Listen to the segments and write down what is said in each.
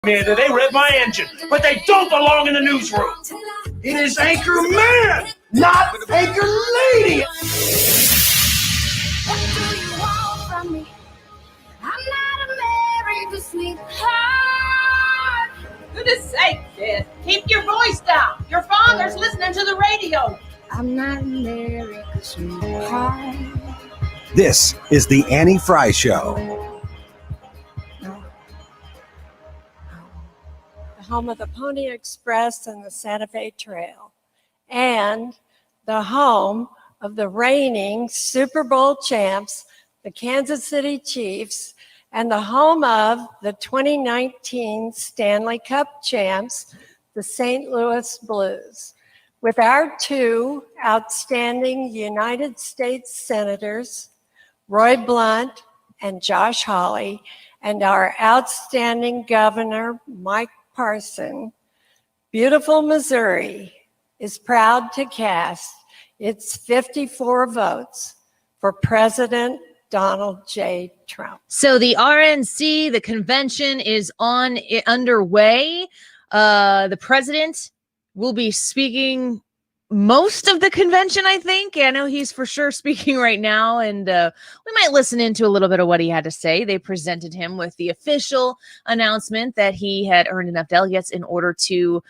Amanda, they read my engine, but they don't belong in the newsroom. It is Anchor Man, not Anchor Lady. What do you want from me? I'm not America's sweetheart. Goodness sake, kid. Keep your voice down. Your father's listening to the radio. I'm not America's sweetheart. This is the Annie Frey Show. No. The home of the Pony Express and the Santa Fe Trail, and the home of the reigning Super Bowl champs, the Kansas City Chiefs, and the home of the 2019 Stanley Cup champs, the St. Louis Blues. With our two outstanding United States Senators, Roy Blunt and Josh Hawley, and our outstanding Governor, Mike Parson, beautiful Missouri is proud to cast its 54 votes for President Donald J. Trump. So the RNC, the convention is underway. The president will be speaking most of the convention, I think. I know he's for sure speaking right now, and we might listen into a little bit of what he had to say. They presented him with the official announcement that he had earned enough delegates in order to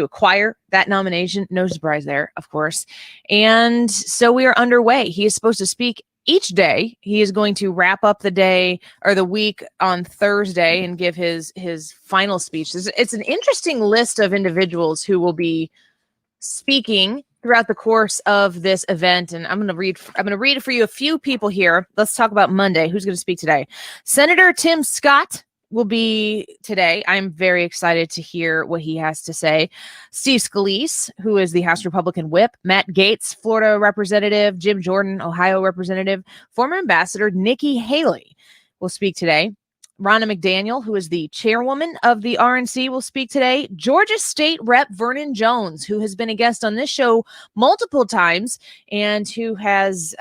acquire that nomination. No surprise there, of course. And so we are underway. He is supposed to speak each day. He is going to wrap up the day or the week on Thursday and give his final speech. It's an interesting list of individuals who will be speaking throughout the course of this event. And I'm going to read for you a few people here. Let's talk about Monday. Who's going to speak today? Senator Tim Scott will be today. I'm very excited to hear what he has to say. Steve Scalise, who is the House Republican whip, Matt Gaetz, Florida representative, Jim Jordan, Ohio representative, former Ambassador Nikki Haley will speak today. Ronna McDaniel, who is the chairwoman of the RNC, will speak today. Georgia State Rep Vernon Jones, who has been a guest on this show multiple times and who has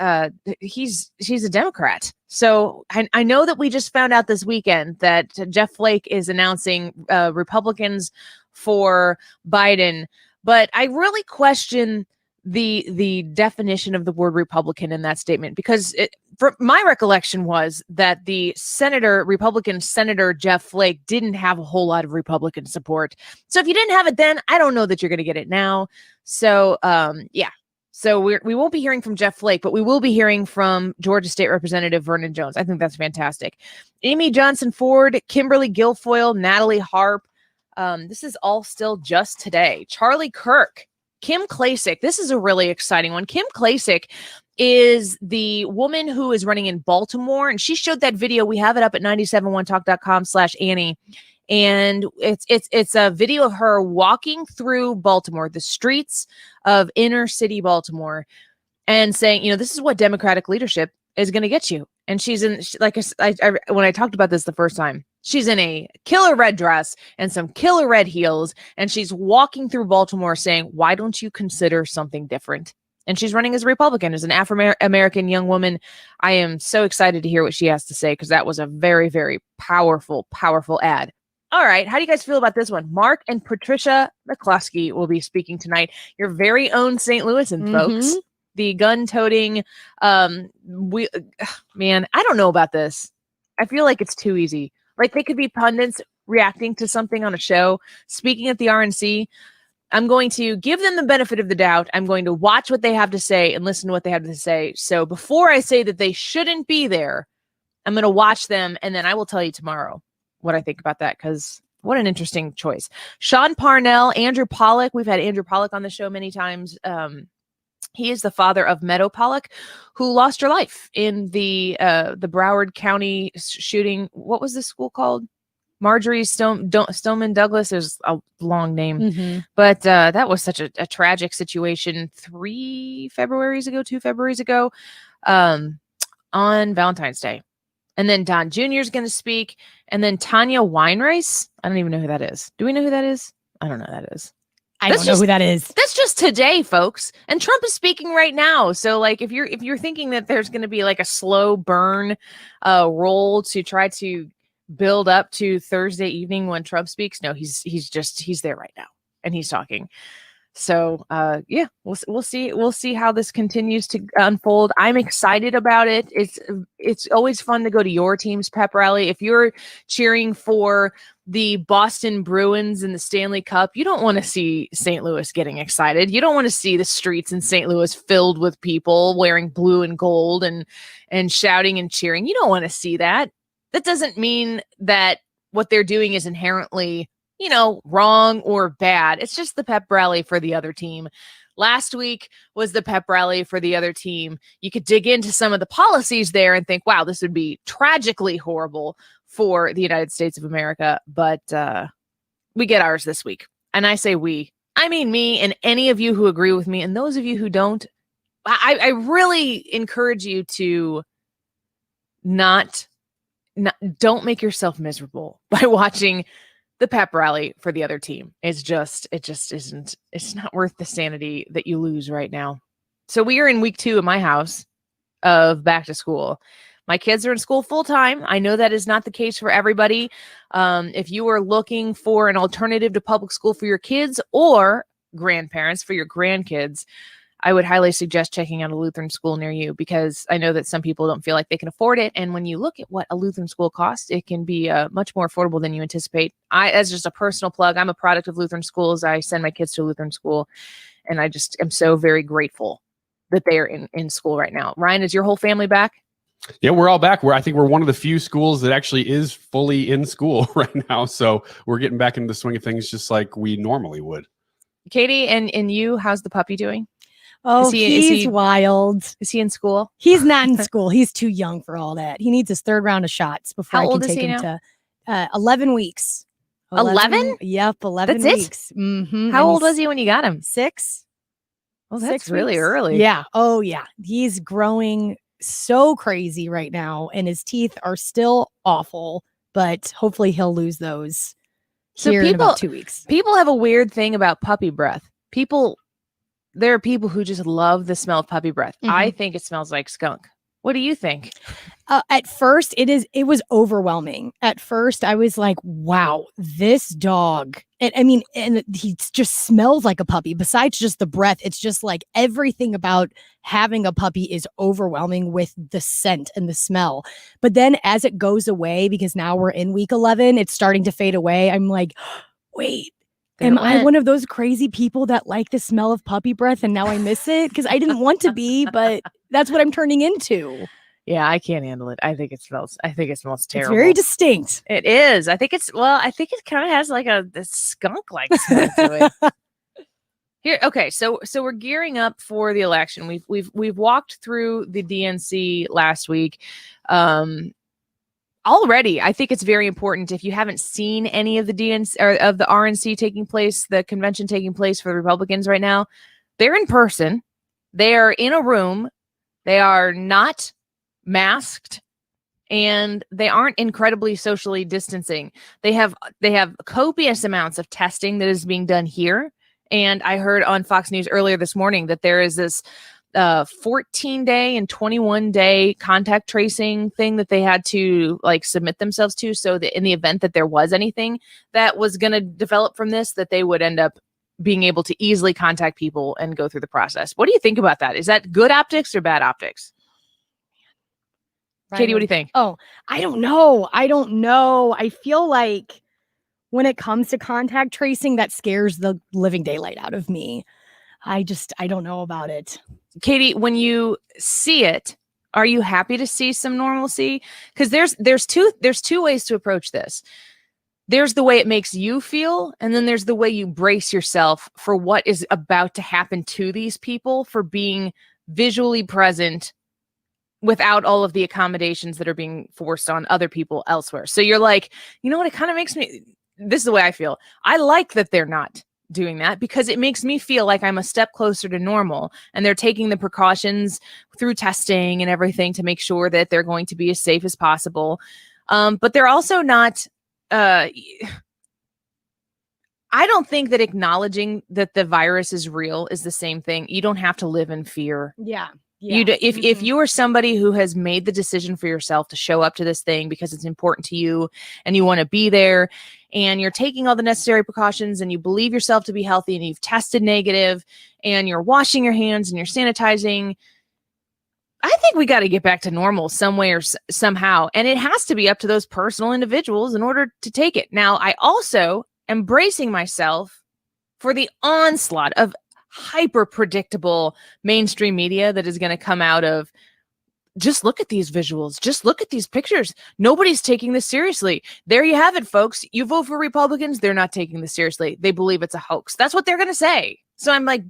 he's a Democrat. So I know that we just found out this weekend that Jeff Flake is announcing Republicans for Biden, but I really question the definition of the word Republican in that statement, because my recollection was that the Republican Senator Jeff Flake didn't have a whole lot of Republican support. So if you didn't have it then, I don't know that you're going to get it now. So yeah. So we won't be hearing from Jeff Flake, but we will be hearing from Georgia State Representative Vernon Jones. I think that's fantastic. Amy Johnson Ford, Kimberly Guilfoyle, Natalie Harp. This is all still just today. Charlie Kirk, Kim Klacik. This is a really exciting one. Kim Klacik is the woman who is running in Baltimore, and she showed that video. We have it up at 971talk.com/Annie. And it's a video of her walking through Baltimore, the streets of inner city Baltimore, and saying, this is what Democratic leadership is going to get you. And she's in, like when I talked about this the first time, she's in a killer red dress and some killer red heels, and she's walking through Baltimore saying, why don't you consider something different? And she's running as a Republican, as an Afro-American young woman. I am so excited to hear what she has to say, because that was a very, very powerful, powerful ad. All right. How do you guys feel about this one? Mark and Patricia McCluskey will be speaking tonight. Your very own St. Louisan, folks. The gun-toting, man, I don't know about this. I feel like it's too easy. Like, they could be pundits reacting to something on a show, speaking at the RNC. I'm going to give them the benefit of the doubt. I'm going to watch what they have to say and listen to what they have to say. So before I say that they shouldn't be there, I'm going to watch them, and then I will tell you tomorrow what I think about that, because what an interesting choice. Sean Parnell, Andrew Pollock. We've had Andrew Pollock on the show many times. He is the father of Meadow Pollock, who lost her life in the Broward County shooting. What was this school called? Marjorie Stoneman Douglas. There's a long name, but that was such a tragic situation 2 Februaries ago, on Valentine's Day. And then Don Jr. is going to speak. And then Tanya Weinreis. I don't even know who that is. Do we know who that is? I don't know who that is. I don't know who that is. That's just today, folks. And Trump is speaking right now. So, like, if you're thinking that there's going to be like a slow burn role to try to build up to Thursday evening when Trump speaks. No, he's there right now and he's talking. So yeah, we'll see how this continues to unfold. I'm excited about it. It's always fun to go to your team's pep rally. If you're cheering for the Boston Bruins in the Stanley Cup, you don't want to see St. Louis getting excited. You don't want to see the streets in St. Louis filled with people wearing blue and gold and shouting and cheering. You don't want to see that. That doesn't mean that what they're doing is inherently, wrong or bad. It's just the pep rally for the other team. Last week was the pep rally for the other team. You could dig into some of the policies there and think, wow, this would be tragically horrible for the United States of America. But we get ours this week. And I say we, I mean me and any of you who agree with me. And those of you who don't, I really encourage you to don't make yourself miserable by watching the pep rally for the other team. It just isn't, it's not worth the sanity that you lose right now. So we are in week 2 at my house of back to school. My kids are in school full time. I know that is not the case for everybody. If you are looking for an alternative to public school for your kids or grandparents for your grandkids, I would highly suggest checking out a Lutheran school near you, because I know that some people don't feel like they can afford it. And when you look at what a Lutheran school costs, it can be much more affordable than you anticipate. As just a personal plug, I'm a product of Lutheran schools. I send my kids to Lutheran school, and I just am so very grateful that they are in school right now. Ryan, is your whole family back? Yeah, we're all back. I think we're one of the few schools that actually is fully in school right now. So we're getting back into the swing of things just like we normally would. Katie, and you, how's the puppy doing? Oh, he's wild. Is he in school? He's not in school. He's too young for all that. He needs his 3rd round of shots before I can take him to 11 weeks. 11? Yep, 11 That's weeks. Mm-hmm. How old was he when you got him? 6. Oh, that's 6 really weeks. early. Yeah. Oh, yeah. He's growing so crazy right now, and his teeth are still awful, but hopefully he'll lose those here in about 2 weeks. People have a weird thing about puppy breath. There are people who just love the smell of puppy breath. Mm-hmm. I think it smells like skunk. What do you think? At first, it was overwhelming. At first, I was like, wow, this dog. And he just smells like a puppy. Besides just the breath, it's just like everything about having a puppy is overwhelming with the scent and the smell. But then as it goes away, because now we're in week 11, it's starting to fade away. I'm like, wait. Am I one of those crazy people that like the smell of puppy breath and now I miss it? Because I didn't want to be, but that's what I'm turning into. Yeah, I can't handle it. I think it smells terrible. It's very distinct. It is. I think it kind of has like this skunk-like smell to it. Here, okay, so we're gearing up for the election. We've walked through the DNC last week. Already, I think it's very important, if you haven't seen any of the DNC or of the RNC taking place, the convention taking place for the Republicans right now, they're in person. They are in a room. They are not masked, and they aren't incredibly socially distancing. They have copious amounts of testing that is being done here. And I heard on Fox News earlier this morning that there is this 14-day and 21-day contact tracing thing that they had to submit themselves to, so that in the event that there was anything that was going to develop from this, that they would end up being able to easily contact people and go through the process. What do you think about that? Is that good optics or bad optics? Katie, what do you think? Oh, I don't know. I feel like when it comes to contact tracing, that scares the living daylight out of me. I don't know about it. Katie, when you see it, are you happy to see some normalcy? Because there's two ways to approach this. There's the way it makes you feel, and then there's the way you brace yourself for what is about to happen to these people for being visually present without all of the accommodations that are being forced on other people elsewhere. So you're like, you know what? It kind of makes me, this is the way I feel. I like that they're not doing that, because it makes me feel like I'm a step closer to normal, and they're taking the precautions through testing and everything to make sure that they're going to be as safe as possible. But they're also not, I don't think that acknowledging that the virus is real is the same thing. You don't have to live in fear. Yeah. If you are somebody who has made the decision for yourself to show up to this thing because it's important to you and you want to be there and you're taking all the necessary precautions and you believe yourself to be healthy and you've tested negative and you're washing your hands and you're sanitizing, I think we got to get back to normal some way or somehow. And it has to be up to those personal individuals in order to take it. Now, I also am bracing myself for the onslaught of hyper predictable mainstream media that is going to come out of, just look at these visuals, just look at these pictures. Nobody's taking this seriously. There you have it, folks. You vote for Republicans, they're not taking this seriously. They believe it's a hoax. That's what they're going to say. So I'm like,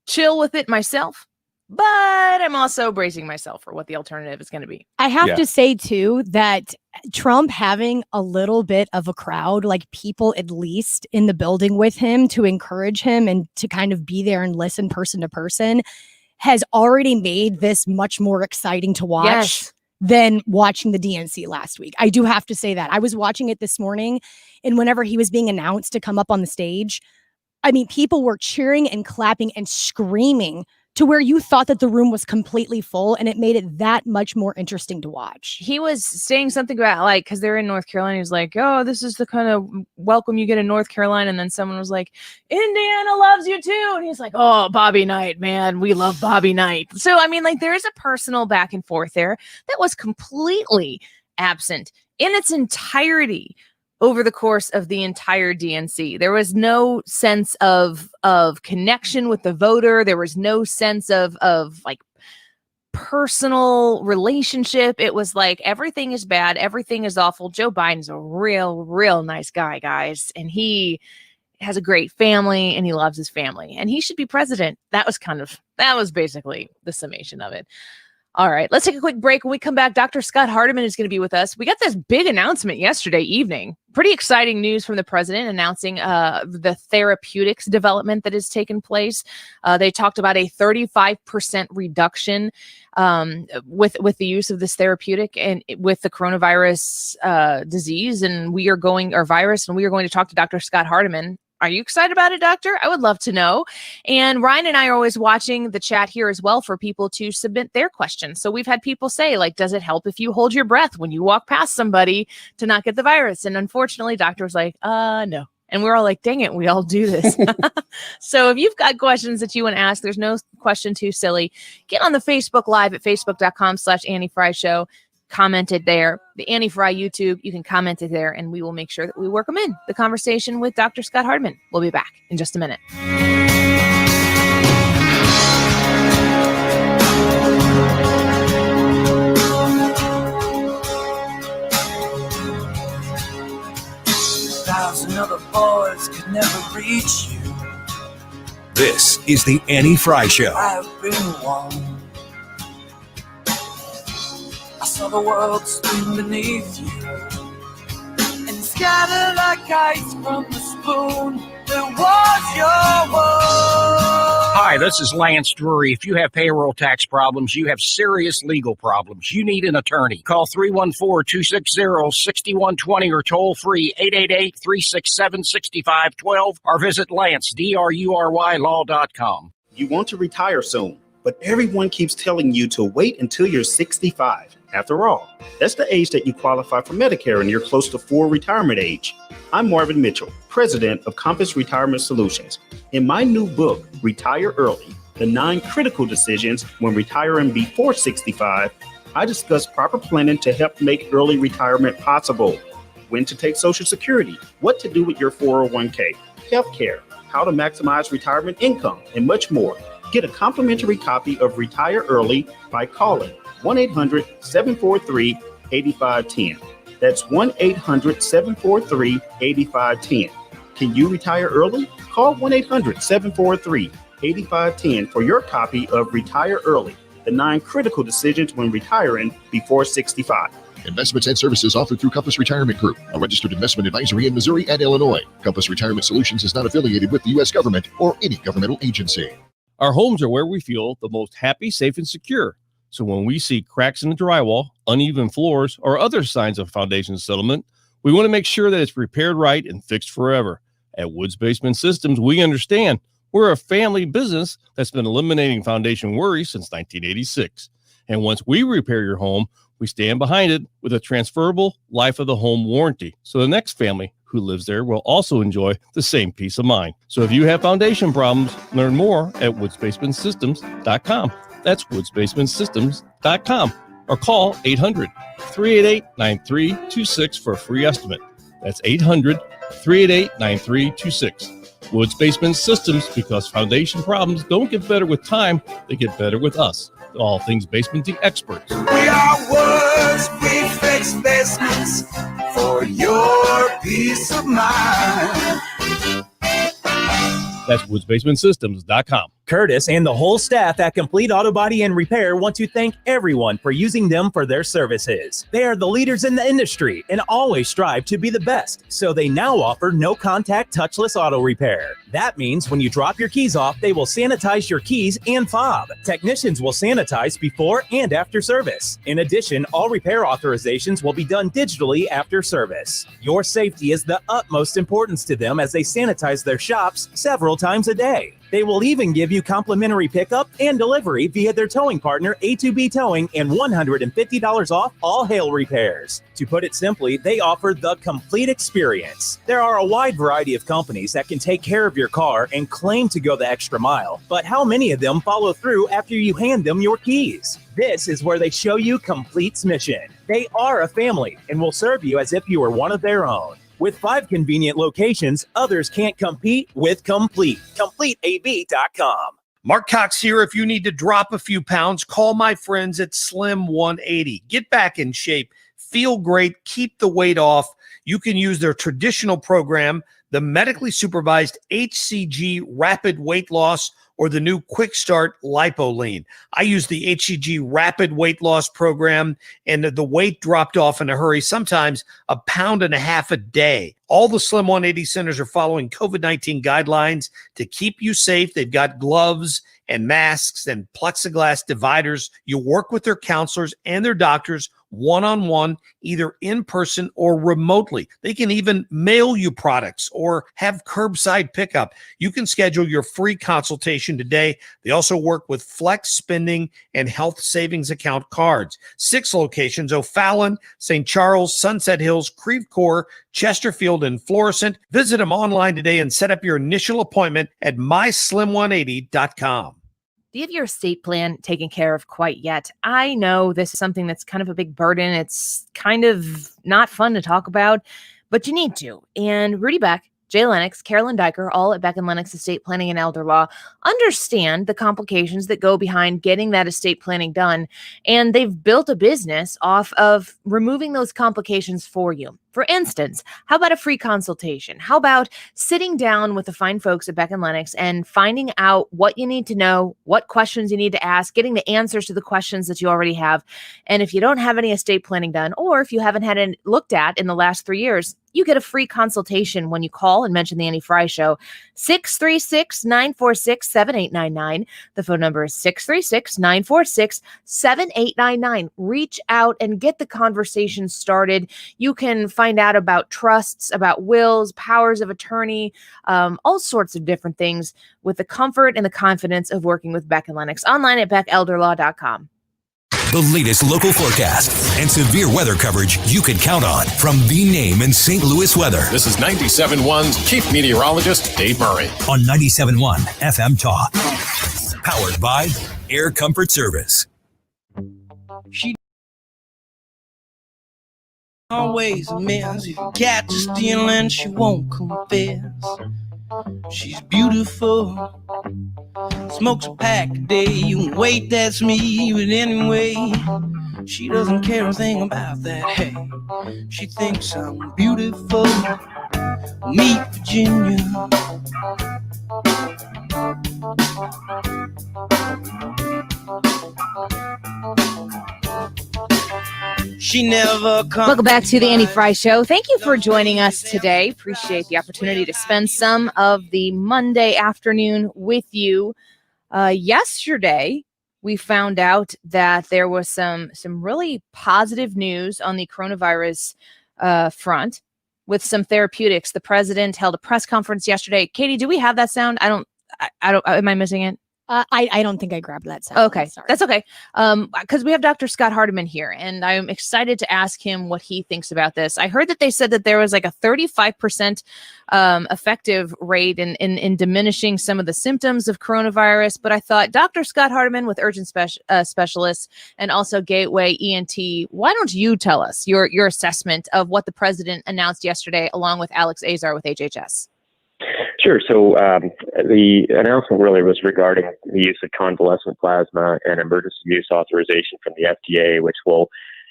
chill with it myself, but I'm also bracing myself for what the alternative is going to be. I have to say too that Trump having a little bit of a crowd, like people at least in the building with him to encourage him and to kind of be there and listen person to person, has already made this much more exciting to watch than watching the DNC last week. I do have to say that. I was watching it this morning, and whenever he was being announced to come up on the stage, I mean, people were cheering and clapping and screaming to where you thought that the room was completely full, and it made it that much more interesting to watch. He was saying something about, like, because they're in North Carolina, he was like, oh, this is the kind of welcome you get in North Carolina. And then someone was like, Indiana loves you too. And he's like, oh, Bobby Knight, man, we love Bobby Knight. So, I mean, like, there is a personal back and forth there that was completely absent in its entirety over the course of the entire DNC. There was no sense of connection with the voter. There was no sense of like personal relationship. It was like, everything is bad. Everything is awful. Joe Biden's a real nice guy, guys. And he has a great family and he loves his family and he should be president. That was basically the summation of it. All right, let's take a quick break. When we come back, Dr. Scott Hardeman is going to be with us. We got this big announcement yesterday evening. Pretty exciting news from the president announcing the therapeutics development that has taken place. They talked about a 35% reduction with the use of this therapeutic and with the coronavirus disease. And we are going to talk to Dr. Scott Hardeman. Are you excited about it, doctor? I would love to know. And Ryan and I are always watching the chat here as well for people to submit their questions. So we've had people say, like, does it help if you hold your breath when you walk past somebody to not get the virus? And unfortunately, doctor was like, no. And we're all like, dang it, we all do this. So if you've got questions that you want to ask, there's no question too silly. Get on the Facebook Live at facebook.com/Annie Frey Show. Comment it there. The Annie Frey YouTube, you can comment it there, and we will make sure that we work them in the conversation with Dr. Scott Hardeman. We'll be back in just a minute. Thousand other boys could never reach you. This is the Annie Frey Show. I've been one. I saw the world spin beneath you and scatter like ice from the spoon that was your world. Hi, this is Lance Drury. If you have payroll tax problems, you have serious legal problems, you need an attorney. Call 314-260-6120 or toll free 888-367-6512 or visit LanceDruryLaw.com. You want to retire soon, but everyone keeps telling you to wait until you're 65. After all, that's the age that you qualify for Medicare and you're close to full retirement age. I'm Marvin Mitchell, president of Compass Retirement Solutions. In my new book, Retire Early, The 9 Critical Decisions When Retiring Before 65, I discuss proper planning to help make early retirement possible. When to take Social Security, what to do with your 401k, healthcare, how to maximize retirement income, and much more. Get a complimentary copy of Retire Early by calling 1-800-743-8510. That's 1-800-743-8510. Can you retire early? Call 1-800-743-8510 for your copy of Retire Early, The 9 Critical Decisions When Retiring Before 65. Investments and services offered through Compass Retirement Group, a registered investment advisory in Missouri and Illinois. Compass Retirement Solutions is not affiliated with the U.S. government or any governmental agency. Our homes are where we feel the most happy, safe, and secure. So when we see cracks in the drywall, uneven floors, or other signs of foundation settlement, we want to make sure that it's repaired right and fixed forever. At Woods Basement Systems, we understand We're a family business that's been eliminating foundation worry since 1986. And once we repair your home, we stand behind it with a transferable life of the home warranty. So the next family who lives there will also enjoy the same peace of mind. So if you have foundation problems, learn more at woodsbasementsystems.com. That's woodsbasementsystems.com. Or call 800-388-9326 for a free estimate. That's 800-388-9326. Woods Basement Systems, because foundation problems don't get better with time, they get better with us. All things basementing experts. We are Woods, we fix basements for your peace of mind. That's woodsbasementsystems.com. Curtis and the whole staff at Complete Auto Body and Repair want to thank everyone for using them for their services. They are the leaders in the industry and always strive to be the best, so they now offer no-contact touchless auto repair. That means when you drop your keys off, they will sanitize your keys and fob. Technicians will sanitize before and after service. In addition, all repair authorizations will be done digitally after service. Your safety is the utmost importance to them as they sanitize their shops several times a day. They will even give you complimentary pickup and delivery via their towing partner, A2B Towing, and $150 off all hail repairs. To put it simply, they offer the complete experience. There are a wide variety of companies that can take care of your car and claim to go the extra mile, but how many of them follow through after you hand them your keys? This is where they show you Complete's mission. They are a family and will serve you as if you were one of their own. With 5 convenient locations, others can't compete with Complete. CompleteAV.com. Mark Cox here. If you need to drop a few pounds, call my friends at Slim 180. Get back in shape, feel great, keep the weight off. You can use their traditional program, the medically supervised HCG Rapid Weight Loss, or the new Quick Start Lipo-Lean. I use the HCG Rapid Weight Loss program, and the weight dropped off in a hurry, sometimes 1.5 pounds a day. All the Slim 180 centers are following COVID-19 guidelines to keep you safe. They've got gloves and masks and plexiglass dividers. You work with their counselors and their doctors one-on-one, either in person or remotely. They can even mail you products or have curbside pickup. You can schedule your free consultation today. They also work with flex spending and health savings account cards. 6 locations: O'Fallon, St. Charles, Sunset Hills, Creve Coeur, Chesterfield, and Florissant. Visit them online today and set up your initial appointment at myslim180.com. Do you have your estate plan taken care of quite yet? I know this is something that's kind of a big burden. It's kind of not fun to talk about, but you need to. And Rudy Beck, Jay Lennox, Carolyn Diker, all at Beck and Lennox Estate Planning and Elder Law, understand the complications that go behind getting that estate planning done. And they've built a business off of removing those complications for you. For instance, how about a free consultation? How about sitting down with the fine folks at Beck and Lennox and finding out what you need to know, what questions you need to ask, getting the answers to the questions that you already have. And if you don't have any estate planning done, or if you haven't had it looked at in the last 3 years, you get a free consultation when you call and mention the Annie Frey Show. 636-946-7899. The phone number is 636-946-7899. Reach out and get the conversation started. You can find out about trusts, about wills, powers of attorney, all sorts of different things with the comfort and the confidence of working with Beck and Lennox. Online at beckelderlaw.com. The latest local forecast and severe weather coverage you can count on from the name in St. Louis weather. This is 97.1's Chief Meteorologist Dave Murray. On 97.1 FM Talk. Powered by Air Comfort Service. She always a mess. If you catch her stealing, she won't confess. She's beautiful, smokes a pack a day. You can wait, that's me. But anyway, she doesn't care a thing about that. Hey, she thinks I'm beautiful. Meet Virginia. She never comes. Welcome back to the Annie Frey Show. Thank you for joining us today. Appreciate the opportunity to spend some of the Monday afternoon with you. Yesterday, we found out that there was some really positive news on the coronavirus front with some therapeutics. The president held a press conference yesterday. Katie, do we have that sound? I I don't. Am I missing it? I don't think I grabbed that sound. Okay, that's okay. Because we have Dr. Scott Hardeman here, and I'm excited to ask him what he thinks about this. I heard that they said that there was like a 35% effective rate in diminishing some of the symptoms of coronavirus. But I thought, Dr. Scott Hardeman with urgent specialists and also Gateway ENT, why don't you tell us your assessment of what the president announced yesterday, along with Alex Azar with HHS? Sure. So the announcement really was regarding the use of convalescent plasma and emergency use authorization from the FDA, which will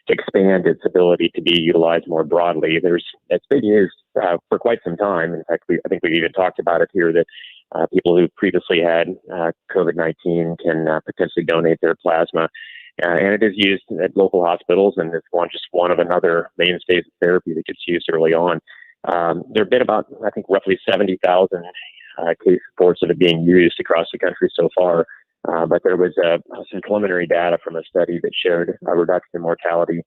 expand its ability to be utilized more broadly. It's been used for quite some time. In fact, I think we even talked about it here that people who previously had COVID-19 can potentially donate their plasma. And it is used at local hospitals, and it's just one of another mainstays of therapy that gets used early on. There have been about, I think, roughly 70,000 case reports that are being used across the country so far. But there was some preliminary data from a study that showed a reduction in mortality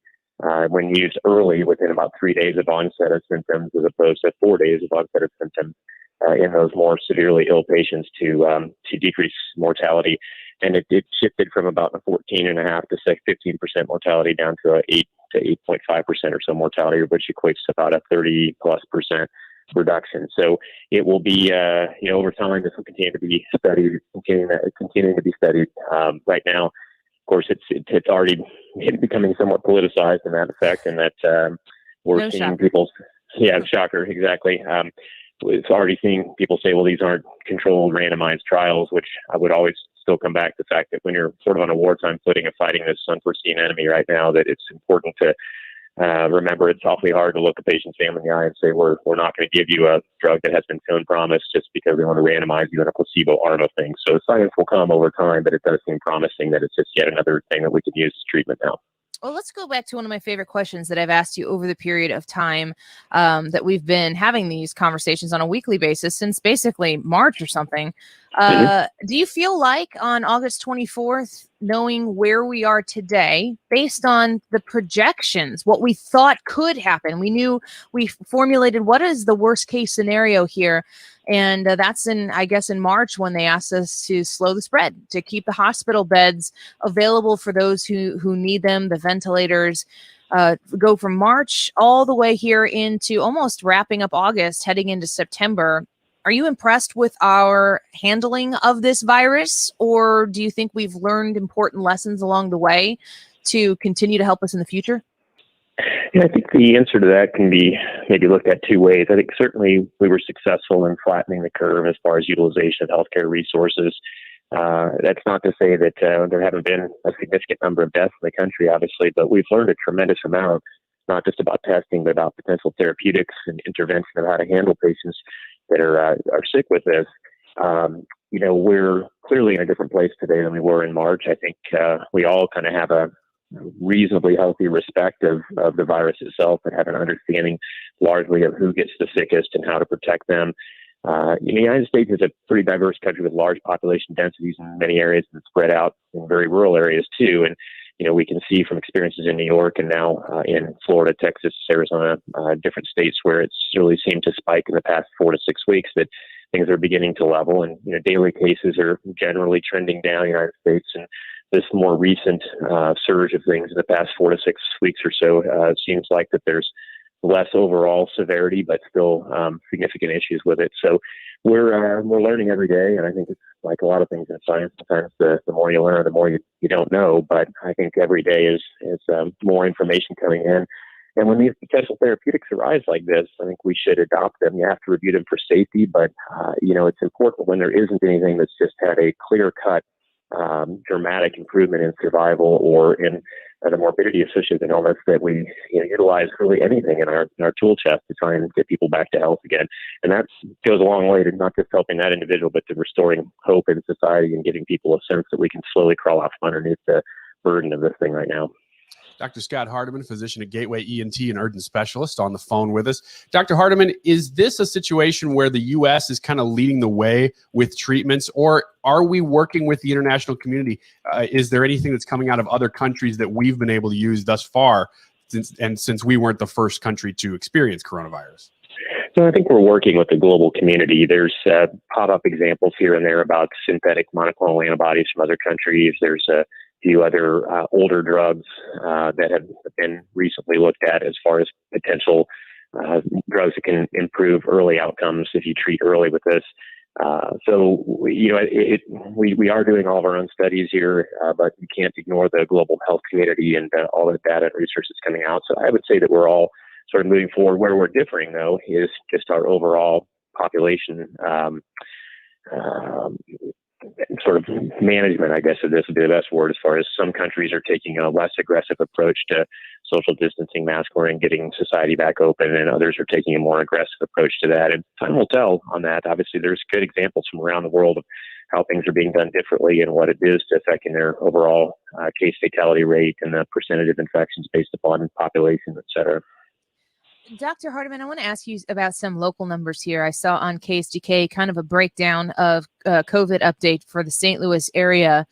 when used early, within about 3 days of onset of symptoms, as opposed to 4 days of onset of symptoms in those more severely ill patients to decrease mortality. And it shifted from about a 14.5% to 15% mortality down to 8 to 8.5% or so mortality, which equates to about a 30+% reduction. So it will be, over time, this will continue to be studied, continuing to be studied. Right now, of course, it's already becoming somewhat politicized in that effect, and that we're seeing people. Yeah, shocker, exactly. It's already seeing people say, well, these aren't controlled randomized trials, which I would always still come back to the fact that when you're sort of on a wartime footing of fighting this unforeseen enemy right now, that it's important to remember it's awfully hard to look a patient's family in the eye and say, we're not going to give you a drug that has been shown promise just because we want to randomize you in a placebo arm of things. So science will come over time, but it does seem promising that it's just yet another thing that we could use as treatment now. Well, let's go back to one of my favorite questions that I've asked you over the period of time that we've been having these conversations on a weekly basis since basically March or something. Do you feel like on August 24th, knowing where we are today, based on the projections, what we thought could happen, we formulated what is the worst case scenario here? And that's in March, when they asked us to slow the spread, to keep the hospital beds available for those who need them, the ventilators, go from March all the way here into almost wrapping up August, heading into September. Are you impressed with our handling of this virus, or do you think we've learned important lessons along the way to continue to help us in the future? Yeah, I think the answer to that can be maybe looked at two ways. I think certainly we were successful in flattening the curve as far as utilization of healthcare resources. That's not to say that there haven't been a significant number of deaths in the country, obviously, but we've learned a tremendous amount, not just about testing, but about potential therapeutics and intervention of how to handle patients that are sick with this. We're clearly in a different place today than we were in March. I think we all kind of have a reasonably healthy respect of the virus itself, and have an understanding largely of who gets the sickest and how to protect them. The United States is a pretty diverse country with large population densities in many areas and spread out in very rural areas too. And we can see from experiences in New York and now in Florida, Texas, Arizona, different states where it's really seemed to spike in the past 4 to 6 weeks, that things are beginning to level, and daily cases are generally trending down in the United States. And this more recent surge of things in the past 4 to 6 weeks or so seems like that there's less overall severity, but still significant issues with it. So we're learning every day, and I think it's like a lot of things in science. Sometimes the more you learn, the more you don't know. But I think every day is more information coming in. And when these potential therapeutics arise like this, I think we should adopt them. You have to review them for safety, but it's important when there isn't anything that's just had a clear-cut dramatic improvement in survival or in the morbidity associated with illness, that we utilize really anything in our tool chest to try and get people back to health again. And that goes a long way to not just helping that individual, but to restoring hope in society and giving people a sense that we can slowly crawl out from underneath the burden of this thing right now. Dr. Scott Hardeman, physician at Gateway ENT and urgent specialist, on the phone with us. Dr. Hardeman, is this a situation where the U.S. is kind of leading the way with treatments, or are we working with the international community? Is there anything that's coming out of other countries that we've been able to use thus far, since we weren't the first country to experience coronavirus? So I think we're working with the global community. There's pop-up examples here and there about synthetic monoclonal antibodies from other countries. There's a few other older drugs that have been recently looked at as far as potential drugs that can improve early outcomes if you treat early with this. So we are doing all of our own studies here, but you can't ignore the global health community and all the data and research that's coming out. So I would say that we're all sort of moving forward. Where we're differing, though, is just our overall population sort of management, I guess, if this would be the best word, as far as some countries are taking a less aggressive approach to social distancing, mask wearing, getting society back open, and others are taking a more aggressive approach to that. And time will tell on that. Obviously, there's good examples from around the world of how things are being done differently and what it is to affecting their overall case fatality rate and the percentage of infections based upon population, et cetera. Dr. Hardeman, I want to ask you about some local numbers here. I saw on KSDK kind of a breakdown of COVID update for the St. Louis area.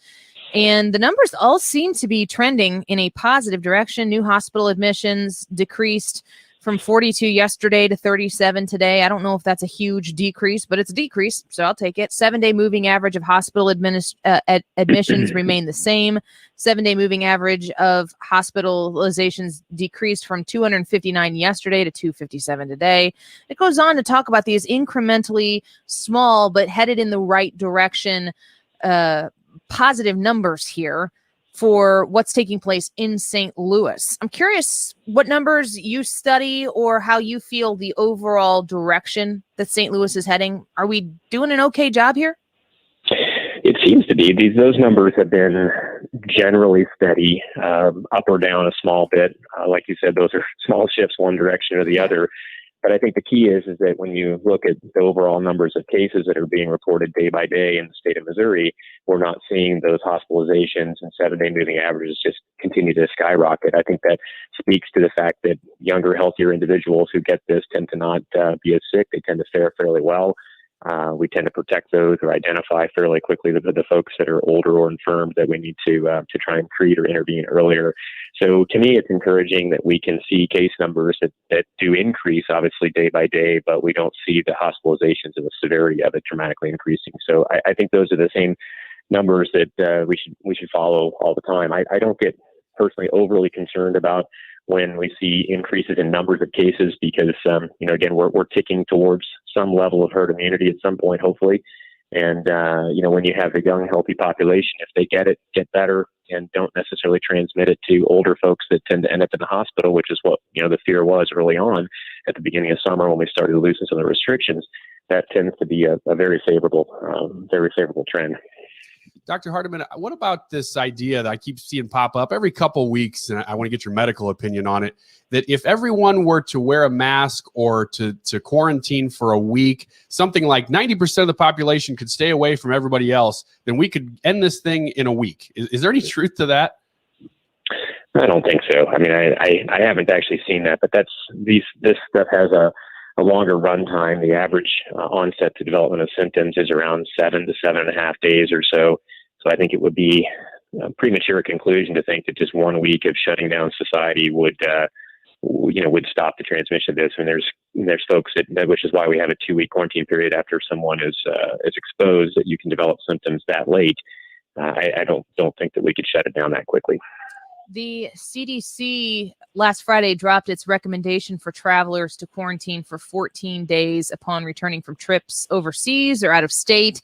And the numbers all seem to be trending in a positive direction. New hospital admissions decreased from 42 yesterday to 37 today. I don't know if that's a huge decrease, but it's a decrease, so I'll take it. 7-day moving average of hospital admissions remain the same. 7-day moving average of hospitalizations decreased from 259 yesterday to 257 today. It goes on to talk about these incrementally small but headed in the right direction positive numbers here for what's taking place in St. Louis. I'm curious what numbers you study or how you feel the overall direction that St. Louis is heading. Are we doing an okay job here? It seems to be. Those numbers have been generally steady, up or down a small bit. Like you said, those are small shifts one direction or the other. But I think the key is that when you look at the overall numbers of cases that are being reported day by day in the state of Missouri, we're not seeing those hospitalizations and 7-day moving averages just continue to skyrocket. I think that speaks to the fact that younger, healthier individuals who get this tend to not be as sick. They tend to fare fairly well. We tend to protect those or identify fairly quickly the folks that are older or infirmed that we need to try and treat or intervene earlier. So to me, it's encouraging that we can see case numbers that do increase, obviously, day by day, but we don't see the hospitalizations and the severity of it dramatically increasing. So I think those are the same numbers that we should follow all the time. I don't get personally overly concerned about when we see increases in numbers of cases because, again, we're ticking towards some level of herd immunity at some point, hopefully. And, when you have a young, healthy population, if they get better and don't necessarily transmit it to older folks that tend to end up in the hospital, which is what, the fear was early on at the beginning of summer when we started to loosen some of the restrictions, that tends to be a very favorable trend. Dr. Hardeman, what about this idea that I keep seeing pop up every couple weeks, and I want to get your medical opinion on it, that if everyone were to wear a mask or to quarantine for a week, something like 90% of the population could stay away from everybody else, then we could end this thing in a week. Is there any truth to that? I don't think so. I mean, I haven't actually seen that, but this stuff has a longer run time. The average onset to development of symptoms is around 7 to 7.5 days or so. So I think it would be a premature conclusion to think that just 1 week of shutting down society would stop the transmission of this. And there's folks which is why we have a 2-week quarantine period after someone is exposed, that you can develop symptoms that late. I don't think that we could shut it down that quickly. The CDC last Friday dropped its recommendation for travelers to quarantine for 14 days upon returning from trips overseas or out of state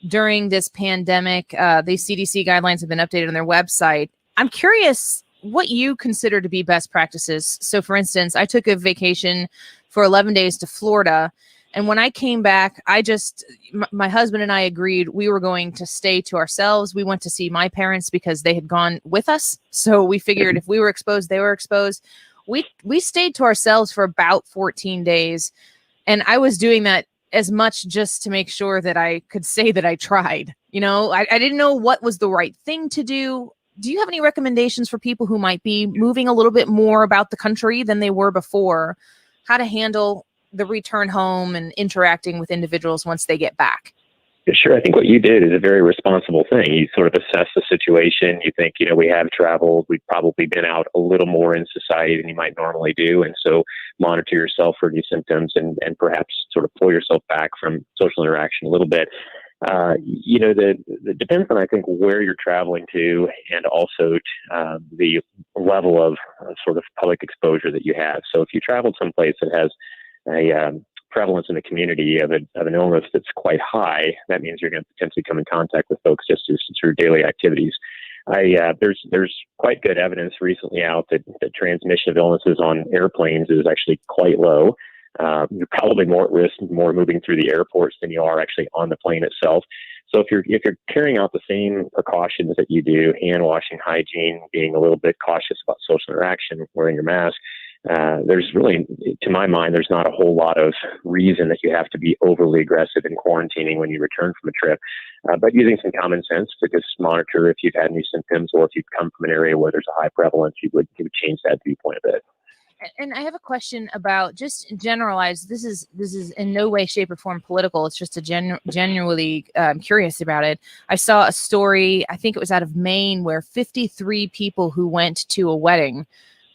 during this pandemic. The CDC guidelines have been updated on their website. I'm curious what you consider to be best practices. So, for instance, I took a vacation for 11 days to Florida. And when I came back, my husband and I agreed we were going to stay to ourselves. We went to see my parents because they had gone with us. So we figured if we were exposed, they were exposed. We stayed to ourselves for about 14 days. And I was doing that as much just to make sure that I could say that I tried. I didn't know what was the right thing to do. Do you have any recommendations for people who might be moving a little bit more about the country than they were before? How to handle the return home and interacting with individuals once they get back? Sure. I think what you did is a very responsible thing. You sort of assess the situation. You think, we have traveled. We've probably been out a little more in society than you might normally do. And so monitor yourself for new symptoms and perhaps sort of pull yourself back from social interaction a little bit. It depends on, I think, where you're traveling to and also the level of sort of public exposure that you have. So if you travel someplace that has a prevalence in the community of an illness that's quite high, that means you're going to potentially come in contact with folks just through daily activities. There's quite good evidence recently out that the transmission of illnesses on airplanes is actually quite low. You're probably more at risk, more moving through the airports than you are actually on the plane itself. So if you're carrying out the same precautions that you do, hand washing, hygiene, being a little bit cautious about social interaction, wearing your mask, there's really, to my mind, there's not a whole lot of reason that you have to be overly aggressive in quarantining when you return from a trip. But using some common sense to just monitor if you've had any symptoms or if you've come from an area where there's a high prevalence, you would change that viewpoint a bit. And I have a question about just generalized. This is in no way, shape, or form political. It's just a genuinely curious about it. I saw a story, I think it was out of Maine, where 53 people who went to a wedding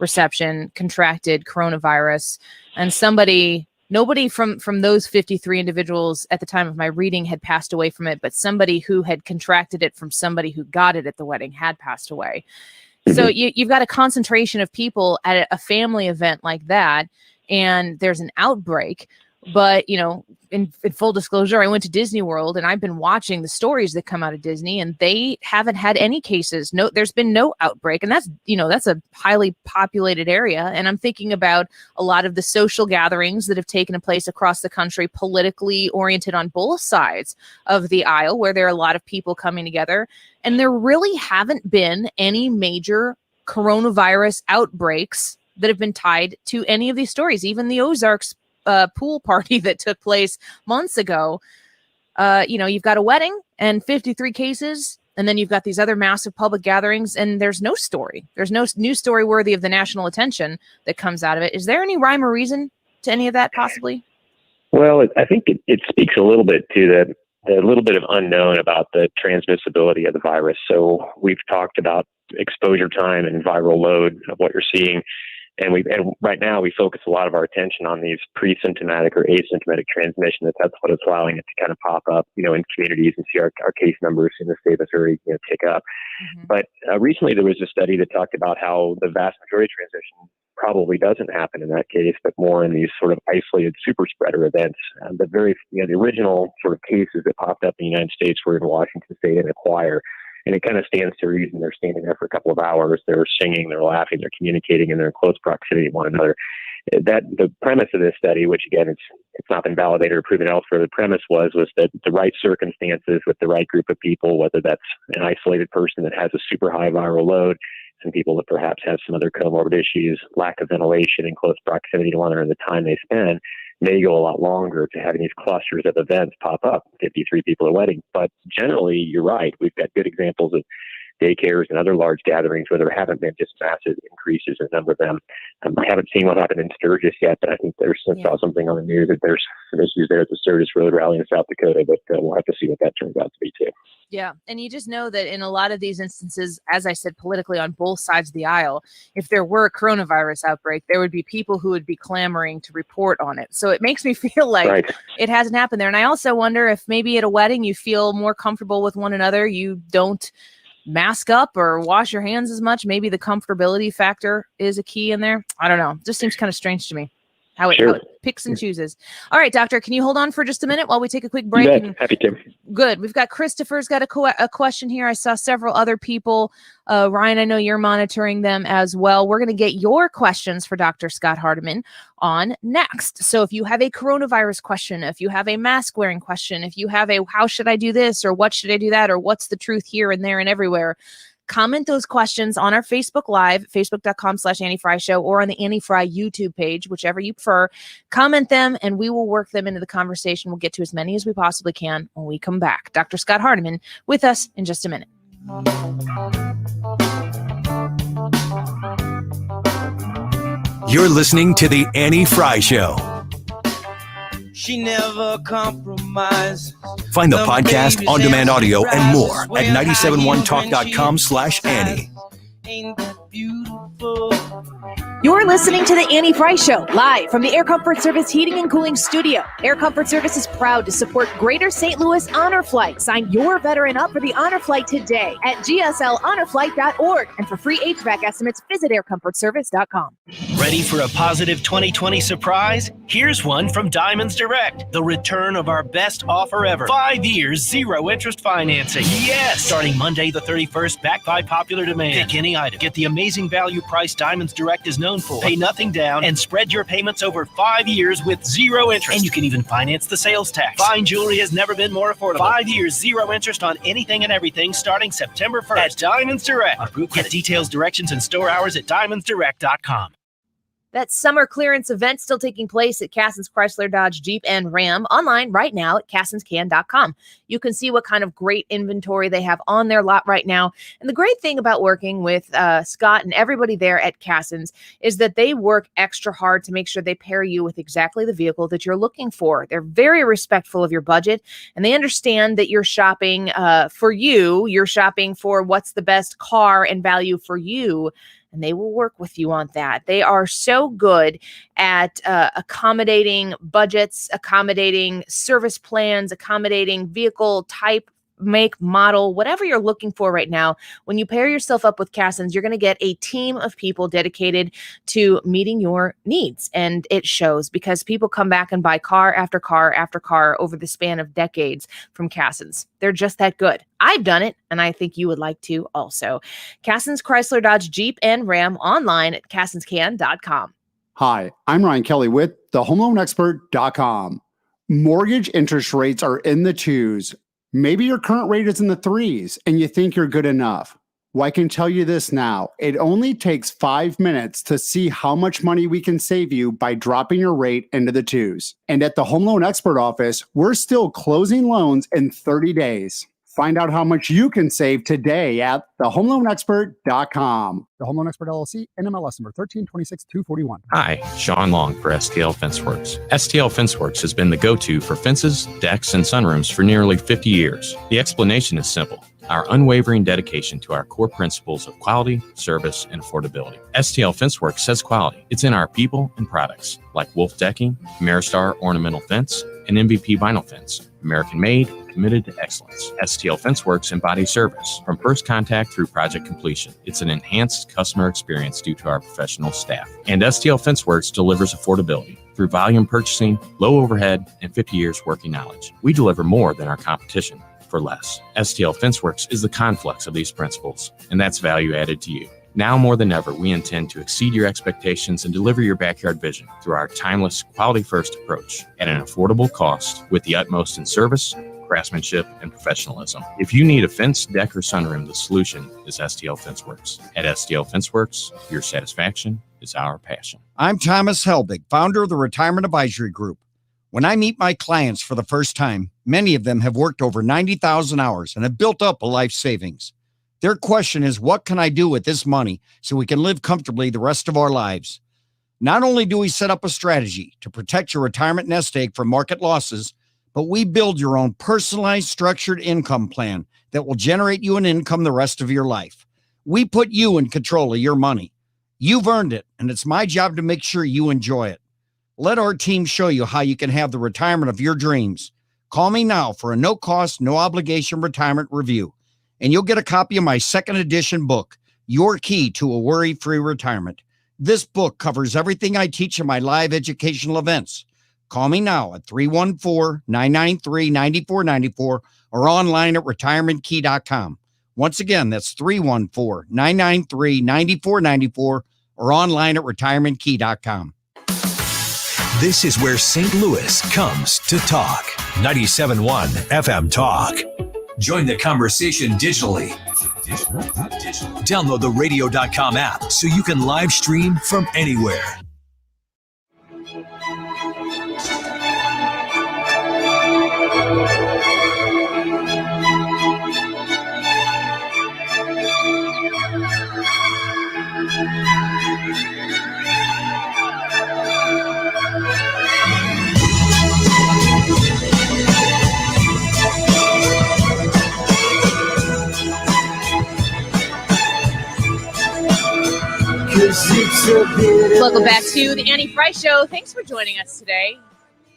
reception contracted coronavirus, and nobody from those 53 individuals at the time of my reading had passed away from it, but somebody who had contracted it from somebody who got it at the wedding had passed away. So you've got a concentration of people at a family event like that, and there's an outbreak. But, in full disclosure, I went to Disney World and I've been watching the stories that come out of Disney, and they haven't had any cases. No, there's been no outbreak. And that's a highly populated area. And I'm thinking about a lot of the social gatherings that have taken place across the country, politically oriented on both sides of the aisle, where there are a lot of people coming together. And there really haven't been any major coronavirus outbreaks that have been tied to any of these stories, even the Ozarks pool party that took place months ago. You've got a wedding and 53 cases, and then you've got these other massive public gatherings, and there's no story. There's no news story worthy of the national attention that comes out of it. Is there any rhyme or reason to any of that, possibly? Well, I think it speaks a little bit to the little bit of unknown about the transmissibility of the virus. So we've talked about exposure time and viral load of what you're seeing. And right now we focus a lot of our attention on these pre-symptomatic or asymptomatic transmission. That's what is allowing it to kind of pop up, in communities and see our case numbers in the state of Missouri, tick up. Mm-hmm. But recently there was a study that talked about how the vast majority of transmission probably doesn't happen in that case, but more in these sort of isolated super spreader events. The original sort of cases that popped up in the United States were in Washington State and Acquire. And it kind of stands to reason. They're standing there for a couple of hours. They're singing, they're laughing, they're communicating, and they're in close proximity to one another. The premise of this study, which again, it's not been validated or proven elsewhere, the premise was that the right circumstances with the right group of people, whether that's an isolated person that has a super high viral load, some people that perhaps have some other comorbid issues, lack of ventilation and close proximity to one another, and the time they spend may go a lot longer to having these clusters of events pop up, 53 people at a wedding. But generally, you're right. We've got good examples of daycares and other large gatherings where there haven't been just massive increases in the number of them. I haven't seen what happened in Sturgis yet, but I think saw something on the news that there's some issues there at the Sturgis Road Rally in South Dakota, but we'll have to see what that turns out to be too. Yeah. And you just know that in a lot of these instances, as I said, politically on both sides of the aisle, if there were a coronavirus outbreak, there would be people who would be clamoring to report on it. So it makes me feel like it hasn't happened there. And I also wonder if maybe at a wedding you feel more comfortable with one another. You don't mask up or wash your hands as much. Maybe the comfortability factor is a key in there. I don't know. It just seems kind of strange to me. How it picks and chooses. All right, doctor, can you hold on for just a minute while we take a quick break? Happy to. Good. We've got Christopher's got a question here. I saw several other people. Ryan, I know you're monitoring them as well. We're going to get your questions for Dr. Scott Hardeman on next. So if you have a coronavirus question, if you have a mask wearing question, if you have a how should I do this or what should I do that or what's the truth here and there and everywhere, comment those questions on our Facebook Live, facebook.com/Annie Frey Show, or on the Annie Frey YouTube page, whichever you prefer. Comment them, and we will work them into the conversation. We'll get to as many as we possibly can when we come back. Dr. Scott Hardeman with us in just a minute. You're listening to the Annie Frey Show. She never compromises. Find the podcast, on-demand audio, and more at 971talk.com/Annie. Ain't that beautiful? You're listening to The Annie Frey Show, live from the Air Comfort Service Heating and Cooling Studio. Air Comfort Service is proud to support Greater St. Louis Honor Flight. Sign your veteran up for the Honor Flight today at gslhonorflight.org. And for free HVAC estimates, visit aircomfortservice.com. Ready for a positive 2020 surprise? Here's one from Diamonds Direct. The return of our best offer ever. 5 years, zero interest financing. Yes! Starting Monday the 31st, backed by popular demand. Pick any item. Get the amazing value price Diamonds Direct is known for. Pay nothing down and spread your payments over 5 years with zero interest. And you can even finance the sales tax. Fine jewelry has never been more affordable. 5 years, zero interest on anything and everything starting September 1st at Diamonds Direct. Get details, directions, and store hours at diamondsdirect.com. That summer clearance event still taking place at Cassens Chrysler Dodge Jeep and Ram, online right now at cassenscan.com. You can see what kind of great inventory they have on their lot right now. And the great thing about working with Scott and everybody there at Cassens is that they work extra hard to make sure they pair you with exactly the vehicle that you're looking for. They're very respectful of your budget, and they understand that you're shopping for you. You're shopping for what's the best car and value for you. And they will work with you on that. They are so good at accommodating budgets, accommodating service plans, accommodating vehicle type, make, model, whatever you're looking for right now. When you pair yourself up with Cassens, you're going to get a team of people dedicated to meeting your needs. And it shows, because people come back and buy car after car after car over the span of decades from Cassens. They're just that good. I've done it, and I think you would like to also. Cassens Chrysler Dodge Jeep and Ram, online at cassenscan.com. Hi, I'm Ryan Kelly with thehomeloanexpert.com. Mortgage interest rates are in the 2s. Maybe your current rate is in the 3s and you think you're good enough. Well, I can tell you this now. It only takes 5 minutes to see how much money we can save you by dropping your rate into the 2s. And at the Home Loan Expert Office, we're still closing loans in 30 days. Find out how much you can save today at thehomeloanexpert.com. The Home Loan Expert LLC, NMLS number 1326241. Hi, Sean Long for STL Fenceworks. STL Fenceworks has been the go-to for fences, decks, and sunrooms for nearly 50 years. The explanation is simple: our unwavering dedication to our core principles of quality, service, and affordability. STL Fenceworks says quality. It's in our people and products, like Wolf Decking, Ameristar Ornamental Fence, and MVP Vinyl Fence. American-made, committed to excellence. STL Fenceworks embodies service from first contact through project completion. It's an enhanced customer experience due to our professional staff. And STL Fenceworks delivers affordability through volume purchasing, low overhead, and 50 years working knowledge. We deliver more than our competition for less. STL Fenceworks is the conflux of these principles, and that's value added to you. Now more than ever, we intend to exceed your expectations and deliver your backyard vision through our timeless, quality-first approach at an affordable cost with the utmost in service, craftsmanship, and professionalism. If you need a fence, deck, or sunroom, the solution is STL Fenceworks. At STL Fenceworks, your satisfaction is our passion. I'm Thomas Helbig, founder of the Retirement Advisory Group. When I meet my clients for the first time, many of them have worked over 90,000 hours and have built up a life savings. Their question is, what can I do with this money so we can live comfortably the rest of our lives? Not only do we set up a strategy to protect your retirement nest egg from market losses, but we build your own personalized structured income plan that will generate you an income the rest of your life. We put you in control of your money. You've earned it, and it's my job to make sure you enjoy it. Let our team show you how you can have the retirement of your dreams. Call me now for a no-cost, no-obligation retirement review, and you'll get a copy of my second edition book, Your Key to a Worry-Free Retirement. This book covers everything I teach in my live educational events. Call me now at 314-993-9494 or online at retirementkey.com. Once again, that's 314-993-9494 or online at retirementkey.com. This is where St. Louis comes to talk. 97.1 FM Talk. Join the conversation digitally. Download the radio.com app so you can live stream from anywhere. Welcome back to the Annie Frey Show. Thanks for joining us today.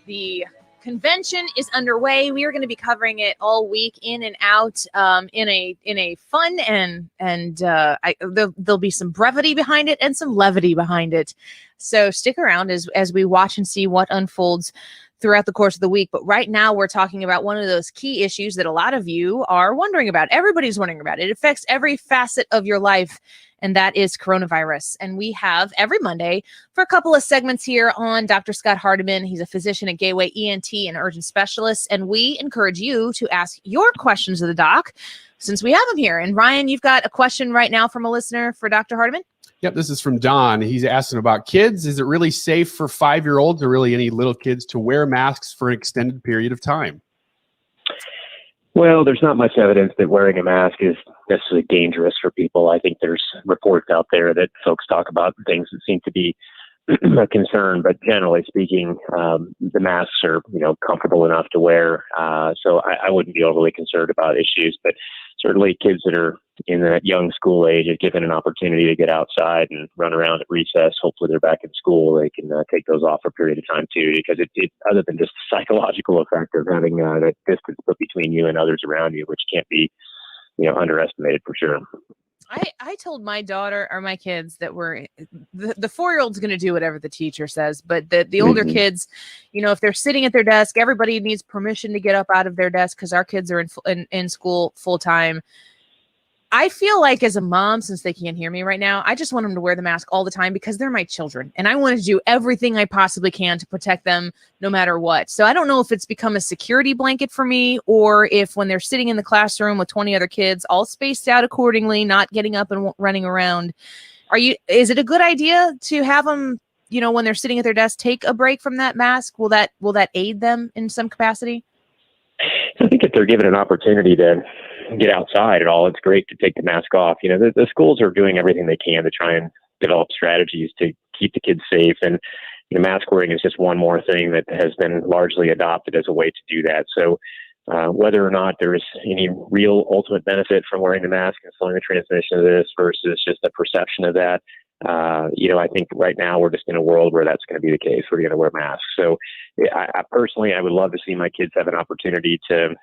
The convention is underway. We are going to be covering it all week, in and out, in a fun and there'll be some brevity behind it and some levity behind it. So stick around as we watch and see what unfolds throughout the course of the week. But right now we're talking about one of those key issues that a lot of you are wondering about. Everybody's wondering about it. It affects every facet of your life, and that is coronavirus. And we have every Monday for a couple of segments here on Dr. Scott Hardeman. He's a physician at Gateway ENT and urgent specialist. And we encourage you to ask your questions of the doc since we have him here. And Ryan, you've got a question right now from a listener for Dr. Hardeman. Yep, this is from Don. He's asking about kids. Is it really safe for 5-year-olds or really any little kids to wear masks for an extended period of time? Well, there's not much evidence that wearing a mask is necessarily dangerous for people. I think there's reports out there that folks talk about things that seem to be a concern, but generally speaking, the masks are, comfortable enough to wear. So I wouldn't be overly concerned about issues, but certainly kids that are in that young school age are given an opportunity to get outside and run around at recess. Hopefully they're back in school. They can take those off for a period of time too, because it other than just the psychological effect of having that distance put between you and others around you, which can't be, underestimated for sure. I told my daughter or my kids that the 4-year-old's going to do whatever the teacher says, but the older kids, if they're sitting at their desk, everybody needs permission to get up out of their desk because our kids are in school full time. I feel like as a mom, since they can't hear me right now, I just want them to wear the mask all the time because they're my children. And I want to do everything I possibly can to protect them no matter what. So I don't know if it's become a security blanket for me or if when they're sitting in the classroom with 20 other kids, all spaced out accordingly, not getting up and running around. Is it a good idea to have them, when they're sitting at their desk, take a break from that mask? Will that aid them in some capacity? I think if they're given an opportunity to get outside at all, it's great to take the mask off. The schools are doing everything they can to try and develop strategies to keep the kids safe. And mask wearing is just one more thing that has been largely adopted as a way to do that. So whether or not there's any real ultimate benefit from wearing the mask and slowing the transmission of this versus just a perception of that, I think right now we're just in a world where that's going to be the case. We're going to wear masks. So I personally, I would love to see my kids have an opportunity to,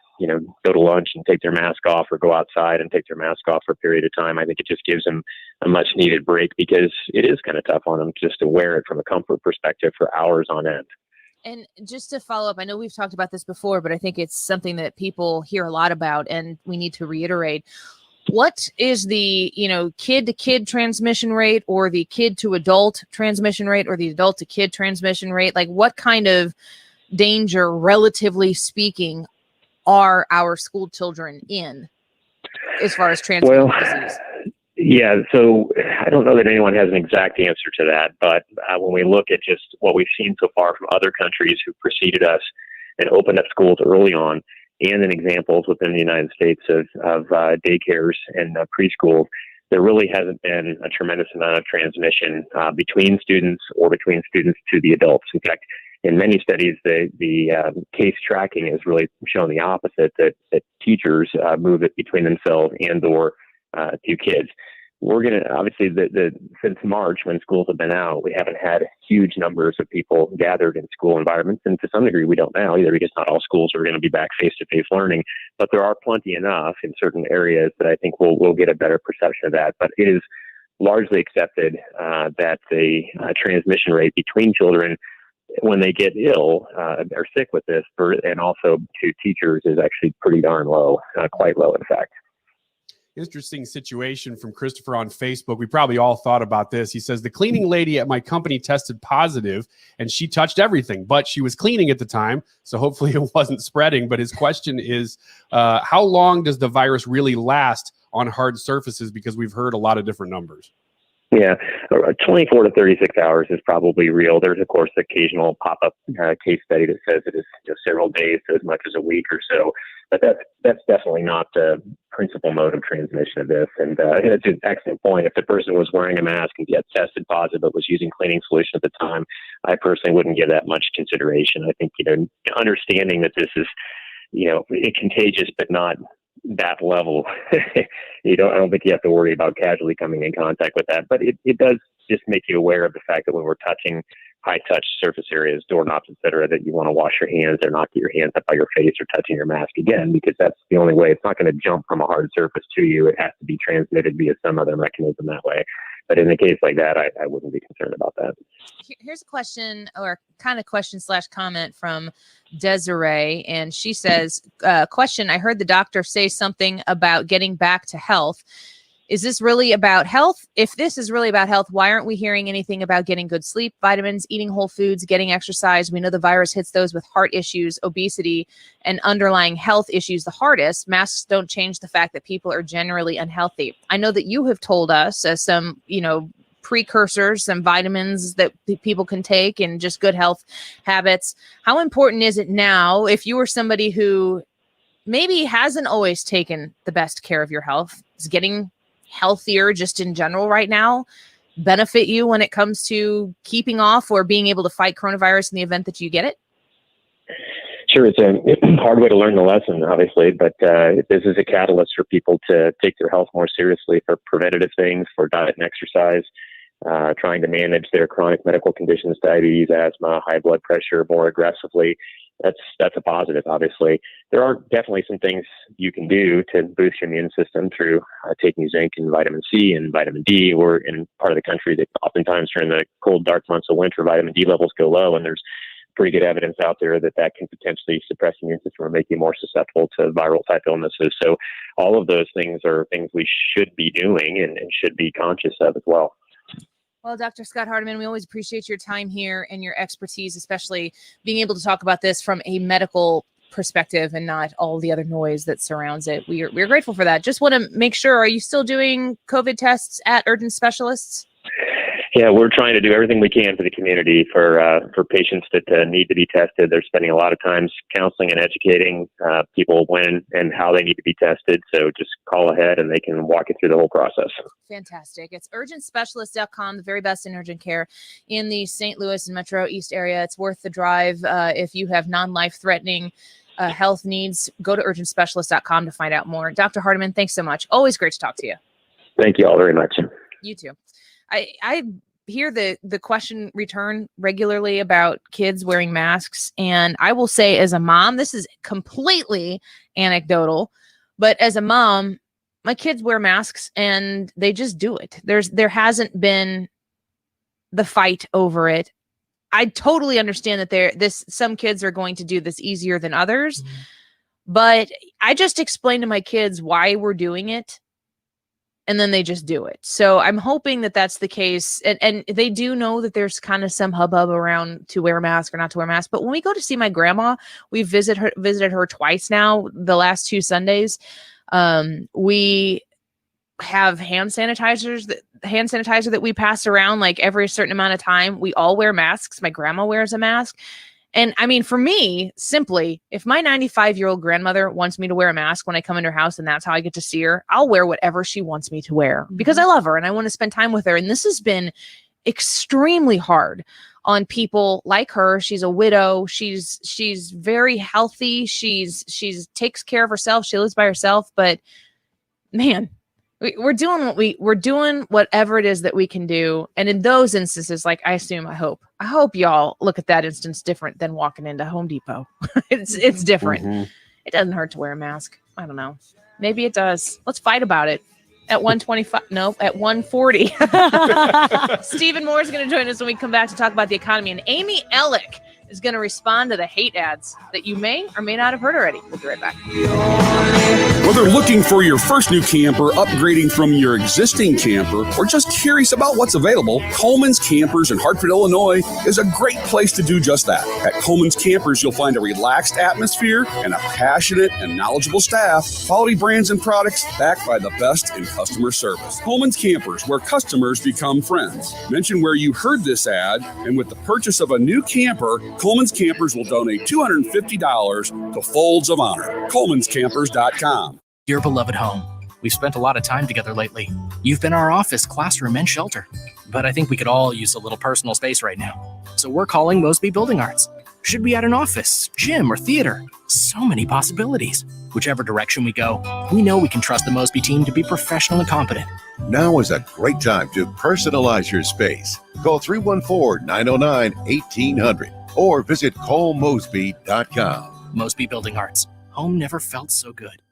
go to lunch and take their mask off or go outside and take their mask off for a period of time. I think it just gives them a much needed break because it is kind of tough on them just to wear it from a comfort perspective for hours on end. And just to follow up, I know we've talked about this before, but I think it's something that people hear a lot about and we need to reiterate. What is the, kid-to-kid transmission rate or the kid-to-adult transmission rate or the adult-to-kid transmission rate? Like what kind of danger, relatively speaking, are our school children in as far as transmitting disease? Yeah, so I don't know that anyone has an exact answer to that, but when we look at just what we've seen so far from other countries who preceded us and opened up schools early on, and in examples within the United States of daycares and preschools, there really hasn't been a tremendous amount of transmission between students or between students to the adults. In fact, in many studies, the case tracking has really shown the opposite, that teachers move it between themselves and or to kids. We're going to, obviously, since March, when schools have been out, we haven't had huge numbers of people gathered in school environments. And to some degree, we don't now either, because not all schools are going to be back face-to-face learning. But there are plenty enough in certain areas that I think we'll get a better perception of that. But it is largely accepted that the transmission rate between children when they get ill or sick with this, and also to teachers, is actually pretty darn low, quite low, in fact. Interesting situation from Christopher on Facebook. We probably all thought about this. He says, the cleaning lady at my company tested positive and she touched everything, but she was cleaning at the time. So hopefully it wasn't spreading. But his question is, how long does the virus really last on hard surfaces? Because we've heard a lot of different numbers. Yeah, 24 to 36 hours is probably real. There's, of course, the occasional pop-up case study that says it is several days to as much as a week or so. But that's definitely not the principal mode of transmission of this. And it's an excellent point. If the person was wearing a mask and get tested positive but was using cleaning solution at the time, I personally wouldn't give that much consideration. I think, understanding that this is, contagious but not that level, I don't think you have to worry about casually coming in contact with that. But it does just make you aware of the fact that when we're touching high touch surface areas, doorknobs, et cetera, that you want to wash your hands or not get your hands up by your face or touching your mask again, because that's the only way. It's not going to jump from a hard surface to you. It has to be transmitted via some other mechanism that way. But in a case like that, I wouldn't be concerned about that. Here's a question, or kind of question/comment from Desiree. And she says, question, I heard the doctor say something about getting back to health. Is this really about health? If this is really about health, why aren't we hearing anything about getting good sleep, vitamins, eating whole foods, getting exercise? We know the virus hits those with heart issues, obesity, and underlying health issues the hardest. Masks don't change the fact that people are generally unhealthy. I know that you have told us some, precursors, some vitamins that people can take and just good health habits. How important is it now, if you were somebody who maybe hasn't always taken the best care of your health, is getting healthier just in general right now, benefit you when it comes to keeping off or being able to fight coronavirus in the event that you get it? Sure, it's a hard way to learn the lesson, obviously, but this is a catalyst for people to take their health more seriously, for preventative things, for diet and exercise, trying to manage their chronic medical conditions, diabetes, asthma, high blood pressure more aggressively. That's a positive, obviously. There are definitely some things you can do to boost your immune system through taking zinc and vitamin C and vitamin D. We're in part of the country that oftentimes during the cold, dark months of winter, vitamin D levels go low, and there's pretty good evidence out there that can potentially suppress the immune system or make you more susceptible to viral type illnesses. So all of those things are things we should be doing and should be conscious of as well. Well, Dr. Scott Hardeman, we always appreciate your time here and your expertise, especially being able to talk about this from a medical perspective and not all the other noise that surrounds it. We're grateful for that. Just want to make sure, are you still doing COVID tests at urgent specialists? Yeah, we're trying to do everything we can for the community for patients that need to be tested. They're spending a lot of time counseling and educating people when and how they need to be tested. So just call ahead and they can walk you through the whole process. Fantastic. It's urgentspecialist.com, the very best in urgent care in the St. Louis and Metro East area. It's worth the drive. If you have non-life-threatening health needs, go to urgentspecialist.com to find out more. Dr. Hardeman, thanks so much. Always great to talk to you. Thank you all very much. You too. I hear the question return regularly about kids wearing masks. And I will say, as a mom, this is completely anecdotal, but as a mom, my kids wear masks and they just do it. There hasn't been the fight over it. I totally understand that some kids are going to do this easier than others, but I just explained to my kids why we're doing it. And then they just do it. So I'm hoping that that's the case. And they do know that there's kind of some hubbub around to wear a mask or not to wear a mask. But when we go to see my grandma, we visited her twice now, the last 2 Sundays. We have hand sanitizer that we pass around like every certain amount of time. We all wear masks. My grandma wears a mask. And I mean, for me, simply, if my 95-year-old grandmother wants me to wear a mask when I come into her house and that's how I get to see her, I'll wear whatever she wants me to wear because I love her and I want to spend time with her. And this has been extremely hard on people like her. She's a widow. She's very healthy. She's takes care of herself. She lives by herself. But man, we're doing whatever it is that we can do. And in those instances, like I hope y'all look at that instance different than walking into Home Depot. it's different. Mm-hmm. It doesn't hurt to wear a mask. I don't know. Maybe it does. Let's fight about it. At 125, no, at 140. Stephen Moore is going to join us when we come back to talk about the economy. And Amy Elik is going to respond to the hate ads that you may or may not have heard already. We'll be right back. Whether looking for your first new camper, upgrading from your existing camper, or just curious about what's available, Coleman's Campers in Hartford, Illinois is a great place to do just that. At Coleman's Campers, you'll find a relaxed atmosphere and a passionate and knowledgeable staff, quality brands and products backed by the best in customer service. Coleman's Campers, where customers become friends. Mention where you heard this ad, and with the purchase of a new camper, Coleman's Campers will donate $250 to Folds of Honor. Coleman'sCampers.com. Dear beloved home, we've spent a lot of time together lately. You've been our office, classroom, and shelter. But I think we could all use a little personal space right now. So we're calling Mosby Building Arts. Should we add an office, gym, or theater? So many possibilities. Whichever direction we go, we know we can trust the Mosby team to be professional and competent. Now is a great time to personalize your space. Call 314-909-1800 or visit ColeMosby.com. Mosby Building Arts. Home never felt so good.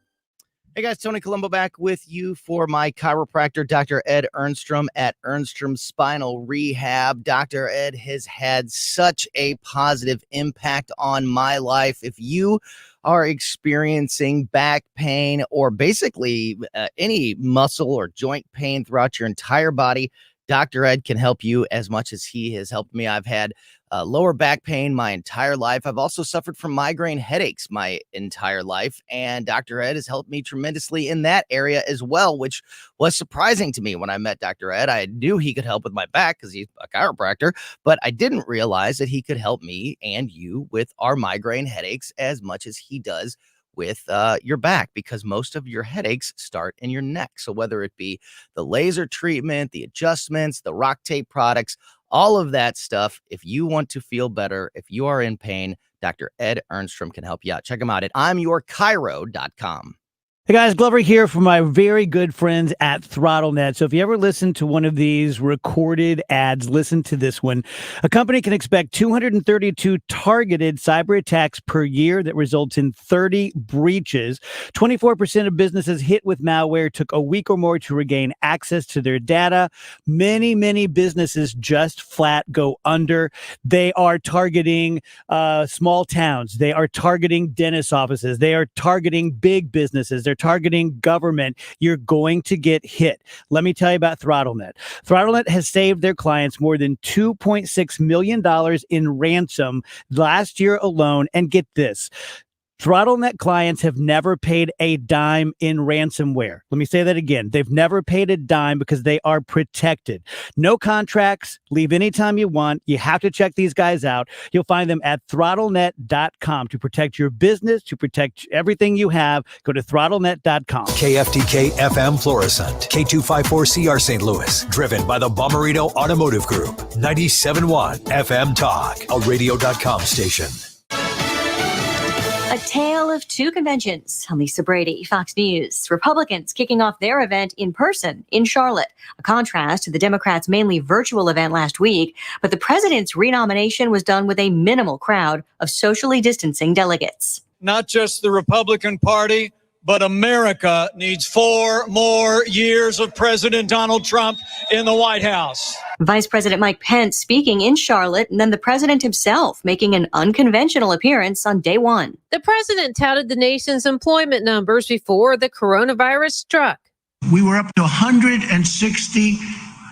Hey guys, Tony Colombo back with you for my chiropractor, Dr. Ed Ernstrom at Ernstrom Spinal Rehab. Dr. Ed has had such a positive impact on my life. If you are experiencing back pain or basically any muscle or joint pain throughout your entire body, Dr. Ed can help you as much as he has helped me. I've had lower back pain my entire life. I've also suffered from migraine headaches my entire life, and Dr. Ed has helped me tremendously in that area as well, which was surprising to me when I met Dr. Ed. I knew he could help with my back because he's a chiropractor, but I didn't realize that he could help me and you with our migraine headaches as much as he does with your back, because most of your headaches start in your neck. So whether it be the laser treatment, the adjustments, the rock tape products, all of that stuff, if you want to feel better, if you are in pain, Dr. Ed Ernstrom can help you out. Check him out at I'mYourChiro.com. Hey guys, Glover here from my very good friends at ThrottleNet. So if you ever listen to one of these recorded ads, listen to this one. A company can expect 232 targeted cyber attacks per year that results in 30 breaches. 24% of businesses hit with malware took a week or more to regain access to their data. Many businesses just flat go under. They are targeting small towns. They are targeting dentist offices. They are targeting big businesses. They're targeting government. You're going to get hit. Let me tell you about ThrottleNet. ThrottleNet has saved their clients more than $2.6 million in ransom last year alone. And get this, ThrottleNet clients have never paid a dime in ransomware. Let me say that again. They've never paid a dime because they are protected. No contracts. Leave anytime you want. You have to check these guys out. You'll find them at throttlenet.com to protect your business, to protect everything you have. Go to throttlenet.com. KFTK FM Florissant, K254CR St. Louis, driven by the Bommarito Automotive Group, 97.1 FM Talk, a radio.com station. A tale of two conventions. I'm Lisa Brady, Fox News. Republicans kicking off their event in person in Charlotte, a contrast to the Democrats' mainly virtual event last week. But the president's renomination was done with a minimal crowd of socially distancing delegates. Not just the Republican Party, but America needs 4 more years of President Donald Trump in the White House. Vice President Mike Pence speaking in Charlotte, and then the president himself making an unconventional appearance on day one. The president touted the nation's employment numbers before the coronavirus struck. We were up to 160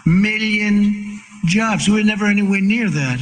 million jobs. We were never anywhere near that.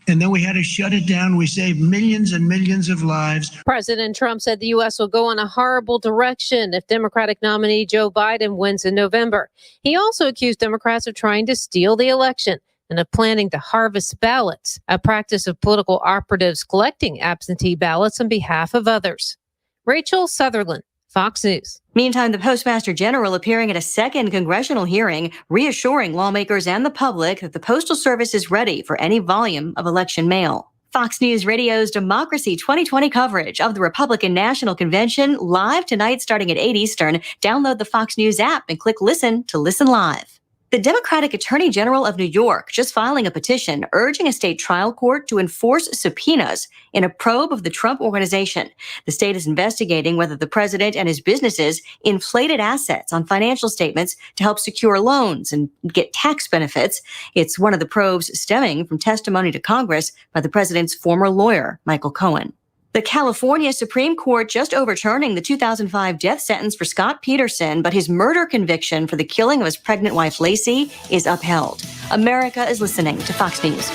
And then we had to shut it down. We saved millions and millions of lives. President Trump said the U.S. will go in a horrible direction if Democratic nominee Joe Biden wins in November. He also accused Democrats of trying to steal the election and of planning to harvest ballots, a practice of political operatives collecting absentee ballots on behalf of others. Rachel Sutherland, Fox News. Meantime, the Postmaster General appearing at a second congressional hearing, reassuring lawmakers and the public that the Postal Service is ready for any volume of election mail. Fox News Radio's Democracy 2020 coverage of the Republican National Convention live tonight starting at 8 Eastern. Download the Fox News app and click Listen to listen live. The Democratic Attorney General of New York just filing a petition urging a state trial court to enforce subpoenas in a probe of the Trump Organization. The state is investigating whether the president and his businesses inflated assets on financial statements to help secure loans and get tax benefits. It's one of the probes stemming from testimony to Congress by the president's former lawyer, Michael Cohen. The California Supreme Court just overturning the 2005 death sentence for Scott Peterson, but his murder conviction for the killing of his pregnant wife, Lacey, is upheld. America is listening to Fox News.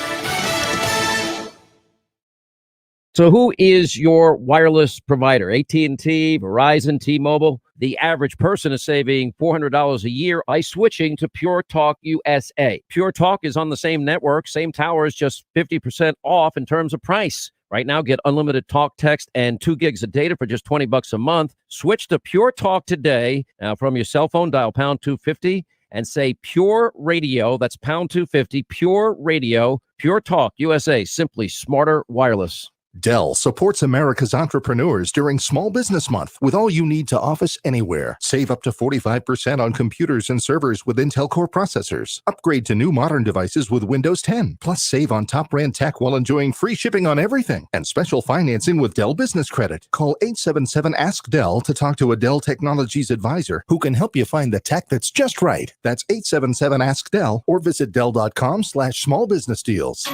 So who is your wireless provider? AT&T, Verizon, T-Mobile? The average person is saving $400 a year by switching to Pure Talk USA. Pure Talk is on the same network, same towers, just 50% off in terms of price. Right now, get unlimited talk, text, and 2 gigs of data for just $20 a month. Switch to Pure Talk today. Now, from your cell phone, dial pound 250 and say Pure Radio. That's pound 250, Pure Radio, Pure Talk USA. Simply smarter wireless. Dell supports America's entrepreneurs during Small Business Month with all you need to office anywhere. Save up to 45% on computers and servers with Intel Core processors. Upgrade to new modern devices with Windows 10. Plus, save on top brand tech while enjoying free shipping on everything and special financing with Dell Business Credit. Call 877-ASK-DELL to talk to a Dell Technologies advisor who can help you find the tech that's just right. That's 877-ASK-DELL or visit Dell.com/smallbusinessdeals.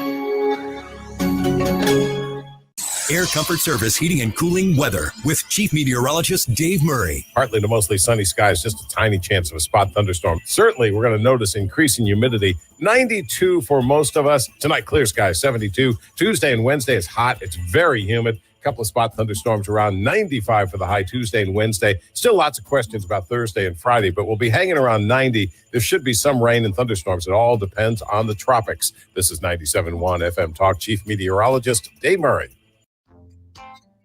Air Comfort Service Heating and Cooling weather with Chief Meteorologist Dave Murray. Partly to mostly sunny skies, just a tiny chance of a spot thunderstorm. Certainly, we're going to notice increasing humidity. 92 for most of us. Tonight, clear skies, 72. Tuesday and Wednesday is hot. It's very humid. A couple of spot thunderstorms around 95 for the high Tuesday and Wednesday. Still lots of questions about Thursday and Friday, but we'll be hanging around 90. There should be some rain and thunderstorms. It all depends on the tropics. This is 97.1 FM Talk. Chief Meteorologist Dave Murray.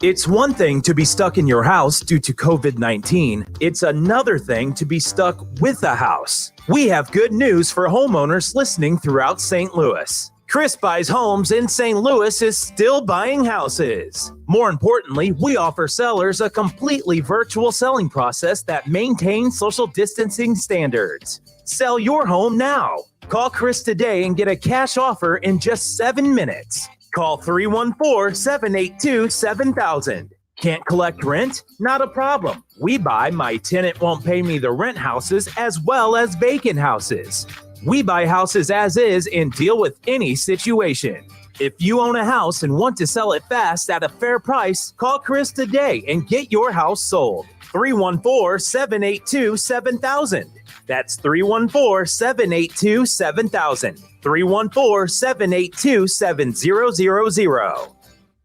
It's one thing to be stuck in your house due to COVID-19. It's another thing to be stuck with a house. We have good news for homeowners listening throughout St. Louis. Chris Buys Homes in St. Louis is still buying houses. More importantly, we offer sellers a completely virtual selling process that maintains social distancing standards. Sell your home now. Call Chris today and get a cash offer in just 7 minutes. Call 314-782-7000. Can't collect rent? Not a problem. We buy My Tenant Won't Pay Me the Rent houses as well as vacant houses. We buy houses as is and deal with any situation. If you own a house and want to sell it fast at a fair price, call Chris today and get your house sold. 314-782-7000. That's 314-782-7000. 314-782-7000.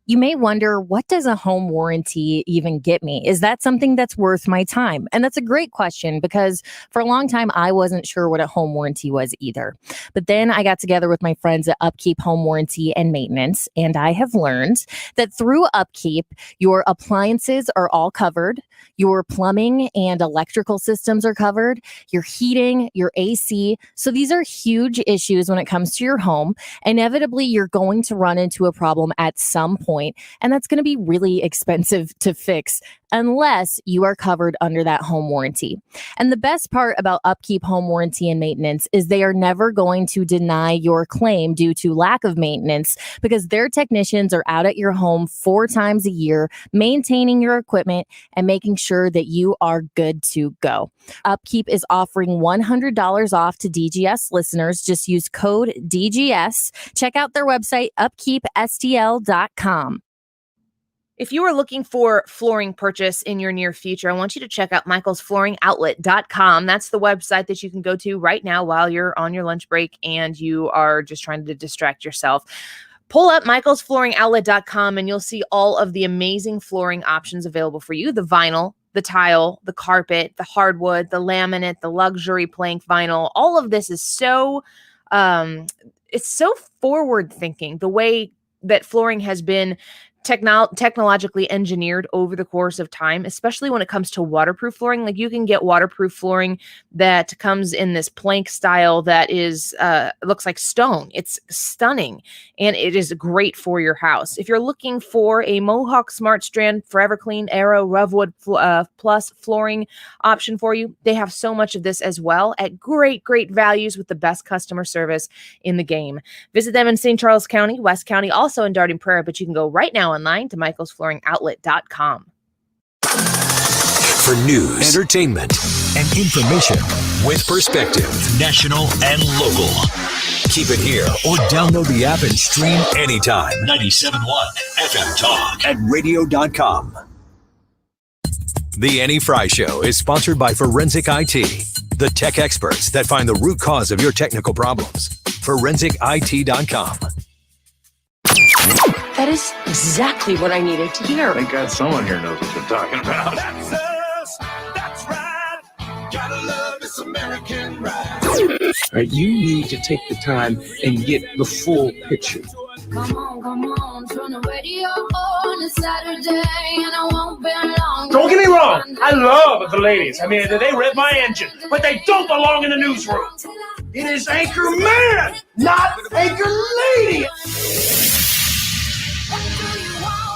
You may wonder, what does a home warranty even get me? Is that something that's worth my time? And that's a great question, because for a long time, I wasn't sure what a home warranty was either. But then I got together with my friends at Upkeep Home Warranty and Maintenance, and I have learned that through Upkeep, your appliances are all covered. Your plumbing and electrical systems are covered, your heating, your AC. So these are huge issues when it comes to your home. Inevitably, you're going to run into a problem at some point, and that's going to be really expensive to fix unless you are covered under that home warranty. And the best part about Upkeep Home Warranty and Maintenance is they are never going to deny your claim due to lack of maintenance, because their technicians are out at your home 4 times a year, maintaining your equipment and making sure that you are good to go. Upkeep is offering $100 off to DGS listeners. Just use code DGS. Check out their website, upkeepstl.com. If you are looking for flooring purchase in your near future, I want you to check out michaelsflooringoutlet.com. That's the website that you can go to right now while you're on your lunch break and you are just trying to distract yourself. Pull up michaelsflooringoutlet.com and you'll see all of the amazing flooring options available for you. The vinyl, the tile, the carpet, the hardwood, the laminate, the luxury plank vinyl. All of this is so, it's so forward thinking, the way that flooring has been technologically engineered over the course of time, especially when it comes to waterproof flooring. Like, you can get waterproof flooring that comes in this plank style that is looks like stone. It's stunning, and it is great for your house. If you're looking for a Mohawk Smart Strand Forever Clean Aero Revwood Plus flooring option for you, they have so much of this as well at great values with the best customer service in the game. Visit them in St. Charles County, West County, also in Darden Prairie, but you can go right now online to michaelsflooringoutlet.com. For news, entertainment, and information with perspective, national and local. Keep it here or download the app and stream anytime. 97.1 FM Talk at radio.com. The Annie Frey Show is sponsored by Forensic IT, the tech experts that find the root cause of your technical problems. ForensicIT.com. That is exactly what I needed to hear. Thank God someone here knows what they're talking about. That's us. That's right. Gotta love this American ride. Right, you need to take the time and get the full picture. Come on, turn the radio on. It's Saturday and I won't be long. Don't get me wrong, I love the ladies. I mean, they rev my engine, but they don't belong in the newsroom. It is Anchor Man, not Anchor Lady. What do you want?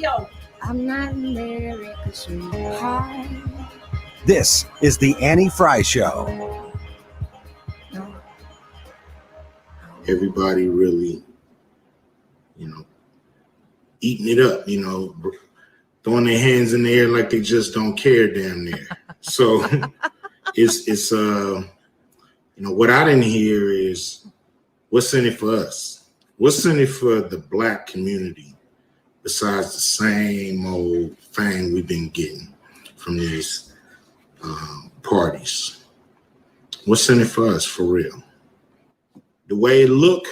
radio. I'm not America's sweetheart. This is the Annie Frey Show. Everybody really, eating it up, throwing their hands in the air like they just don't care damn near. So it's what I didn't hear is what's in it for us? What's in it for the Black community besides the same old thing we've been getting from these parties? What's in it for us for real? The way it look,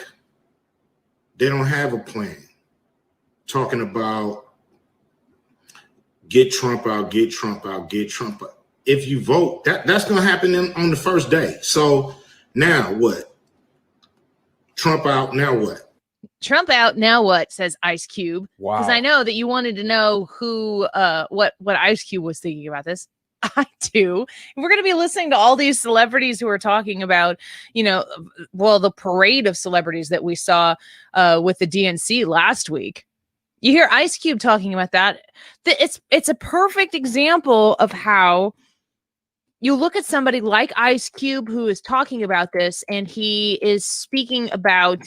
they don't have a plan. Talking about get Trump out, get Trump out, get Trump out. If you vote, that's going to happen on the first day. So now what? Trump out, now what? Trump out, now what, says Ice Cube. Wow. Because I know that you wanted to know what Ice Cube was thinking about this. I do. We're going to be listening to all these celebrities who are talking about, the parade of celebrities that we saw with the DNC last week. You hear Ice Cube talking about that. It's a perfect example of how you look at somebody like Ice Cube who is talking about this, and he is speaking about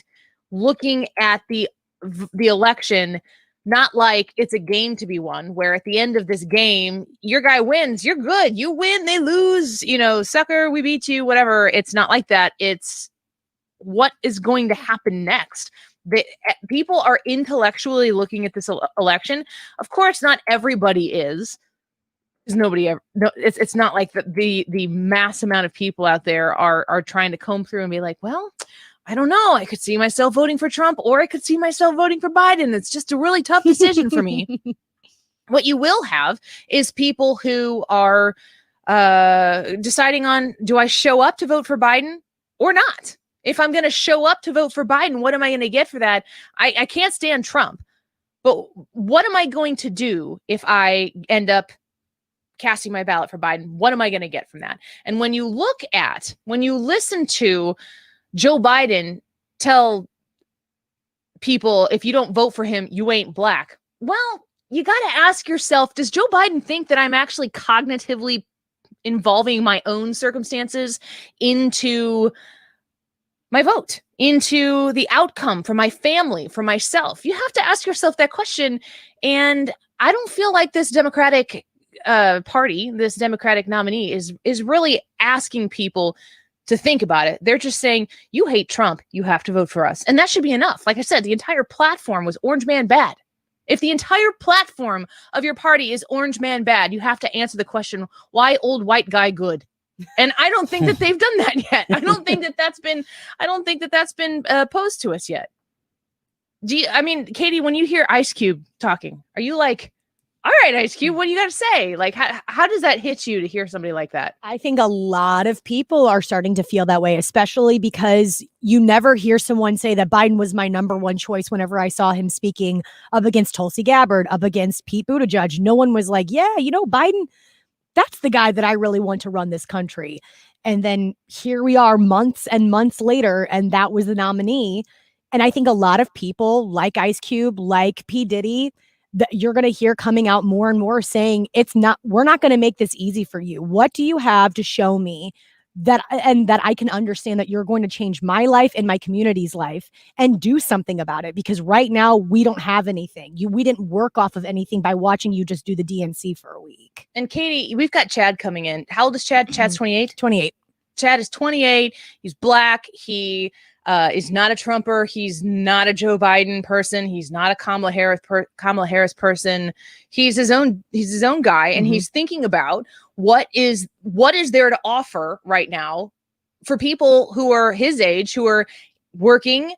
looking at the election not like it's a game to be won, where at the end of this game, your guy wins, you're good, you win, they lose, sucker, we beat you, whatever. It's not like that. It's what is going to happen next. People are intellectually looking at this election. Of course, not everybody is. Nobody ever. No, it's not like the mass amount of people out there are trying to comb through and be like, well, I don't know. I could see myself voting for Trump, or I could see myself voting for Biden. It's just a really tough decision for me. What you will have is people who are deciding on, do I show up to vote for Biden or not? If I'm going to show up to vote for Biden, what am I going to get for that? I can't stand Trump, but what am I going to do if I end up casting my ballot for Biden? What am I going to get from that? And when you listen to Joe Biden tell people, if you don't vote for him, you ain't Black. Well, you got to ask yourself, does Joe Biden think that I'm actually cognitively involving my own circumstances into my vote, into the outcome for my family, for myself? You have to ask yourself that question. And I don't feel like this Democratic party, this Democratic nominee is really asking people to think about it. They're just saying, you hate Trump, you have to vote for us. And that should be enough. Like I said, the entire platform was Orange Man bad. If the entire platform of your party is Orange Man bad, you have to answer the question, why old white guy good? And I don't think that they've done that yet. I don't think that that's been posed to us yet. Katie, when you hear Ice Cube talking, are you like, all right, Ice Cube, what do you got to say? Like, how does that hit you to hear somebody like that? I think a lot of people are starting to feel that way, especially because you never hear someone say that Biden was my number one choice. Whenever I saw him speaking up against Tulsi Gabbard, up against Pete Buttigieg, no one was like, yeah, Biden, that's the guy that I really want to run this country. And then here we are months and months later, and that was the nominee. And I think a lot of people like Ice Cube, like P. Diddy, that you're going to hear coming out more and more saying, we're not going to make this easy for you. What do you have to show me that I can understand that you're going to change my life and my community's life and do something about it? Because right now we don't have anything. We didn't work off of anything by watching you just do the DNC for a week. And Katie, we've got Chad coming in. How old is Chad? Chad's 28? 28. Chad is 28. He's Black. He is not a Trumper. He's not a Joe Biden person. He's not a Kamala Harris person. He's his own guy, and he's thinking about what is there to offer right now for people who are his age, who are working,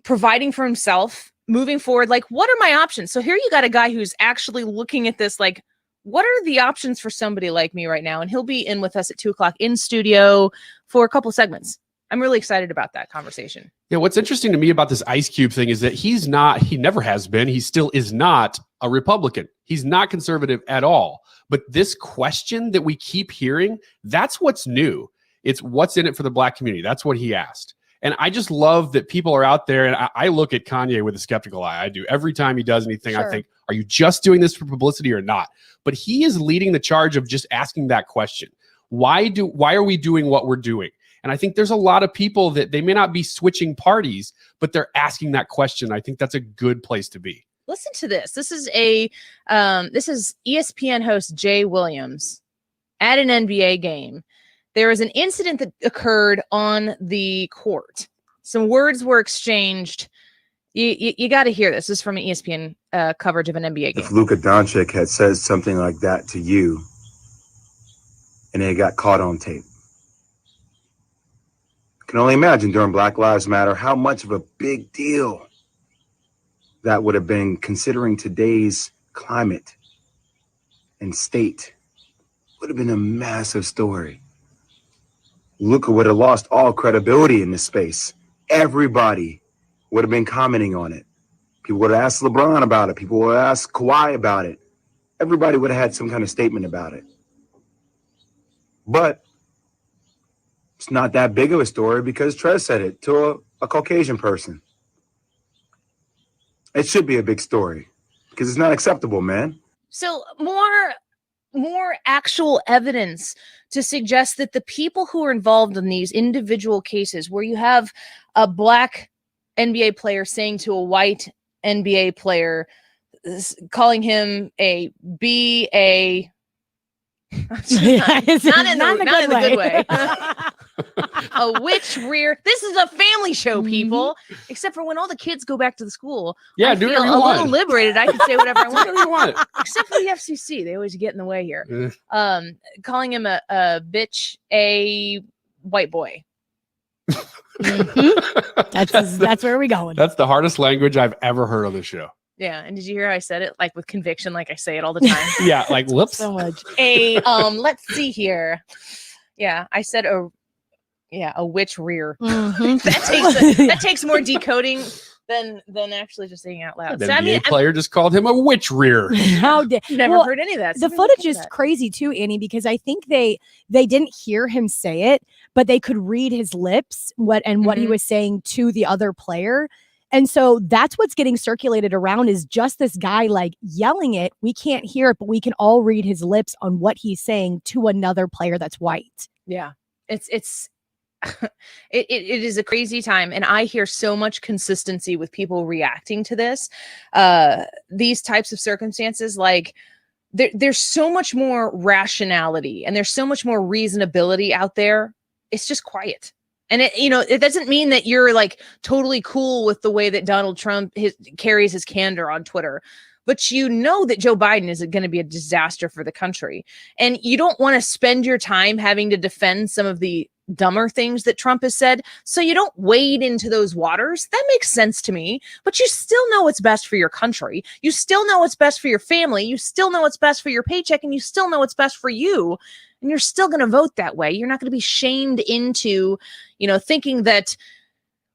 providing for himself, moving forward. Like, what are my options? So here you got a guy who's actually looking at this, like, what are the options for somebody like me right now? And he'll be in with us at 2:00 in studio for a couple segments. I'm really excited about that conversation. Yeah, what's interesting to me about this Ice Cube thing is that he never has been, he still is not a Republican. He's not conservative at all. But this question that we keep hearing, that's what's new. It's what's in it for the Black community. That's what he asked. And I just love that people are out there. And I look at Kanye with a skeptical eye. I do. Every time he does anything, I think, are you just doing this for publicity or not? But he is leading the charge of just asking that question. Why are we doing what we're doing? And I think there's a lot of people that they may not be switching parties, but they're asking that question. I think that's a good place to be. Listen to this. This is ESPN host Jay Williams at an NBA game. There was an incident that occurred on the court. Some words were exchanged. You got to hear this. This is from an ESPN coverage of an NBA game. If Luka Doncic had said something like that to you and it got caught on tape, I can only imagine during Black Lives Matter how much of a big deal that would have been, considering today's climate and state. Would have been a massive story. Luka would have lost all credibility in this space. Everybody would have been commenting on it. People would have asked LeBron about it. People would have asked Kawhi about it. Everybody would have had some kind of statement about it. But it's not that big of a story because Trez said it to a Caucasian person. It should be a big story because it's not acceptable, man. So more actual evidence to suggest that the people who are involved in these individual cases where you have a black NBA player saying to a white NBA player, calling him a B.A. not in the good way. A witch rear. This is a family show, people. Except for when all the kids go back to the school. Yeah, I do feel whatever you a want. little liberated. I can say whatever I want. Do whatever you want. Except for the FCC, they always get in the way here. Calling him a bitch, a white boy. That's where we're going. That's the hardest language I've ever heard on the show. Yeah, and did you hear how I said it like with conviction, like I say it all the time? Yeah, like whoops. So much. Let's see here. Yeah, I said a witch rear. That takes more decoding than actually just saying it out loud. The So, NBA player just called him a witch rear. How did never heard any of that. The Somebody footage said is that. crazy too, Annie, because I think they didn't hear him say it, but they could read his lips, what he was saying to the other player. And so that's what's getting circulated around is just this guy like yelling it. We can't hear it, but we can all read his lips on what he's saying to another player that's white. Yeah, it's it is a crazy time, and I hear so much consistency with people reacting to this. These types of circumstances, like there's so much more rationality and there's so much more reasonability out there. It's just quiet. And it doesn't mean that you're like totally cool with the way that Donald Trump carries his candor on Twitter, but you know that Joe Biden is going to be a disaster for the country. And you don't want to spend your time having to defend some of the dumber things that Trump has said. So you don't wade into those waters. That makes sense to me, but you still know what's best for your country. You still know what's best for your family. You still know what's best for your paycheck, and you still know what's best for you. And you're still going to vote that way. You're not going to be shamed into, thinking that,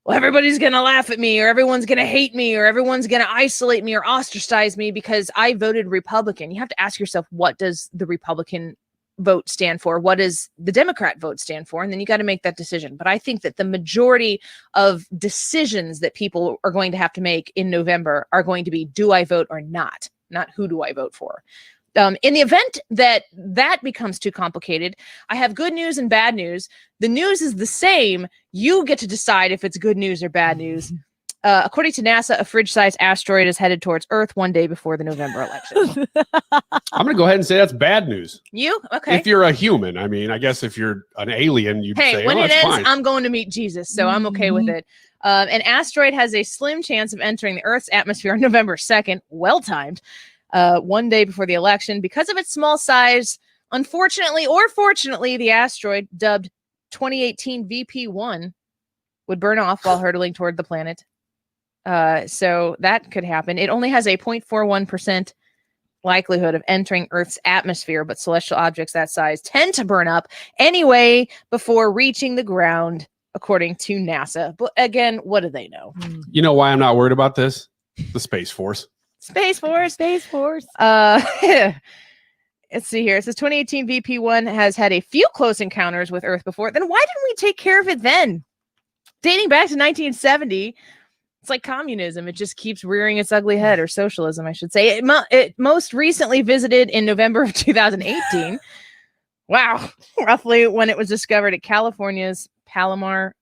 well, everybody's going to laugh at me, or everyone's going to hate me, or everyone's going to isolate me or ostracize me because I voted Republican. You have to ask yourself, what does the Republican vote stand for? What does the Democrat vote stand for? And then you got to make that decision. But I think that the majority of decisions that people are going to have to make in November are going to be, do I vote or not who do I vote for? In the event that becomes too complicated, I have good news and bad news. The news is the same. You get to decide if it's good news or bad news. According to NASA, a fridge-sized asteroid is headed towards Earth one day before the November election. I'm going to go ahead and say that's bad news. You? Okay. If you're a human. I mean, I guess if you're an alien, you'd say, when it that's ends, fine. I'm going to meet Jesus, so I'm okay with it. An asteroid has a slim chance of entering the Earth's atmosphere on November 2nd. Well-timed. One day before the election. Because of its small size, unfortunately or fortunately, the asteroid, dubbed 2018 VP1, would burn off while hurtling toward the planet. So that could happen. It only has a 0.41% likelihood of entering Earth's atmosphere, but celestial objects that size tend to burn up anyway before reaching the ground, according to NASA. But again, what do they know? You know why I'm not worried about this? The Space Force. Space Force. Let's see here. It says 2018 VP1 has had a few close encounters with Earth before. Then why didn't we take care of it then? dating back to 1970. It's like communism. It just keeps rearing its ugly head, or socialism, I should say. It most recently visited in November of 2018. Wow. Roughly when it was discovered at California's Palomar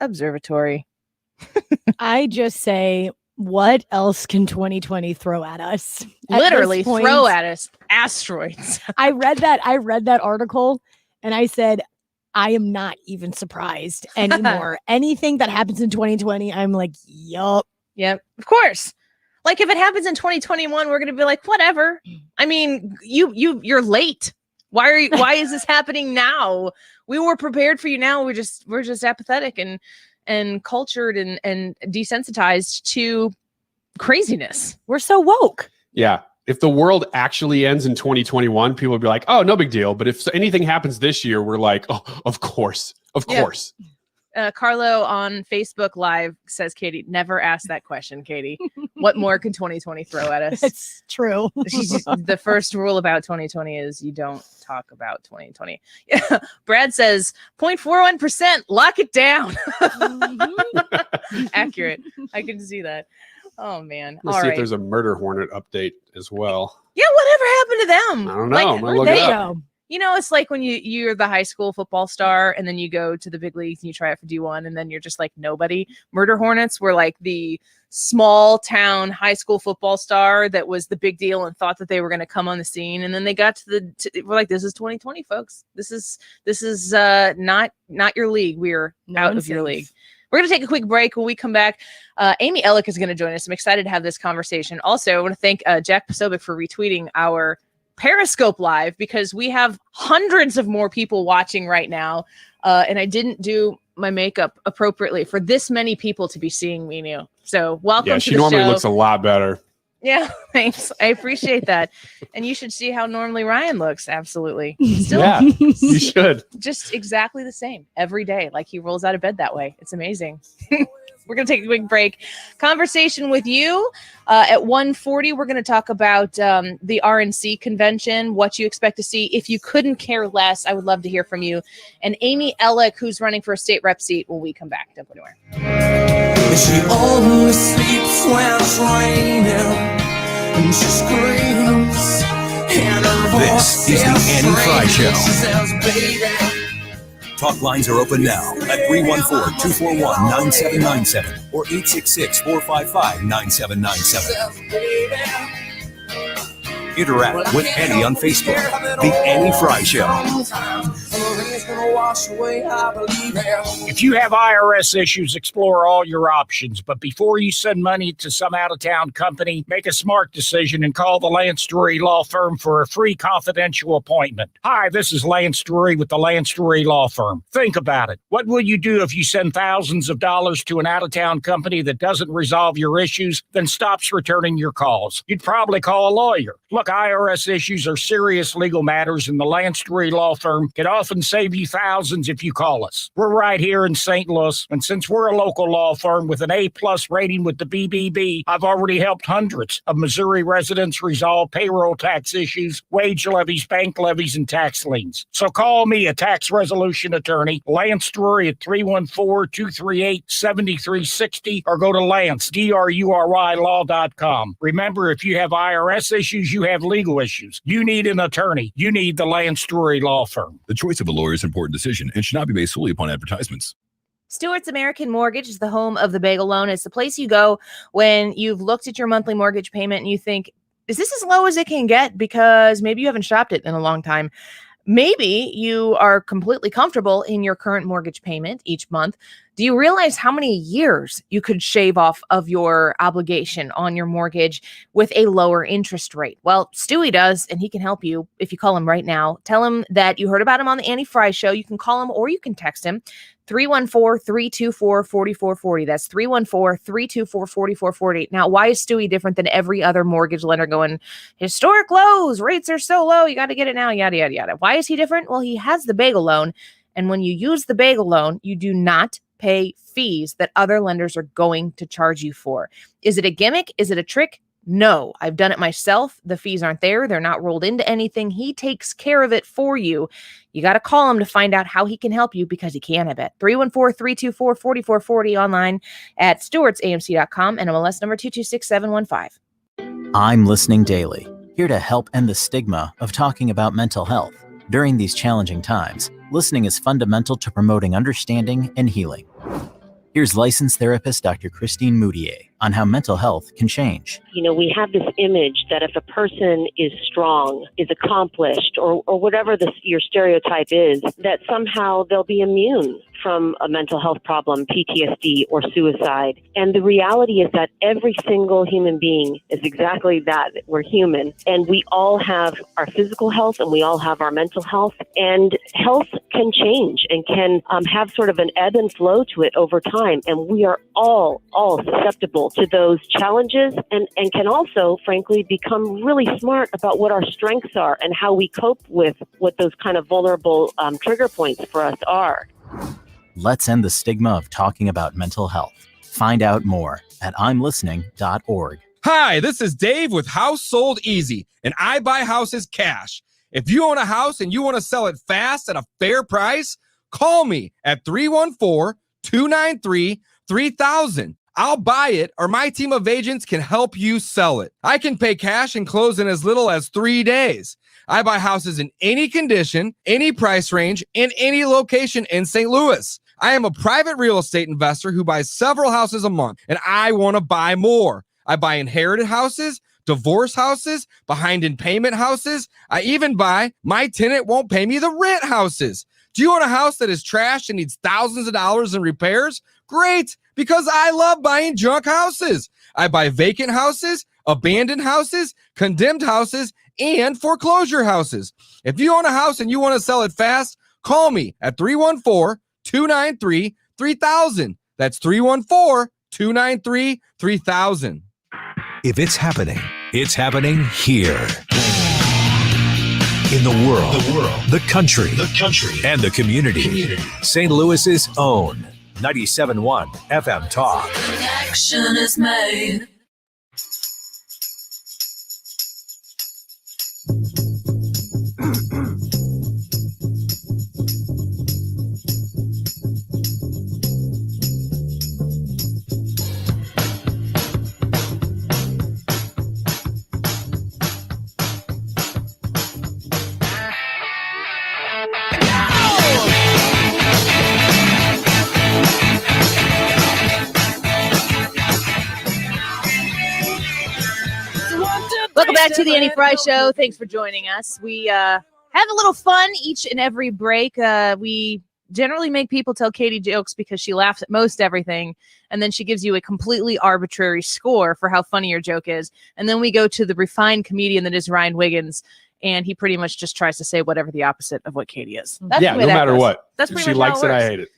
Observatory. I just say, what else can 2020 throw at us? Literally throw at us asteroids. I read that article and I said, I am not even surprised anymore. Anything that happens in 2020, I'm like, yup. Yep. Of course. Like if it happens in 2021, we're going to be like, whatever. I mean, you're late. Why is this happening now? We were prepared for you now. We're just apathetic and cultured and desensitized to craziness. We're so woke. Yeah. If the world actually ends in 2021, people will be like, oh, no big deal. But if anything happens this year, we're like, oh, of course. Of course. Carlo on Facebook Live says, Katie, never ask that question, Katie. What more can 2020 throw at us? It's true. The first rule about 2020 is you don't talk about 2020. Yeah. Brad says 0.41%, lock it down. Accurate. I can see that. Oh, man. Let's see if there's a murder hornet update as well. Yeah, whatever happened to them? I don't know. I'm gonna look it up. You know, it's like when you're the high school football star and then you go to the big leagues and you try out for D1 and then you're just like nobody. Murder Hornets were like the small town high school football star that was the big deal and thought that they were going to come on the scene. And then they got we're like, this is 2020, folks. This is not your league. We're out of your league. We're going to take a quick break. When we come back, Amy Elik is going to join us. I'm excited to have this conversation. Also, I want to thank Jack Posobiec for retweeting our Periscope Live because we have hundreds of more people watching right now. And I didn't do my makeup appropriately for this many people to be seeing me new. So welcome to the show. Yeah, she normally looks a lot better. Yeah, thanks. I appreciate that. And you should see how normally Ryan looks. Absolutely. Yeah, you should. Just exactly the same every day. Like he rolls out of bed that way. It's amazing. We're going to take a quick break. Conversation with you at 1:40. We're going to talk about the RNC convention, what you expect to see. If you couldn't care less, I would love to hear from you. And Amy Elik, who's running for a state rep seat, when we come back. Don't go anywhere. She only sleeps when it's raining, and she screams. And her This is the Annie Frey Show. Baby. Talk lines are open now at 314-241-9797 or 866-455-9797. Interact with Annie on Facebook. The Annie Frey Show. If you have IRS issues, explore all your options. But before you send money to some out-of-town company, make a smart decision and call the Lance Drury Law Firm for a free confidential appointment. Hi, this is Lance Drury with the Lance Drury Law Firm. Think about it. What will you do if you send thousands of dollars to an out-of-town company that doesn't resolve your issues, then stops returning your calls? You'd probably call a lawyer. Look, IRS issues are serious legal matters, and the Lance Drury Law Firm can often save you thousands if you call us. We're right here in St. Louis, and since we're a local law firm with an A-plus rating with the BBB, I've already helped hundreds of Missouri residents resolve payroll tax issues, wage levies, bank levies, and tax liens. So call me, a tax resolution attorney, Lance Drury at 314-238-7360, or go to Lance, DRURY law.com. Remember, if you have IRS issues, you have legal issues. You need an attorney. You need the Lance Drury Law Firm. The choice of a lawyer is an important decision and should not be based solely upon advertisements. Stewart's American Mortgage is the home of the bagel loan. It's the place you go when you've looked at your monthly mortgage payment and you think, is this as low as it can get? Because maybe you haven't shopped it in a long time. Maybe you are completely comfortable in your current mortgage payment each month. Do you realize how many years you could shave off of your obligation on your mortgage with a lower interest rate? Well, Stewie does, and he can help you if you call him right now. Tell him that you heard about him on the Annie Frey Show. You can call him or you can text him. 314-324-4440. That's 314-324-4440. Now, why is Stewie different than every other mortgage lender going, historic lows, rates are so low, you got to get it now, yada, yada, yada. Why is he different? Well, he has the bagel loan. And when you use the bagel loan, you do not pay fees that other lenders are going to charge you for. Is it a gimmick? Is it a trick? No, I've done it myself. The fees aren't there. They're not rolled into anything. He takes care of it for you. You got to call him to find out how he can help you, because he can, I bet. 314-324-4440 online at stewartsamc.com and MLS number 226715. I'm listening daily, here to help end the stigma of talking about mental health. During these challenging times, listening is fundamental to promoting understanding and healing. Here's licensed therapist Dr. Christine Moutier on how mental health can change. You know, we have this image that if a person is strong, is accomplished, or whatever your stereotype is, that somehow they'll be immune from a mental health problem, PTSD, or suicide. And the reality is that every single human being is exactly that. We're human, and we all have our physical health and we all have our mental health. And health can change and can have sort of an ebb and flow to it over time. And we are all susceptible to those challenges, and can also, frankly, become really smart about what our strengths are and how we cope with what those kind of vulnerable trigger points for us are. Let's end the stigma of talking about mental health. Find out more at imlistening.org. Hi, this is Dave with House Sold Easy, and I buy houses cash. If you own a house and you want to sell it fast at a fair price, call me at 314-293-3000. I'll buy it, or my team of agents can help you sell it. I can pay cash and close in as little as 3 days. I buy houses in any condition, any price range, in any location in St. Louis. I am a private real estate investor who buys several houses a month, and I want to buy more. I buy inherited houses, divorce houses, behind in payment houses. I even buy my tenant won't pay me the rent houses. Do you own a house that is trashed and needs thousands of dollars in repairs? Great, because I love buying junk houses. I buy vacant houses, abandoned houses, condemned houses, and foreclosure houses. If you own a house and you want to sell it fast, call me at 314-293-3000. That's 314-293-3000. If it's happening here. In the world, the country, and the community. St. Louis's own 97.1 FM Talk. Action is made. Welcome back to the Annie Frey Show. Thanks for joining us. We have a little fun each and every break. We generally make people tell Katie jokes because she laughs at most everything, and then she gives you a completely arbitrary score for how funny your joke is. And then we go to the refined comedian that is Ryan Wiggins, and he pretty much just tries to say whatever the opposite of what Katie is. That's yeah, no matter what. That's if pretty she much likes how it, it I works. hate it.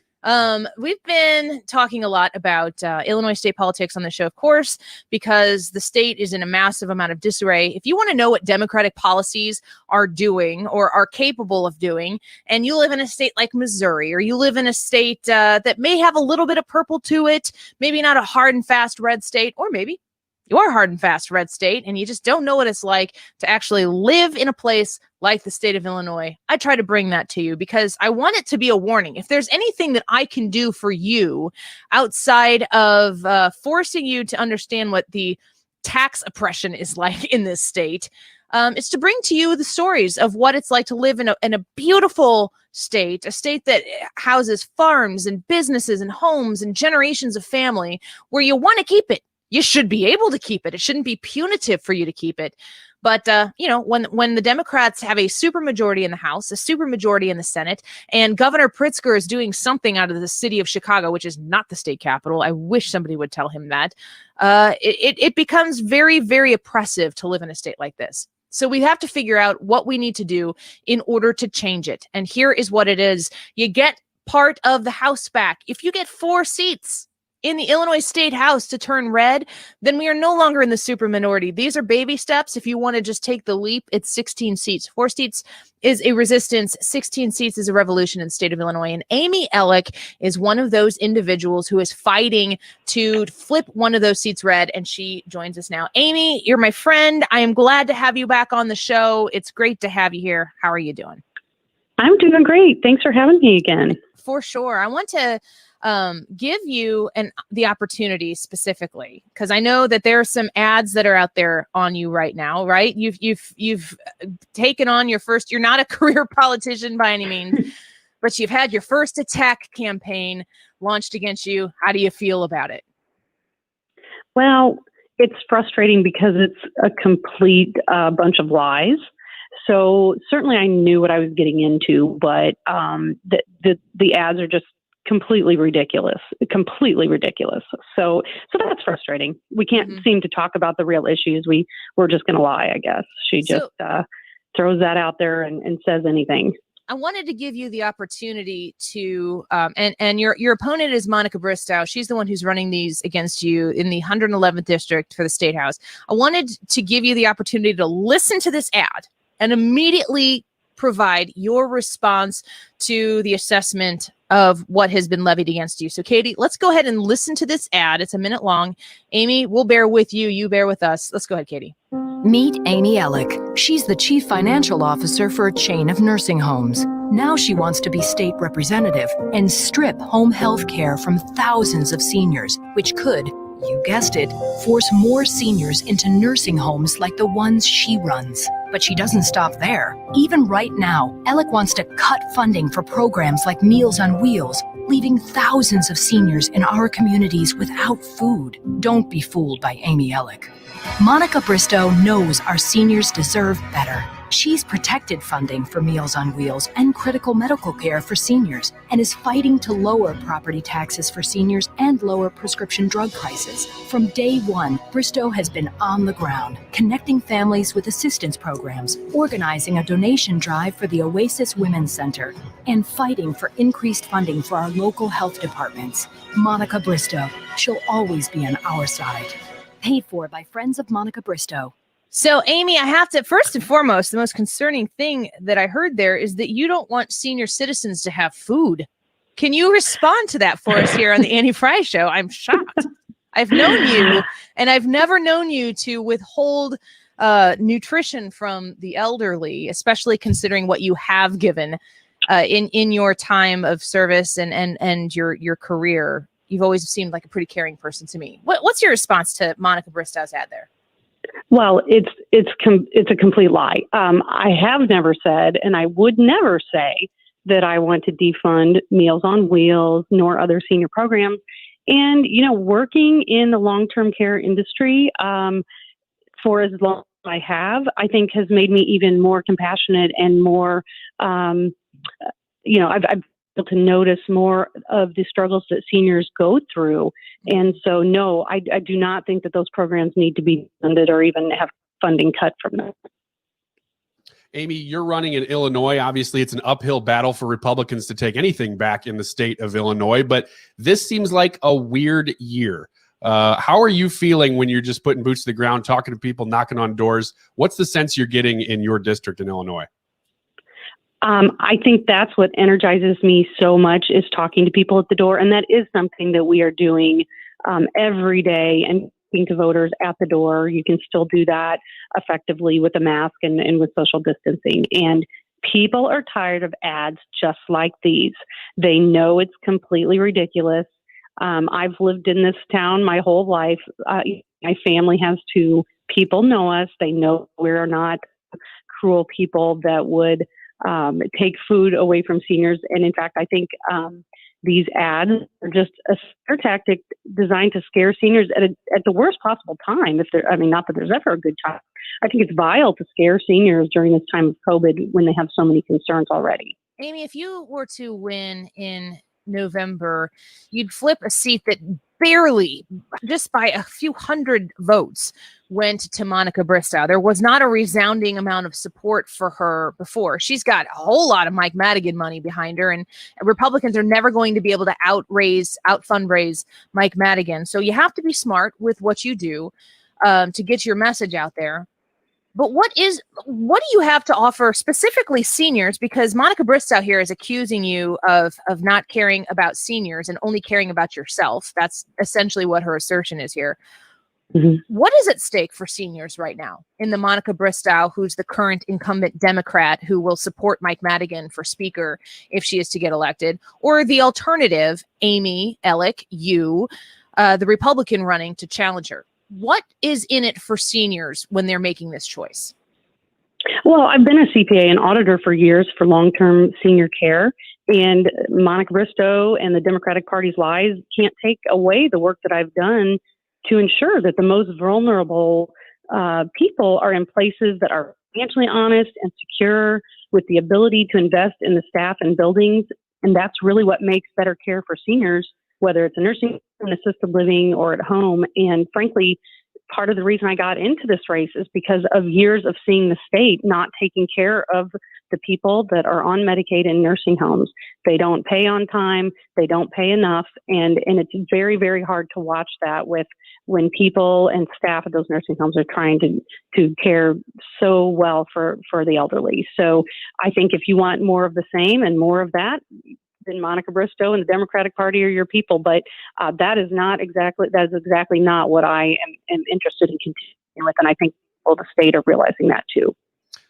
We've been talking a lot about Illinois state politics on the show, of course, because the state is in a massive amount of disarray. If you want to know what Democratic policies are doing or are capable of doing, and you live in a state like Missouri, or you live in a state that may have a little bit of purple to it, maybe not a hard and fast red state, or maybe you are a hard and fast red state and you just don't know what it's like to actually live in a place like the state of Illinois, I try to bring that to you because I want it to be a warning. If there's anything that I can do for you outside of forcing you to understand what the tax oppression is like in this state, it's to bring to you the stories of what it's like to live in a beautiful state, a state that houses farms and businesses and homes and generations of family where you want to keep it. You should be able to keep it. It shouldn't be punitive for you to keep it. But, when the Democrats have a supermajority in the House, a supermajority in the Senate, and Governor Pritzker is doing something out of the city of Chicago, which is not the state capital, I wish somebody would tell him that, it becomes very, very oppressive to live in a state like this. So we have to figure out what we need to do in order to change it. And here is what it is. You get part of the House back. If you get 4 seats in the Illinois State House to turn red, then we are no longer in the super minority. These are baby steps. If you want to just take the leap, it's 16 seats. 4 seats is a resistance. 16 seats is a revolution in the state of Illinois. And Amy Elik is one of those individuals who is fighting to flip one of those seats red, and she joins us now. Amy, you're my friend. I am glad to have you back on the show. It's great to have you here. How are you doing? I'm doing great. Thanks for having me again. For sure. I want to give you the opportunity specifically, because I know that there are some ads that are out there on you right now, right? You've taken on your first, you're not a career politician by any means, but you've had your first attack campaign launched against you. How do you feel about it? Well, it's frustrating because it's a complete bunch of lies. So certainly I knew what I was getting into, but the ads are just completely ridiculous. So that's frustrating. We can't seem to talk about the real issues. We're just going to lie, I guess. She just throws that out there and says anything. I wanted to give you the opportunity to, and your opponent is Monica Bristow. She's the one who's running these against you in the 111th district for the State House. I wanted to give you the opportunity to listen to this ad and immediately provide your response to the assessment of what has been levied against you. So, Katie, let's go ahead and listen to this ad. It's a minute long. Amy, we'll bear with you. You bear with us. Let's go ahead, Katie. Meet Amy Elik. She's the chief financial officer for a chain of nursing homes. Now she wants to be state representative and strip home health care from thousands of seniors, which could, you guessed it, force more seniors into nursing homes like the ones she runs. But she doesn't stop there. Even right now, Elik wants to cut funding for programs like Meals on Wheels, leaving thousands of seniors in our communities without food. Don't be fooled by Amy Elik. Monica Bristow knows our seniors deserve better. She's protected funding for Meals on Wheels and critical medical care for seniors, and is fighting to lower property taxes for seniors and lower prescription drug prices. From day one, Bristow has been on the ground, connecting families with assistance programs, organizing a donation drive for the Oasis Women's Center, and fighting for increased funding for our local health departments. Monica Bristow, she'll always be on our side. Paid for by Friends of Monica Bristow. So, Amy, I have to, first and foremost, the most concerning thing that I heard there is that you don't want senior citizens to have food. Can you respond to that for us here on the Annie Frey Show? I'm shocked. I've known you, and I've never known you to withhold nutrition from the elderly, especially considering what you have given in your time of service and your career. You've always seemed like a pretty caring person to me. What's your response to Monica Bristow's ad there? Well, it's a complete lie. I have never said, and I would never say, that I want to defund Meals on Wheels nor other senior programs. And, working in the long-term care industry for as long as I have, I think has made me even more compassionate and more, I've been able to notice more of the struggles that seniors go through. And so, no, I do not think that those programs need to be funded or even have funding cut from them. Amy, you're running in Illinois. Obviously, it's an uphill battle for Republicans to take anything back in the state of Illinois, but this seems like a weird year. How are you feeling when you're just putting boots to the ground, talking to people, knocking on doors? What's the sense you're getting in your district in Illinois? I think that's what energizes me so much, is talking to people at the door. And that is something that we are doing every day, and speaking to voters at the door. You can still do that effectively with a mask and with social distancing. And people are tired of ads just like these. They know it's completely ridiculous. I've lived in this town my whole life. My family has too. People know us. They know we're not cruel people that would take food away from seniors. And in fact, I think these ads are just a scare tactic designed to scare seniors at the worst possible time. Not that there's ever a good time. I think it's vile to scare seniors during this time of COVID when they have so many concerns already. Amy, if you were to win in November, you'd flip a seat that barely, just by a few hundred votes, went to Monica Bristow. There was not a resounding amount of support for her before. She's got a whole lot of Mike Madigan money behind her, and Republicans are never going to be able to out fundraise Mike Madigan. So you have to be smart with what you do to get your message out there. But what do you have to offer specifically seniors? Because Monica Bristow here is accusing you of not caring about seniors and only caring about yourself. That's essentially what her assertion is here. Mm-hmm. What is at stake for seniors right now in the Monica Bristow, who's the current incumbent Democrat who will support Mike Madigan for speaker if she is to get elected, or the alternative, Amy, Elik, you, the Republican running to challenge her? What is in it for seniors when they're making this choice? Well, I've been a CPA and auditor for years for long-term senior care, and Monica Bristow and the Democratic Party's lies can't take away the work that I've done to ensure that the most vulnerable people are in places that are financially honest and secure, with the ability to invest in the staff and buildings. And that's really what makes better care for seniors, whether it's a nursing home, assisted living, or at home. And frankly, part of the reason I got into this race is because of years of seeing the state not taking care of the people that are on Medicaid in nursing homes. They don't pay on time, they don't pay enough, and it's very, very hard to watch that when people and staff at those nursing homes are trying to care so well for the elderly. So I think if you want more of the same and more of that, then Monica Bristow and the Democratic Party are your people. But that is exactly not what I am interested in continuing with. And I think people of the state are realizing that too.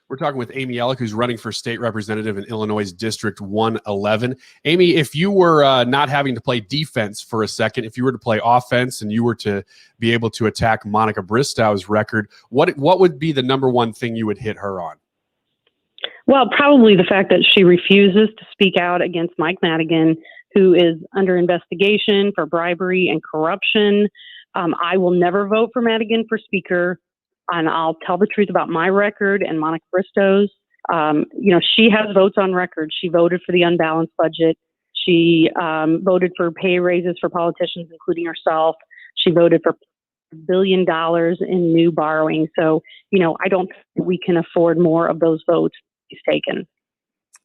We're talking with Amy Elik, who's running for state representative in Illinois' District 111. Amy, if you were not having to play defense for a second, if you were to play offense and you were to be able to attack Monica Bristow's record, what would be the number one thing you would hit her on? Well, probably the fact that she refuses to speak out against Mike Madigan, who is under investigation for bribery and corruption. I will never vote for Madigan for speaker, and I'll tell the truth about my record and Monica Bristow's. She has votes on record. She voted for the unbalanced budget. She voted for pay raises for politicians, including herself. She voted for $1 billion in new borrowing. So, I don't think we can afford more of those votes he's taken.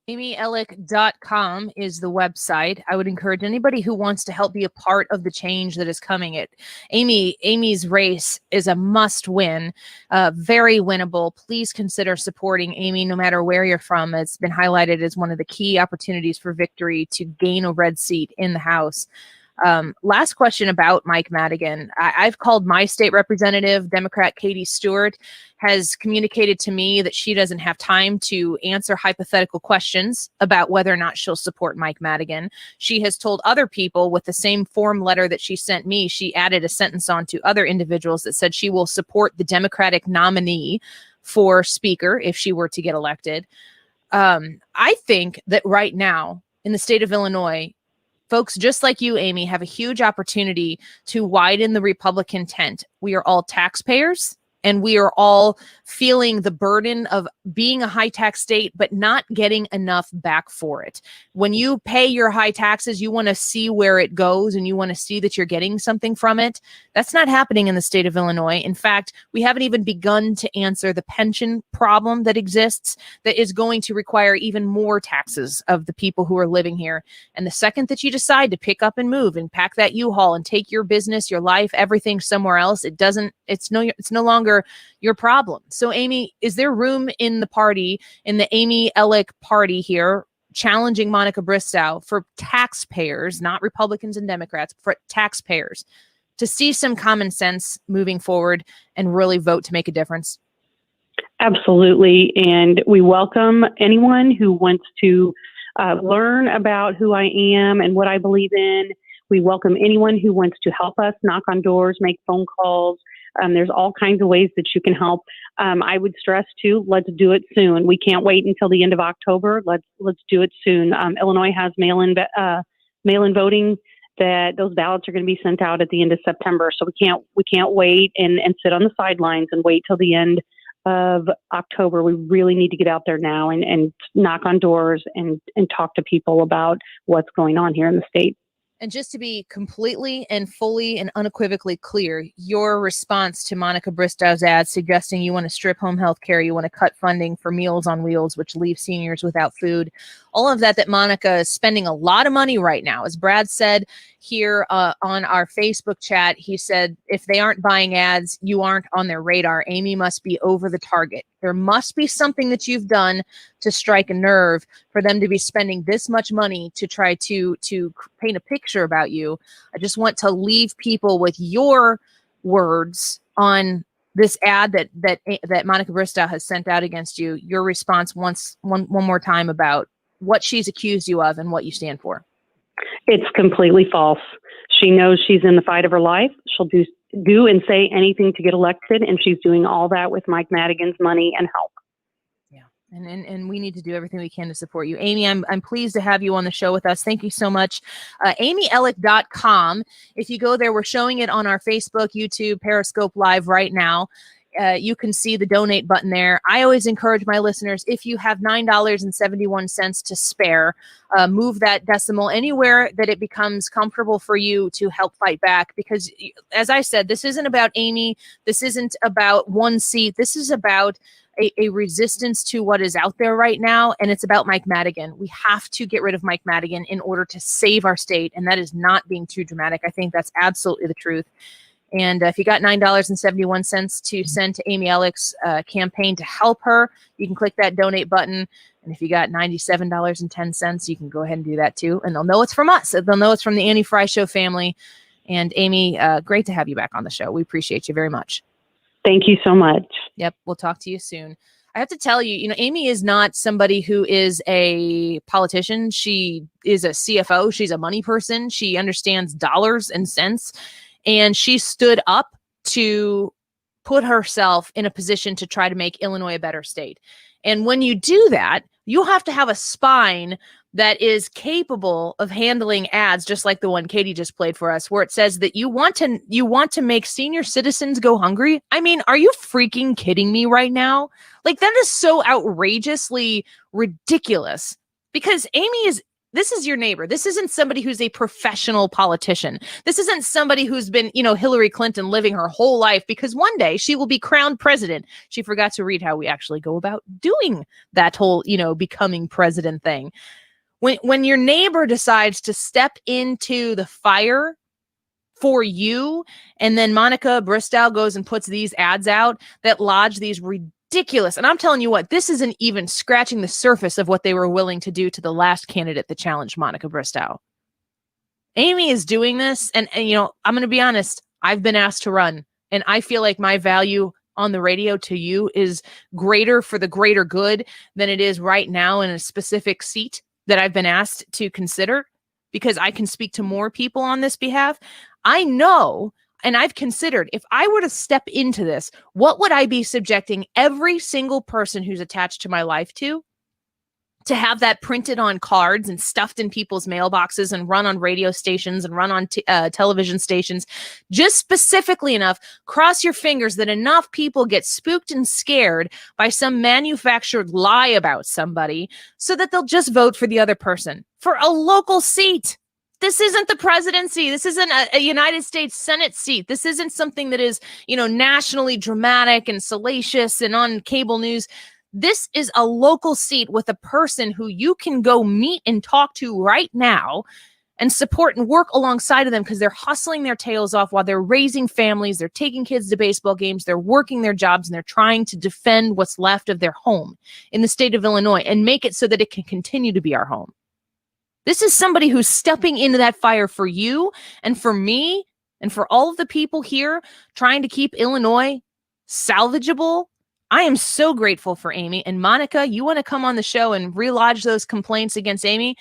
AmyElik.com is the website. I would encourage anybody who wants to help be a part of the change that is coming. Amy's race is a must win, very winnable. Please consider supporting Amy no matter where you're from. It's been highlighted as one of the key opportunities for victory to gain a red seat in the House. Last question about Mike Madigan. I've called my state representative, Democrat Katie Stewart, has communicated to me that she doesn't have time to answer hypothetical questions about whether or not she'll support Mike Madigan. She has told other people with the same form letter that she sent me, she added a sentence on to other individuals that said she will support the Democratic nominee for speaker if she were to get elected. I think that right now in the state of Illinois, folks just like you, Amy, have a huge opportunity to widen the Republican tent. We are all taxpayers, and we are all feeling the burden of being a high tax state, but not getting enough back for it. When you pay your high taxes, you want to see where it goes and you want to see that you're getting something from it. That's not happening in the state of Illinois. In fact, we haven't even begun to answer the pension problem that exists that is going to require even more taxes of the people who are living here. And the second that you decide to pick up and move and pack that U-Haul and take your business, your life, everything somewhere else, it's no longer your problem. So, Amy, is there room in the party, in the Amy Elik party here, challenging Monica Bristow for taxpayers, not Republicans and Democrats, for taxpayers, to see some common sense moving forward and really vote to make a difference? Absolutely. And we welcome anyone who wants to learn about who I am and what I believe in. We welcome anyone who wants to help us knock on doors, make phone calls. There's all kinds of ways that you can help. I would stress too, let's do it soon. We can't wait until the end of October. Let's do it soon. Illinois has mail-in voting. That those ballots are going to be sent out at the end of September. So we can't wait and sit on the sidelines and wait till the end of October. We really need to get out there now and knock on doors and talk to people about what's going on here in the state. And just to be completely and fully and unequivocally clear, your response to Monica Bristow's ad suggesting you want to strip home health care, you want to cut funding for Meals on Wheels, which leaves seniors without food, all of that Monica is spending a lot of money right now. As Brad said here on our Facebook chat, he said, if they aren't buying ads, you aren't on their radar. Amy must be over the target. There must be something that you've done to strike a nerve for them to be spending this much money to try to paint a picture about you. I just want to leave people with your words on this ad that Monica Bristow has sent out against you. Your response one more time about what she's accused you of and what you stand for. It's completely false. She knows she's in the fight of her life. She'll do and say anything to get elected, and she's doing all that with Mike Madigan's money and help. Yeah, and we need to do everything we can to support you. Amy, I'm pleased to have you on the show with us. Thank you so much. AmyElik.com. If you go there, we're showing it on our Facebook, YouTube, Periscope Live right now. You can see the donate button there. I always encourage my listeners, if you have $9.71 to spare, move that decimal anywhere that it becomes comfortable for you to help fight back. Because as I said, this isn't about Amy. This isn't about one seat. This is about a resistance to what is out there right now. And it's about Mike Madigan. We have to get rid of Mike Madigan in order to save our state. And that is not being too dramatic. I think that's absolutely the truth. And if you got $9.71 to send to Amy Elik's campaign to help her, you can click that donate button. And if you got $97.10, you can go ahead and do that too. And they'll know it's from us. They'll know it's from the Annie Frey Show family. And Amy, great to have you back on the show. We appreciate you very much. Thank you so much. Yep. We'll talk to you soon. I have to tell you, Amy is not somebody who is a politician. She is a CFO. She's a money person. She understands dollars and cents. And she stood up to put herself in a position to try to make Illinois a better state. And when you do that, you have to have a spine that is capable of handling ads just like the one Katie just played for us, where it says that you want to make senior citizens go hungry. I mean, are you freaking kidding me right now? Like, that is so outrageously ridiculous, because this is your neighbor. This isn't somebody who's a professional politician. This isn't somebody who's been, Hillary Clinton living her whole life because one day she will be crowned president. She forgot to read how we actually go about doing that whole, becoming president thing. When your neighbor decides to step into the fire for you, and then Monica Bristow goes and puts these ads out that lodge these ridiculous. And I'm telling you what, this isn't even scratching the surface of what they were willing to do to the last candidate that challenged Monica Bristow. Amy is doing this. And I'm going to be honest, I've been asked to run, and I feel like my value on the radio to you is greater for the greater good than it is right now in a specific seat that I've been asked to consider, because I can speak to more people on this behalf. I know, and I've considered, if I were to step into this, what would I be subjecting every single person who's attached to my life to have that printed on cards and stuffed in people's mailboxes and run on radio stations and run on television stations, just specifically enough, cross your fingers that enough people get spooked and scared by some manufactured lie about somebody so that they'll just vote for the other person for a local seat. This isn't the presidency. This isn't a United States Senate seat. This isn't something that is, nationally dramatic and salacious and on cable news. This is a local seat with a person who you can go meet and talk to right now and support and work alongside of them, because they're hustling their tails off while they're raising families. They're taking kids to baseball games. They're working their jobs, and they're trying to defend what's left of their home in the state of Illinois and make it so that it can continue to be our home. This is somebody who's stepping into that fire for you and for me and for all of the people here trying to keep Illinois salvageable. I am so grateful for Amy. And Monica, you want to come on the show and relodge those complaints against Amy?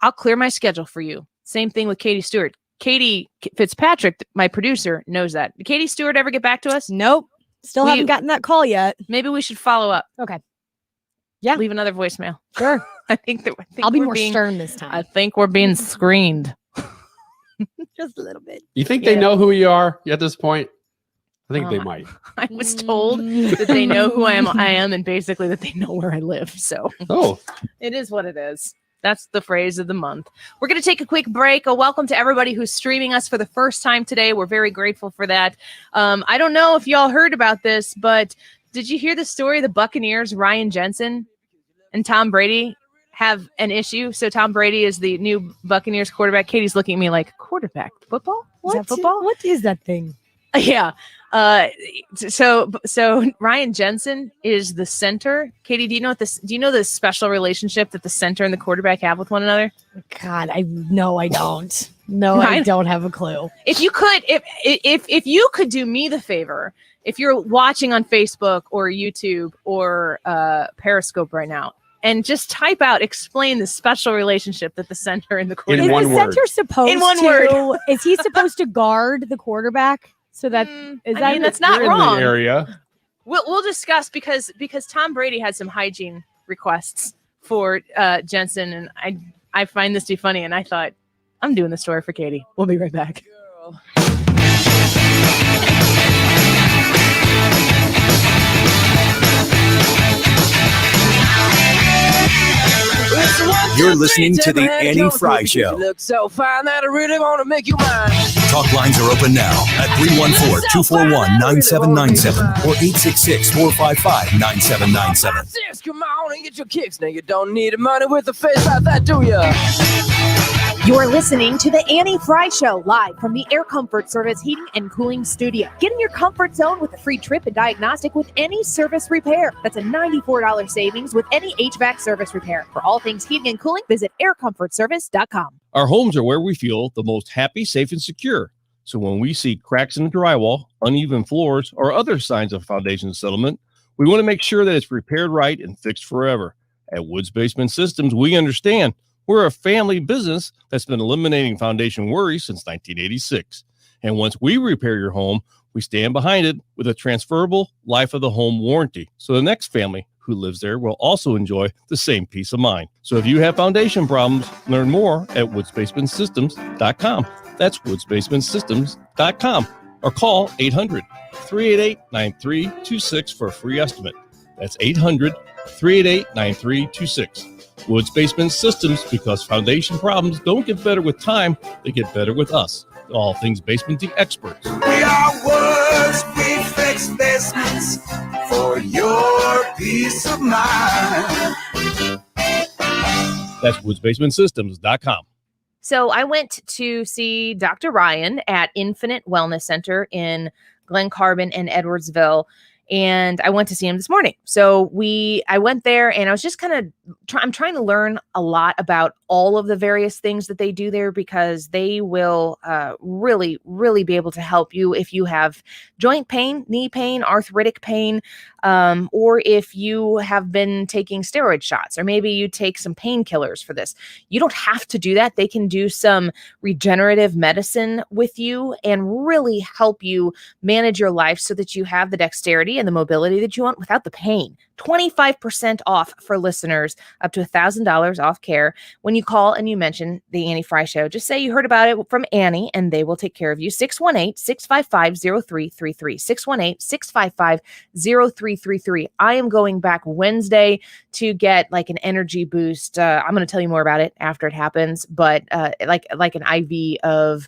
I'll clear my schedule for you. Same thing with Katie Stewart. Katie Fitzpatrick, my producer, knows that. Did Katie Stewart ever get back to us? Nope. Still haven't gotten that call yet. Maybe we should follow up. Okay. Yeah. Leave another voicemail. Sure. I think I'll be more stern this time. I think we're being screened. Just a little bit. You think they know who you are at this point? I think they might. I was told that they know who I am, and basically that they know where I live. So it is what it is. That's the phrase of the month. We're going to take a quick break. A welcome to everybody who's streaming us for the first time today. We're very grateful for that. I don't know if y'all heard about this, but did you hear the story? The Buccaneers, Ryan Jensen and Tom Brady have an issue. So Tom Brady is the new Buccaneers quarterback. Katie's looking at me like, quarterback football? Is that football? What is that thing? Yeah. So Ryan Jensen is the center. Katie, do you know the special relationship that the center and the quarterback have with one another? God, I don't. No, Ryan, I don't have a clue. If you could do me the favor, if you're watching on Facebook or YouTube or Periscope right now, and just type out, explain the special relationship that the center and the quarterback. Is the center supposed in one to? word. Is he supposed to guard the quarterback? So that's that's not wrong. Area. We'll discuss because Tom Brady had some hygiene requests for Jensen, and I find this to be funny, and I thought I'm doing the story for Katie. We'll be right back. You're listening to the Annie Frey Show. Look so fine that I really want to make you mine. Talk lines are open now at 314-241-9797 or 866-455-9797. Sis, come on and get your kicks. Now you don't need money with a face like that, do ya? You're listening to the Annie Frey Show live from the Air Comfort Service Heating and Cooling Studio. Get in your comfort zone with a free trip and diagnostic with any service repair. That's a $94 savings with any HVAC service repair. For all things heating and cooling, visit aircomfortservice.com. Our homes are where we feel the most happy, safe, and secure. So when we see cracks in the drywall, uneven floors, or other signs of foundation settlement, we want to make sure that it's repaired right and fixed forever. At Woods Basement Systems, we understand. We're a family business that's been eliminating foundation worries since 1986. And once we repair your home, we stand behind it with a transferable life of the home warranty. So the next family who lives there will also enjoy the same peace of mind. So if you have foundation problems, learn more at woodsbasementsystems.com. That's woodsbasementsystems.com. Or call 800-388-9326 for a free estimate. That's 800-388-9326. Woods Basement Systems, because foundation problems don't get better with time, they get better with us. All things basementing experts. We are Woods, we fix basements for your peace of mind. That's woodsbasementsystems.com. So I went to see Dr. Ryan at Infinite Wellness Center in Glen Carbon and Edwardsville. And I went to see him this morning. So I went there and I was just kind of I'm trying to learn a lot about all of the various things that they do there, because they will really, really be able to help you if you have joint pain, knee pain, arthritic pain, or if you have been taking steroid shots, or maybe you take some painkillers for this. You don't have to do that. They can do some regenerative medicine with you and really help you manage your life so that you have the dexterity and the mobility that you want without the pain. 25% off for listeners, up to $1,000 off care when you call and you mention the Annie Frey Show. Just say you heard about it from Annie and they will take care of you. 618-655-0333. 618-655-0333. I am going back Wednesday to get like an energy boost. I'm going to tell you more about it after it happens, but like an IV of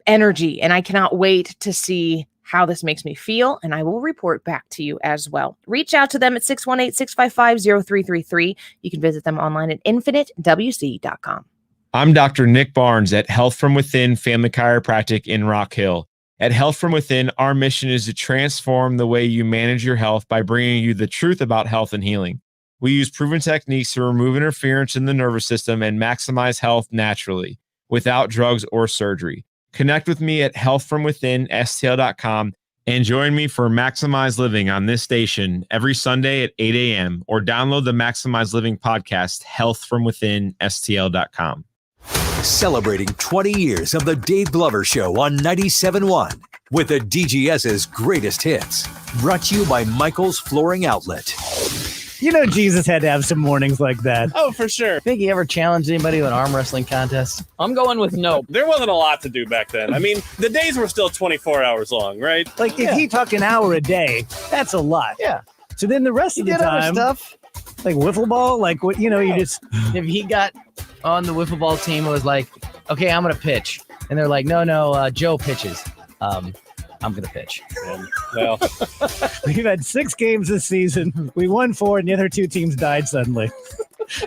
energy. And I cannot wait to see how this makes me feel, and I will report back to you as well. Reach out to them at 618-655-0333. You can visit them online at infinitewc.com. I'm Dr. Nick Barnes at Health From Within Family Chiropractic in Rock Hill. At Health From Within, our mission is to transform the way you manage your health by bringing you the truth about health and healing. We use proven techniques to remove interference in the nervous system and maximize health naturally, without drugs or surgery. Connect with me at healthfromwithinstl.com and join me for Maximize Living on this station every Sunday at 8 a.m. or download the Maximize Living podcast, healthfromwithinstl.com. Celebrating 20 years of the Dave Glover Show on 97.1 with the DGS's greatest hits. Brought to you by Michael's Flooring Outlet. You know Jesus had to have some mornings like that. Oh, for sure. Think he ever challenged anybody to an arm wrestling contest? I'm going with no. There wasn't a lot to do back then. I mean, the days were still 24 hours long, right? Like, if he took an hour a day, that's a lot. Yeah. So then the rest of the time, Like wiffle ball? Like what? You just. If he got on the wiffle ball team, it was like, okay, I'm gonna pitch, and they're like, no, Joe pitches. I'm gonna pitch. Well, we've had 6 games this season. We won 4, and the other 2 teams died suddenly.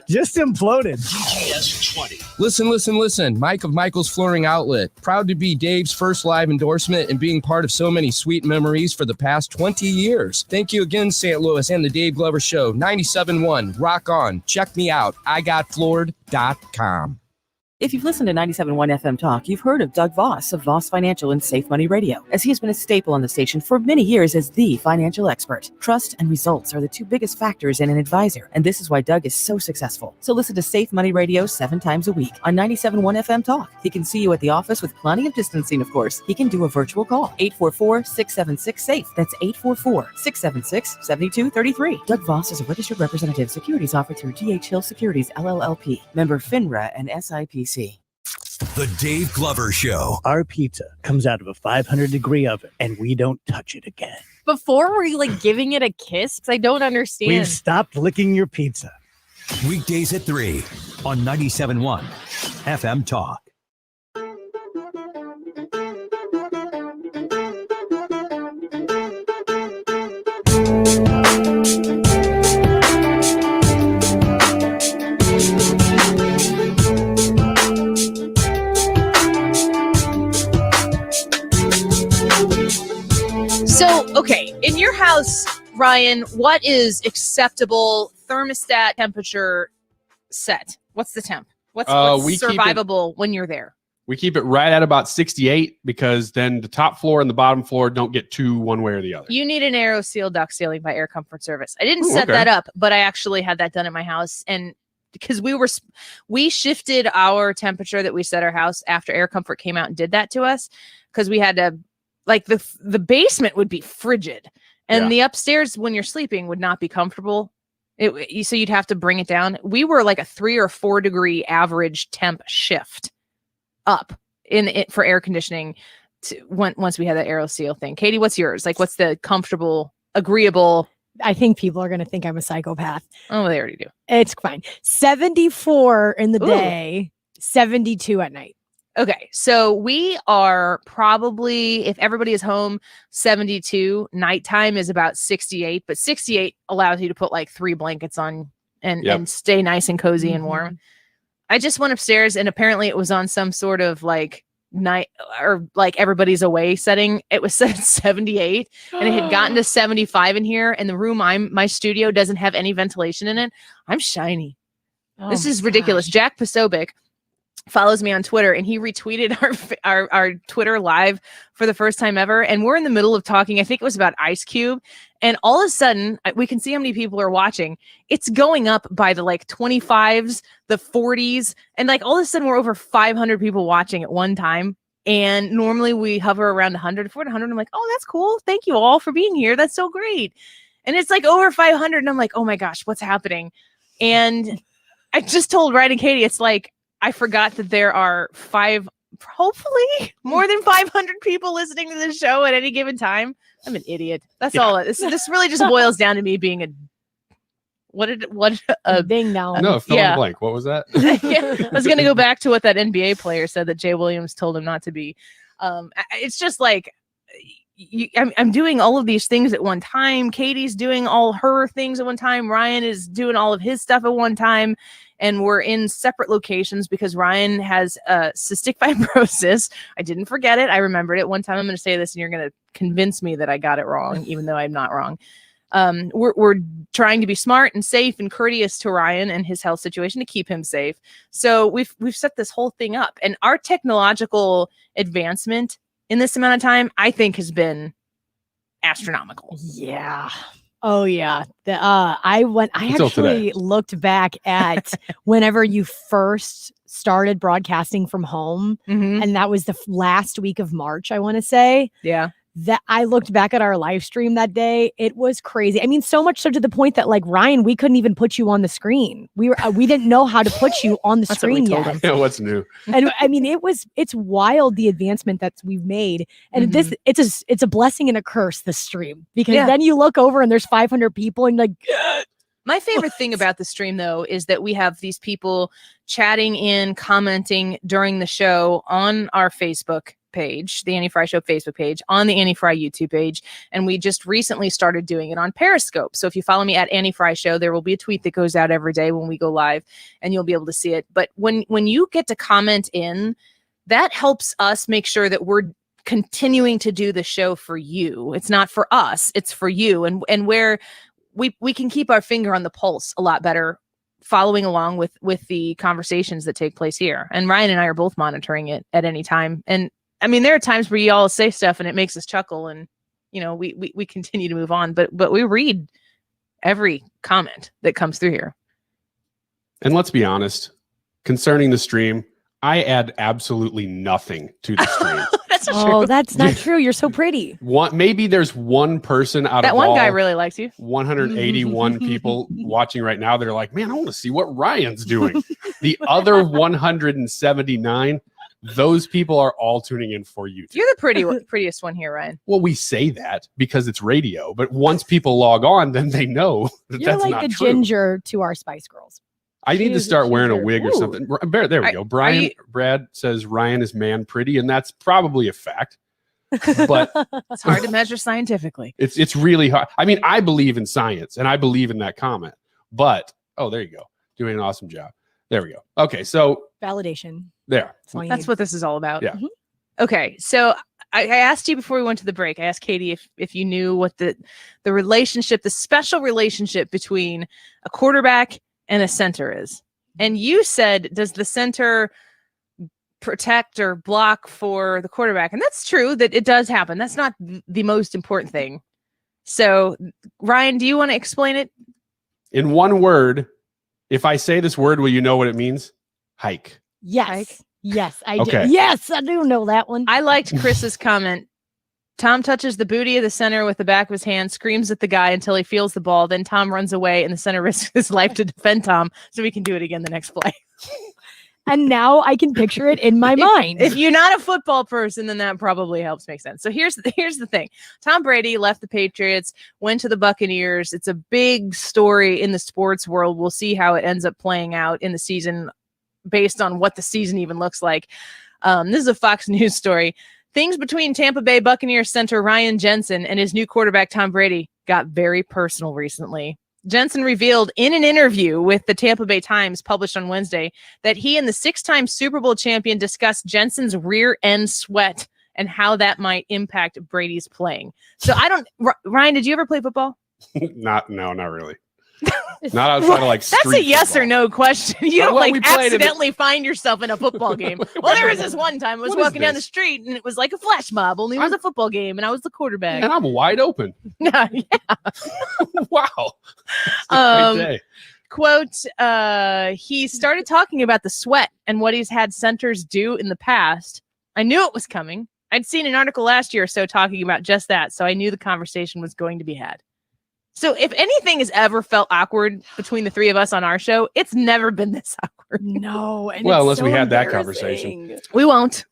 Just imploded. GPS 20. Listen. Mike of Michael's Flooring Outlet. Proud to be Dave's first live endorsement and being part of so many sweet memories for the past 20 years. Thank you again, St. Louis and the Dave Glover Show. 97.1. Rock on. Check me out. IGotFloored.com. If you've listened to 97.1 FM Talk, you've heard of Doug Voss of Voss Financial and Safe Money Radio, as he has been a staple on the station for many years as the financial expert. Trust and results are the 2 biggest factors in an advisor, and this is why Doug is so successful. So listen to Safe Money Radio 7 times a week on 97.1 FM Talk. He can see you at the office with plenty of distancing, of course. He can do a virtual call. 844-676-SAFE. That's 844-676-7233. Doug Voss is a registered representative. Securities offered through D.H. Hill Securities, LLLP. Member FINRA and SIPC. The Dave Glover Show. Our pizza comes out of a 500-degree oven, and we don't touch it again. Before, were you like giving it a kiss? Because I don't understand. We've stopped licking your pizza. Weekdays at 3 on 97.1 FM Talk. So, okay, in your house, Ryan, what is acceptable thermostat temperature set? What's the temp? What's survivable when you're there? We keep it right at about 68 because then the top floor and the bottom floor don't get too one way or the other. You need an AeroSeal duct sealing by Air Comfort Service. I didn't set that up, but I actually had that done at my house. And because we shifted our temperature that we set our house after Air Comfort came out and did that to us, because we had to, like, the basement would be frigid and the upstairs when you're sleeping would not be comfortable. So you'd have to bring it down. We were like a 3 or 4 degree average temp shift up in it for air conditioning once we had that AeroSeal thing. Katie, what's yours? Like, what's the comfortable, agreeable? I think people are going to think I'm a psychopath. Oh, they already do. It's fine. 74 in the day, 72 at night. Okay, so we are probably, if everybody is home, 72. Nighttime is about 68, but 68 allows you to put like 3 blankets on and stay nice and cozy and warm. I just went upstairs and apparently it was on some sort of like night or like everybody's away setting. It was set at 78 and it had gotten to 75 in here, and the room my studio doesn't have any ventilation in it. I'm shiny. This is ridiculous. Jack Posobiec follows me on Twitter and he retweeted our Twitter live for the first time ever. And we're in the middle of talking. I think it was about Ice Cube. And all of a sudden we can see how many people are watching. It's going up by the like 25s, the 40s. And like all of a sudden we're over 500 people watching at one time. And normally we hover around 100. If we're at 100, I'm like, oh, that's cool. Thank you all for being here. That's so great. And it's like over 500. And I'm like, oh my gosh, what's happening? And I just told Ryan and Katie, it's like, I forgot that there are hopefully more than 500 people listening to this show at any given time. I'm an idiot. That's all. This really just boils down to me being a ding dong. No, fill in the blank. What was that? I was going to go back to what that NBA player said that Jay Williams told him not to be. It's just like, I'm doing all of these things at one time. Katie's doing all her things at one time. Ryan is doing all of his stuff at one time. And we're in separate locations because Ryan has cystic fibrosis. I didn't forget it. I remembered it. One time I'm going to say this and you're going to convince me that I got it wrong, even though I'm not wrong. We're trying to be smart and safe and courteous to Ryan and his health situation to keep him safe. So we've set this whole thing up. And our technological advancement in this amount of time, I think, has been astronomical. Yeah. Oh yeah. I actually looked back at whenever you first started broadcasting from home, and that was the last week of March, I want to say. Yeah. That I looked back at our live stream that day. It was crazy. I mean, so much so to the point that, like, Ryan, we couldn't even put you on the screen. We didn't know how to put you on the screen yet. Yeah, what's new? And I mean, it's wild, the advancement that we've made. And it's a blessing and a curse, this stream, because then you look over and there's 500 people and like, My favorite thing about the stream, though, is that we have these people chatting in, commenting during the show on our Facebook page, the Annie Frey Show Facebook page, on the Annie Frey YouTube page, and we just recently started doing it on Periscope. So if you follow me at Annie Frey Show, there will be a tweet that goes out every day when we go live, and you'll be able to see it. But when you get to comment in, that helps us make sure that we're continuing to do the show for you. It's not for us, it's for you, and where we can keep our finger on the pulse a lot better, following along with the conversations that take place here. And Ryan and I are both monitoring it at any time. And I mean, there are times where you all say stuff and it makes us chuckle, and we continue to move on, but we read every comment that comes through here. And let's be honest, concerning the stream, I add absolutely nothing to the stream. That's not true. That's not true. You're so pretty. Maybe there's one person out that of one all guy really likes you. 181 people watching right now. They're like, man, I want to see what Ryan's doing. The other 179, those people are all tuning in for you. You're the prettiest one here, Ryan. Well, we say that because it's radio, but once people log on, then they know that You're that's like not the true. ginger to our Spice Girls. I need to start wearing a wig or Ooh. something. There we go. Brad says Ryan is man pretty, and that's probably a fact. But it's hard to measure scientifically. It's really hard. I mean, I believe in science, and I believe in that comment. But there you go, doing an awesome job. There we go. Okay, so validation. There. That's what this is all about. Yeah. Okay, so I asked you before we went to the break. I asked Katie if you knew what the relationship, the special relationship between a quarterback and a center is. And you said, does the center protect or block for the quarterback? And that's true that it does happen. That's not the most important thing. So, Ryan, do you want to explain it? In one word, if I say this word, will you know what it means? Hike. Yes. Hike. Yes, I Okay. do. Yes, I do know that one. I liked Chris's comment. Tom touches the booty of the center with the back of his hand, screams at the guy until he feels the ball. Then Tom runs away, and the center risks his life to defend Tom so he can do it again the next play. And now I can picture it in my mind. If you're not a football person, then that probably helps make sense. So here's the thing. Tom Brady left the Patriots, went to the Buccaneers. It's a big story in the sports world. We'll see how it ends up playing out in the season based on what the season even looks like. This is a Fox News story. Things between Tampa Bay Buccaneers center Ryan Jensen and his new quarterback Tom Brady got very personal recently. Jensen revealed in an interview with the Tampa Bay Times published on Wednesday that he and the 6-time Super Bowl champion discussed Jensen's rear end sweat and how that might impact Brady's playing. So Ryan, did you ever play football? Not really. Not outside of like That's street a yes football. or no question. You don't Well, we played in accidentally find yourself in a football game. Well, there was this one time I was What is walking down the this? street and it was like a flash mob, only it was a football game and I was the quarterback. And I'm wide open. Yeah. Wow. Um, Great day. Quote, he started talking about the sweat and what he's had centers do in the past. I knew it was coming. I'd seen an article last year or so talking about just that, so I knew the conversation was going to be had. So if anything has ever felt awkward between the three of us on our show, it's never been this awkward. No. And Well, it's unless so we had that embarrassing. conversation. We won't.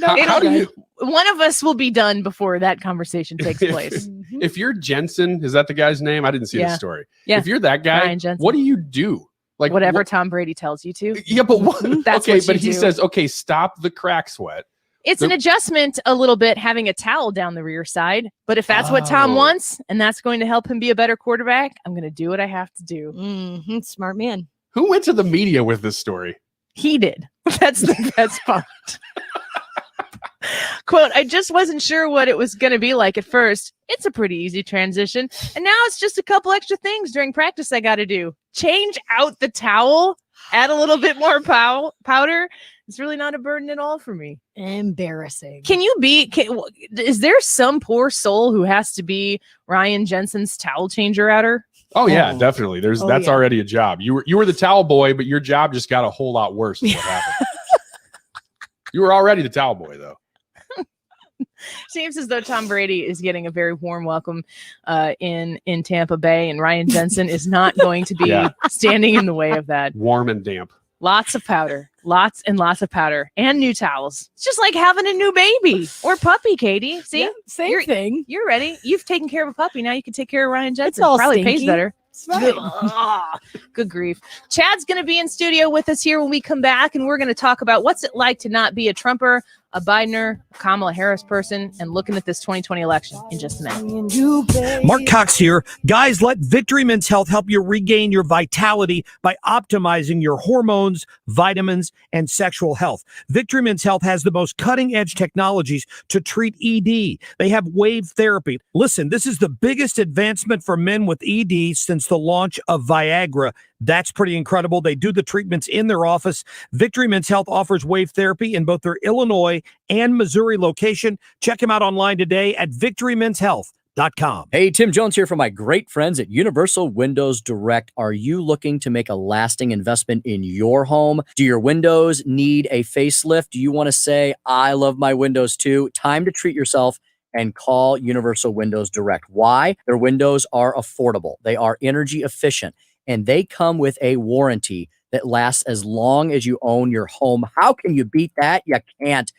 How do you, One of us will be done before that conversation takes place. if you're Jensen, is that the guy's name? I didn't see Yeah. the story. Yeah. If you're that guy, Ryan Jensen. what do you do? Like Whatever what- Tom Brady tells you to. Yeah, but what? That's okay, what but you he do. says, okay, stop the crack sweat. It's an adjustment a little bit having a towel down the rear side. But if that's what Tom Oh. wants and that's going to help him be a better quarterback, I'm going to do what I have to do. Mm-hmm. Smart man. Who went to the media with this story? He did. That's the best part. Quote, I just wasn't sure what it was going to be like at first. It's a pretty easy transition. And now it's just a couple extra things during practice I got to do. Change out the towel, add a little bit more powder. It's really not a burden at all for me. Embarrassing. Is there some poor soul who has to be Ryan Jensen's towel changer outer? Oh yeah, definitely. That's yeah. already a job. You were the towel boy, but your job just got a whole lot worse than what happened. You were already the towel boy though. Seems as though Tom Brady is getting a very warm welcome in Tampa Bay, and Ryan Jensen is not going to be Yeah. standing in the way of that. Warm and damp. Lots of powder, lots and lots of powder, and new towels. It's just like having a new baby or puppy, Katie. See, Yeah, same thing. You're ready. You've taken care of a puppy. Now you can take care of Ryan Jensen. It's all Probably stinky. pays better. Good grief. Chad's going to be in studio with us here when we come back, and we're going to talk about what's it like to not be a Trumper, a Bidener, a Kamala Harris person, and looking at this 2020 election in just a minute. Mark Cox here. Guys, let Victory Men's Health help you regain your vitality by optimizing your hormones, vitamins, and sexual health. Victory Men's Health has the most cutting-edge technologies to treat ED. They have wave therapy. Listen, this is the biggest advancement for men with ED since the launch of Viagra. That's pretty incredible. They do the treatments in their office. Victory Men's Health offers wave therapy in both their Illinois and Missouri location. Check them out online today at victorymenshealth.com. Hey, Tim Jones here from my great friends at Universal Windows Direct. Are you looking to make a lasting investment in your home? Do your windows need a facelift? Do you want to say, I love my windows too? Time to treat yourself and call Universal Windows Direct. Why? Their windows are affordable. They are energy efficient, and they come with a warranty that lasts as long as you own your home. How can you beat that? You can't.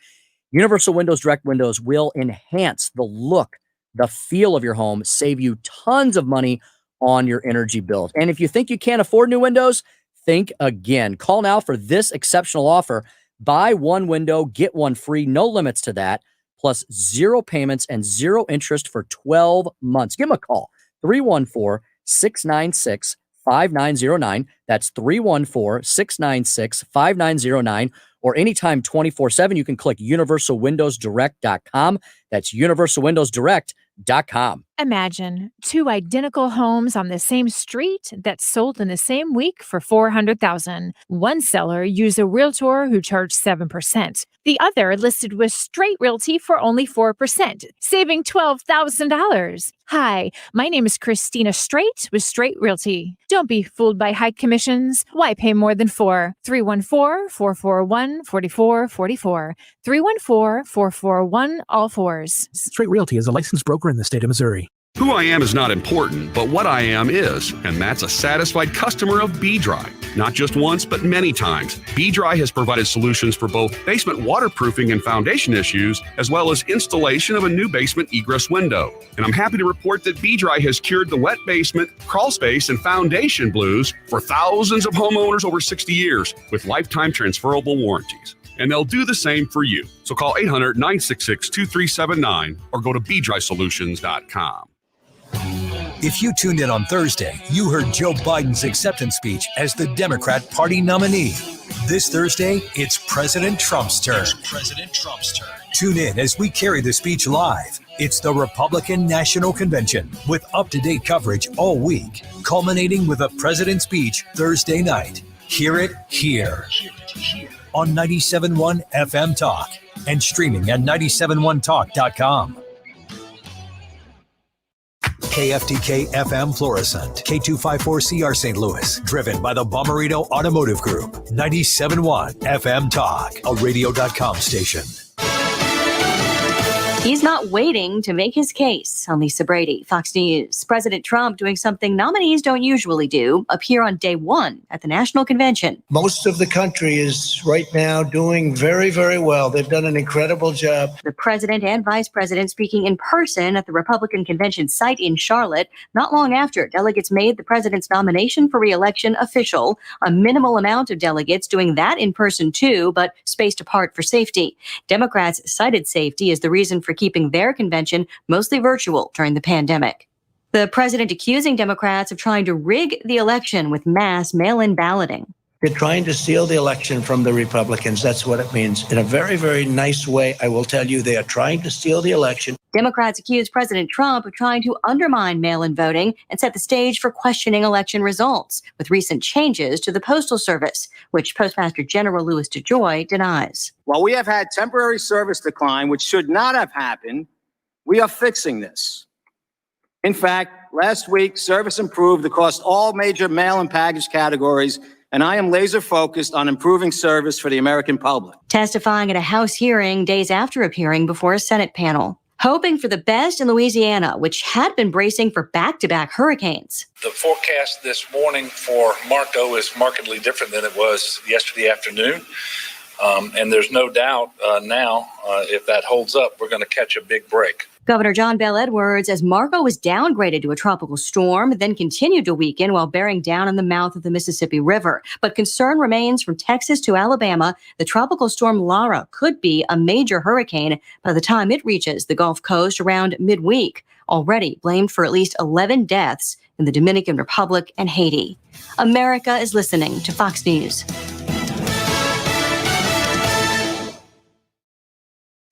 Universal Windows Direct windows will enhance the look, the feel of your home, save you tons of money on your energy bills. And if you think you can't afford new windows, think again. Call now for this exceptional offer. Buy one window, get one free, no limits to that, plus 0 payments and 0 interest for 12 months. Give them a call, 314-696-5909. That's 314-696-5909. Or anytime 24/7, you can click universalwindowsdirect.com. That's universalwindowsdirect.com. Imagine 2 identical homes on the same street that sold in the same week for $400,000. One seller used a realtor who charged 7%. The other listed with Straight Realty for only 4%, saving $12,000. Hi, my name is Christina Straight with Straight Realty. Don't be fooled by high commissions. Why pay more than 4? 314-441-4444. 314-441-all-4s. Straight Realty is a licensed broker in the state of Missouri. Who I am is not important, but what I am is, and that's a satisfied customer of B-Dry. Not just once, but many times. B-Dry has provided solutions for both basement waterproofing and foundation issues, as well as installation of a new basement egress window. And I'm happy to report that B-Dry has cured the wet basement, crawl space, and foundation blues for thousands of homeowners over 60 years with lifetime transferable warranties. And they'll do the same for you. So call 800-966-2379 or go to bdrysolutions.com. If you tuned in on Thursday, you heard Joe Biden's acceptance speech as the Democrat Party nominee. This Thursday, it's President Trump's turn. Tune in as we carry the speech live. It's the Republican National Convention with up-to-date coverage all week, culminating with a president's speech Thursday night. Hear it here on 97.1 FM Talk and streaming at 971talk.com. KFTK FM Florissant, K254CR St. Louis, driven by the Bommarito Automotive Group, 97.1 FM Talk, a radio.com station. He's not waiting to make his case. I'm Lisa Brady, Fox News. President Trump doing something nominees don't usually do, appear on day one at the National Convention. Most of the country is right now doing very, very well. They've done an incredible job. The president and vice president speaking in person at the Republican convention site in Charlotte, not long after delegates made the president's nomination for re-election official. A minimal amount of delegates doing that in person too, but spaced apart for safety. Democrats cited safety as the reason for keeping their convention mostly virtual during the pandemic. The president accusing Democrats of trying to rig the election with mass mail-in balloting. They're trying to steal the election from the Republicans. That's what it means. In a very, very nice way, I will tell you, they are trying to steal the election. Democrats accuse President Trump of trying to undermine mail-in voting and set the stage for questioning election results with recent changes to the Postal Service, which Postmaster General Louis DeJoy denies. While we have had temporary service decline, which should not have happened, we are fixing this. In fact, last week, service improved across all major mail and package categories, and I am laser focused on improving service for the American public. Testifying at a House hearing days after appearing before a Senate panel. Hoping for the best in Louisiana, which had been bracing for back-to-back hurricanes. The forecast this morning for Marco is markedly different than it was yesterday afternoon. And there's no doubt now, if that holds up, we're going to catch a big break. Governor John Bell Edwards, as Marco was downgraded to a tropical storm, then continued to weaken while bearing down on the mouth of the Mississippi River. But concern remains from Texas to Alabama. The tropical storm Lara could be a major hurricane by the time it reaches the Gulf Coast around midweek, already blamed for at least 11 deaths in the Dominican Republic and Haiti. America is listening to Fox News.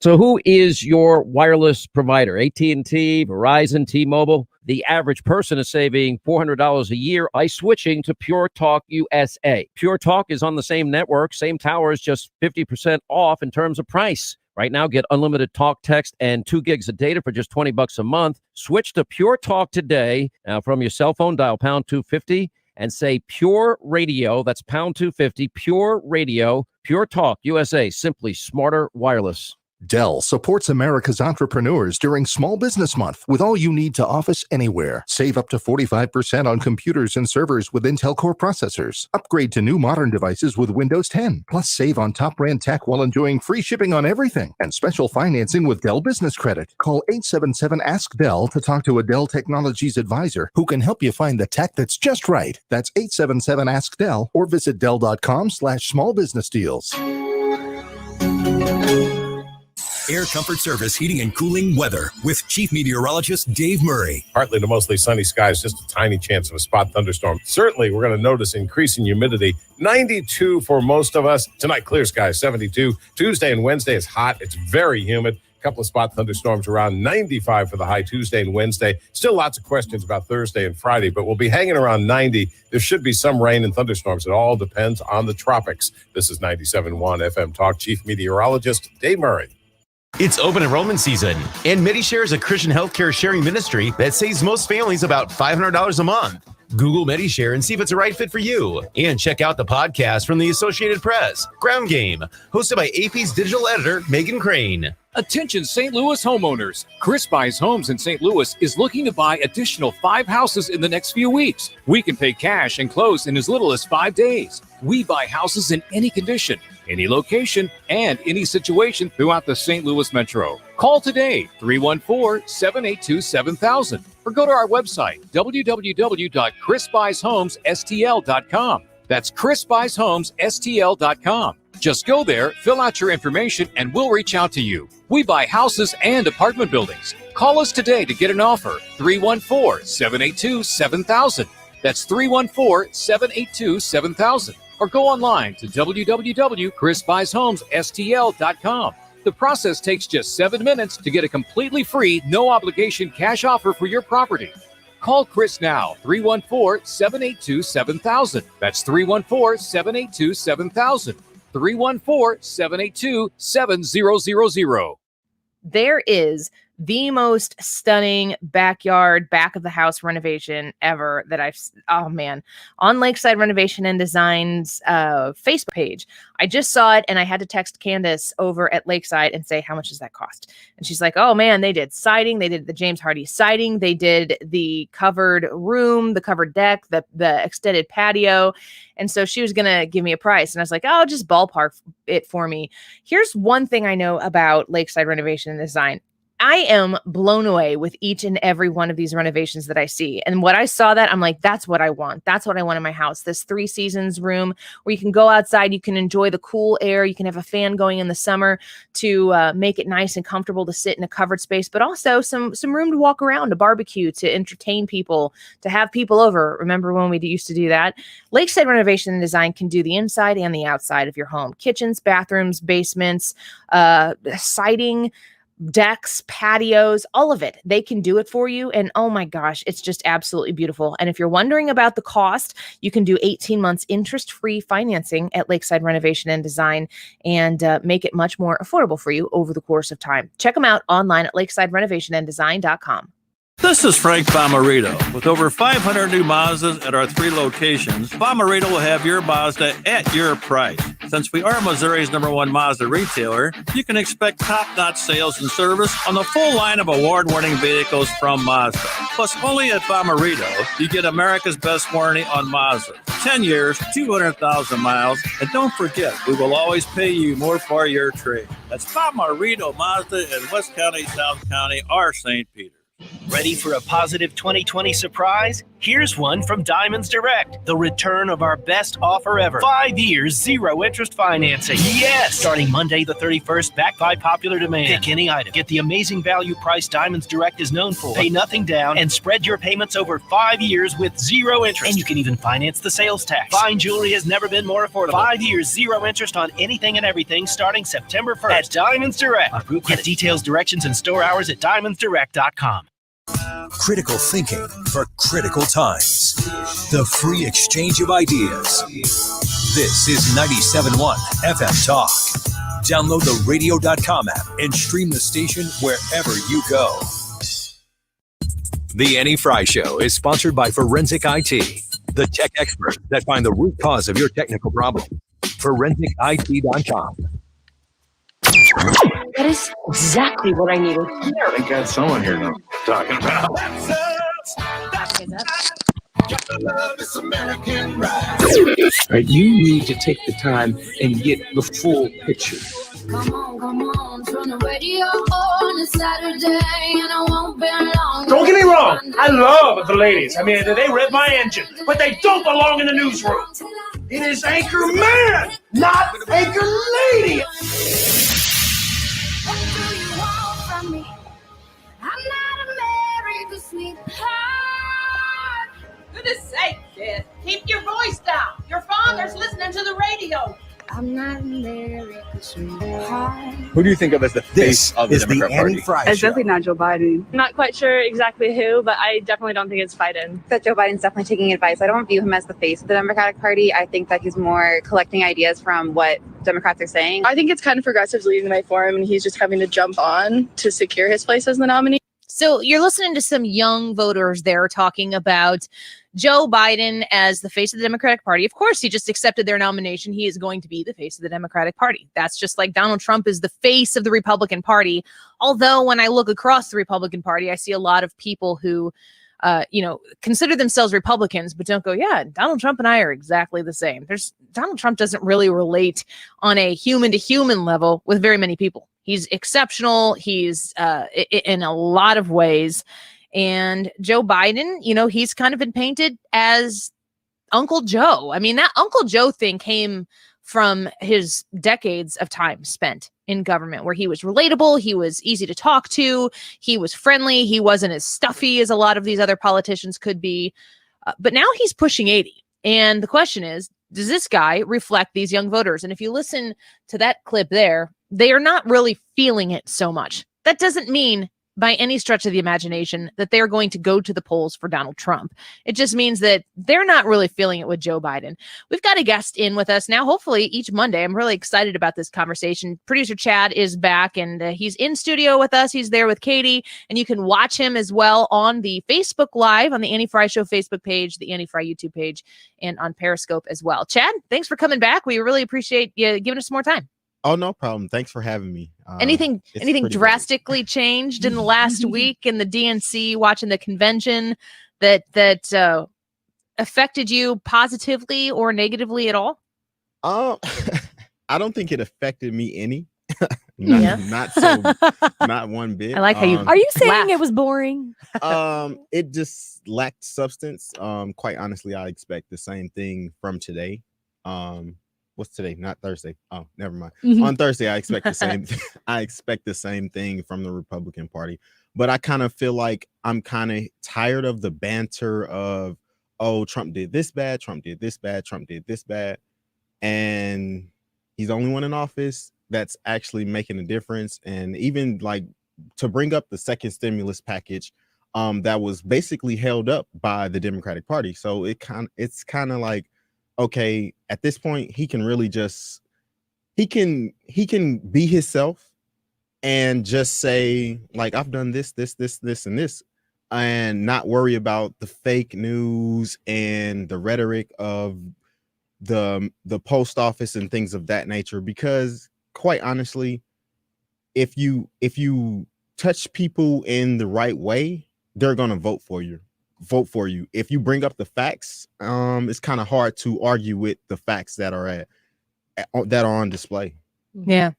So who is your wireless provider? AT&T, Verizon, T-Mobile? The average person is saving $400 a year by switching to Pure Talk USA. Pure Talk is on the same network, same towers, just 50% off in terms of price. Right now, get unlimited talk, text, and 2 gigs of data for just $20 a month. Switch to Pure Talk today. Now, from your cell phone, dial pound 250 and say Pure Radio. That's pound 250, Pure Radio, Pure Talk USA, simply smarter wireless. Dell supports America's entrepreneurs during Small Business Month with all you need to office anywhere. Save up to 45% on computers and servers with Intel Core processors. Upgrade to new modern devices with Windows 10. Plus, save on top brand tech while enjoying free shipping on everything and special financing with Dell Business Credit. Call 877-ASK-DELL to talk to a Dell Technologies advisor who can help you find the tech that's just right. That's 877-ASK-DELL or visit Dell.com/smallbusinessdeals. Air Comfort Service Heating and Cooling Weather with Chief Meteorologist Dave Murray. Partly to mostly sunny skies, just a tiny chance of a spot thunderstorm. Certainly, we're going to notice increasing humidity. 92 for most of us. Tonight, clear skies, 72. Tuesday and Wednesday is hot. It's very humid. A couple of spot thunderstorms around 95 for the high Tuesday and Wednesday. Still lots of questions about Thursday and Friday, but we'll be hanging around 90. There should be some rain and thunderstorms. It all depends on the tropics. This is 97.1 FM Talk. Chief Meteorologist Dave Murray. It's open enrollment season, and MediShare is a Christian healthcare sharing ministry that saves most families about $500 a month. Google MediShare and see if it's a right fit for you. And check out the podcast from the Associated Press, Ground Game, hosted by AP's digital editor, Megan Crane. Attention St. Louis homeowners. Chris Buys Homes in St. Louis is looking to buy additional 5 houses in the next few weeks. We can pay cash and close in as little as 5 days. We buy houses in any condition, any location, and any situation throughout the St. Louis metro. Call today, 314-782-7000, or go to our website, www.chrisbuysHomesSTL.com. That's chrisbuysHomesSTL.com. Just go there, fill out your information, and we'll reach out to you. We buy houses and apartment buildings. Call us today to get an offer. 314-782-7000. That's 314-782-7000. Or go online to www.chrisbuysHomesSTL.com. The process takes just 7 minutes to get a completely free, no-obligation cash offer for your property. Call Chris now, 314-782-7000. That's 314-782-7000. 314-782-7000. There is the most stunning backyard, back of the house renovation ever that on Lakeside Renovation and Design's Facebook page. I just saw it and I had to text Candace over at Lakeside and say, how much does that cost? And she's like, oh man, they did siding. They did the James Hardy siding. They did the covered room, the covered deck, the extended patio. And so she was going to give me a price. And I was like, oh, just ballpark it for me. Here's one thing I know about Lakeside Renovation and Design. I am blown away with each and every one of these renovations that I see. And when I saw that, I'm like, that's what I want. That's what I want in my house. This 3 seasons room where you can go outside, you can enjoy the cool air, you can have a fan going in the summer to make it nice and comfortable to sit in a covered space, but also some room to walk around, to barbecue, to entertain people, to have people over. Remember when we used to do that? Lakeside Renovation and Design can do the inside and the outside of your home. Kitchens, bathrooms, basements, siding, decks, patios, all of it. They can do it for you. And oh my gosh, it's just absolutely beautiful. And if you're wondering about the cost, you can do 18 months interest-free financing at Lakeside Renovation and Design and make it much more affordable for you over the course of time. Check them out online at lakesidrenovationanddesign.com. This is Frank Bomarito. With over 500 new Mazdas at our 3 locations, Bomarito will have your Mazda at your price. Since we are Missouri's #1 Mazda retailer, you can expect top-notch sales and service on the full line of award-winning vehicles from Mazda. Plus, only at Bomarito, you get America's best warranty on Mazda. 10 years, 200,000 miles. And don't forget, we will always pay you more for your trade. That's Bomarito Mazda in West County, South County, or St. Peter. Ready for a positive 2020 surprise? Here's one from Diamonds Direct. The return of our best offer ever. 5 years, zero interest financing. Yes! Starting Monday the 31st, backed by popular demand. Pick any item. Get the amazing value price Diamonds Direct is known for. Pay nothing down and spread your payments over 5 years with zero interest. And you can even finance the sales tax. Fine jewelry has never been more affordable. 5 years, zero interest on anything and everything starting September 1st at Diamonds Direct. Get details, directions, and store hours at diamondsdirect.com. Critical thinking for critical times. The free exchange of ideas. This is 97.1 FM Talk. Download the radio.com app and stream the station wherever you go. The Annie Frey Show is sponsored by Forensic IT, the tech experts that find the root cause of your technical problem. ForensicIT.com. That is exactly what I needed to hear. I got someone here now talking about. Right, you need to take the time and get the full picture. Come on, turn the radio on a Saturday, and I won't be long. Don't get me wrong, I love the ladies. I mean, they rev my engine, but they don't belong in the newsroom. It is Anchor Man, not Anchor Lady. What do you want from me? I'm not America's sweetheart. Goodness sake, kid. Keep your voice down. Your father's listening to the radio. I'm not America's sweetheart. Who do you think of as the face of the Democrat Party? It's definitely not Joe Biden. Not quite sure exactly who, but I definitely don't think it's Biden. That Joe Biden's definitely taking advice. I don't view him as the face of the Democratic Party. I think that he's more collecting ideas from what Democrats are saying. I think it's kind of progressives leading the way for him, and he's just having to jump on to secure his place as the nominee. So you're listening to some young voters there talking about Joe Biden as the face of the Democratic Party. Of course, he just accepted their nomination. He is going to be the face of the Democratic Party. That's just like Donald Trump is the face of the Republican Party. Although when I look across the Republican Party, I see a lot of people who, consider themselves Republicans, but don't go, yeah, Donald Trump and I are exactly the same. Donald Trump doesn't really relate on a human to human level with very many people. He's exceptional. He's in a lot of ways. And Joe Biden, he's kind of been painted as Uncle Joe. I mean, that Uncle Joe thing came from his decades of time spent in government where he was relatable. He was easy to talk to. He was friendly. He wasn't as stuffy as a lot of these other politicians could be. But now he's pushing 80. And the question is, does this guy reflect these young voters? And if you listen to that clip there, they are not really feeling it so much. That doesn't mean by any stretch of the imagination that they're going to go to the polls for Donald Trump. It just means that they're not really feeling it with Joe Biden. We've got a guest in with us now, hopefully each Monday. I'm really excited about this conversation. Producer Chad is back and he's in studio with us. He's there with Katie, and you can watch him as well on the Facebook Live, on the Annie Frey Show Facebook page, the Annie Frey YouTube page, and on Periscope as well. Chad, thanks for coming back. We really appreciate you giving us some more time. Oh, no problem. Thanks for having me. Anything drastically changed in the last week in the DNC, watching the convention that affected you positively or negatively at all? I don't think it affected me any. Not one bit. I like how you are you saying it was boring? It just lacked substance. Quite honestly, I expect the same thing from today. What's today? Not Thursday. Oh, never mind. Mm-hmm. On Thursday, I expect the same. I expect the same thing from the Republican Party. But I kind of feel like I'm kind of tired of the banter of, oh, Trump did this bad, Trump did this bad, Trump did this bad, and he's the only one in office that's actually making a difference. And even like to bring up the second stimulus package, that was basically held up by the Democratic Party. So it's kind of like, okay, at this point, he can really just he can be himself and just say, like, I've done this, and this, and not worry about the fake news and the rhetoric of the post office and things of that nature. Because quite honestly, if you touch people in the right way, they're gonna vote for you. vote for you. If you bring up the facts, it's kind of hard to argue with the facts that are on display. Yeah.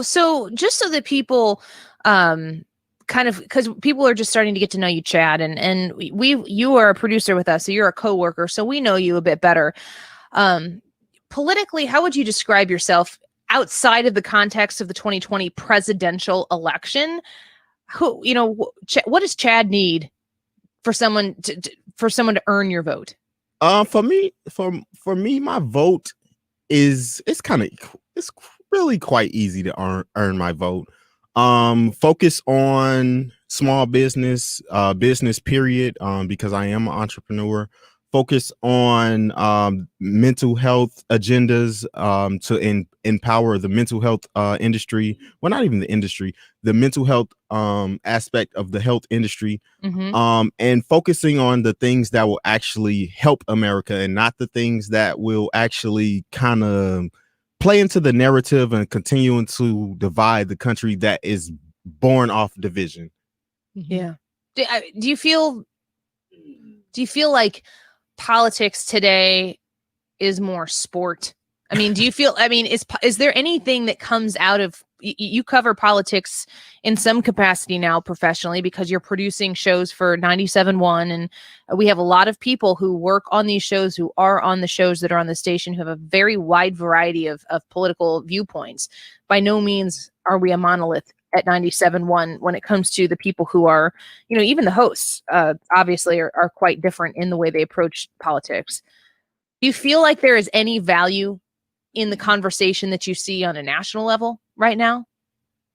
So just so that people kind of, because people are just starting to get to know you, Chad, and you are a producer with us, so you're a coworker, so we know you a bit better. Politically, how would you describe yourself outside of the context of the 2020 presidential election? Who, what does Chad need for someone to earn your vote? For me, my vote it's really quite easy to earn my vote. Focus on small business, period. Because I am an entrepreneur. Focus on mental health agendas to empower the mental health industry. Well, not even the industry, the mental health aspect of the health industry. And focusing on the things that will actually help America and not the things that will actually kind of play into the narrative and continuing to divide the country that is born off division. Yeah. Do you feel like politics today is more sport? I mean, is there anything that comes out of, you cover politics in some capacity now professionally because you're producing shows for 97.1, and we have a lot of people who work on these shows, who are on the shows that are on the station, who have a very wide variety of political viewpoints. By no means are we a monolith at 97.1 when it comes to the people who are, even the hosts, obviously are quite different in the way they approach politics. Do you feel like there is any value in the conversation that you see on a national level right now?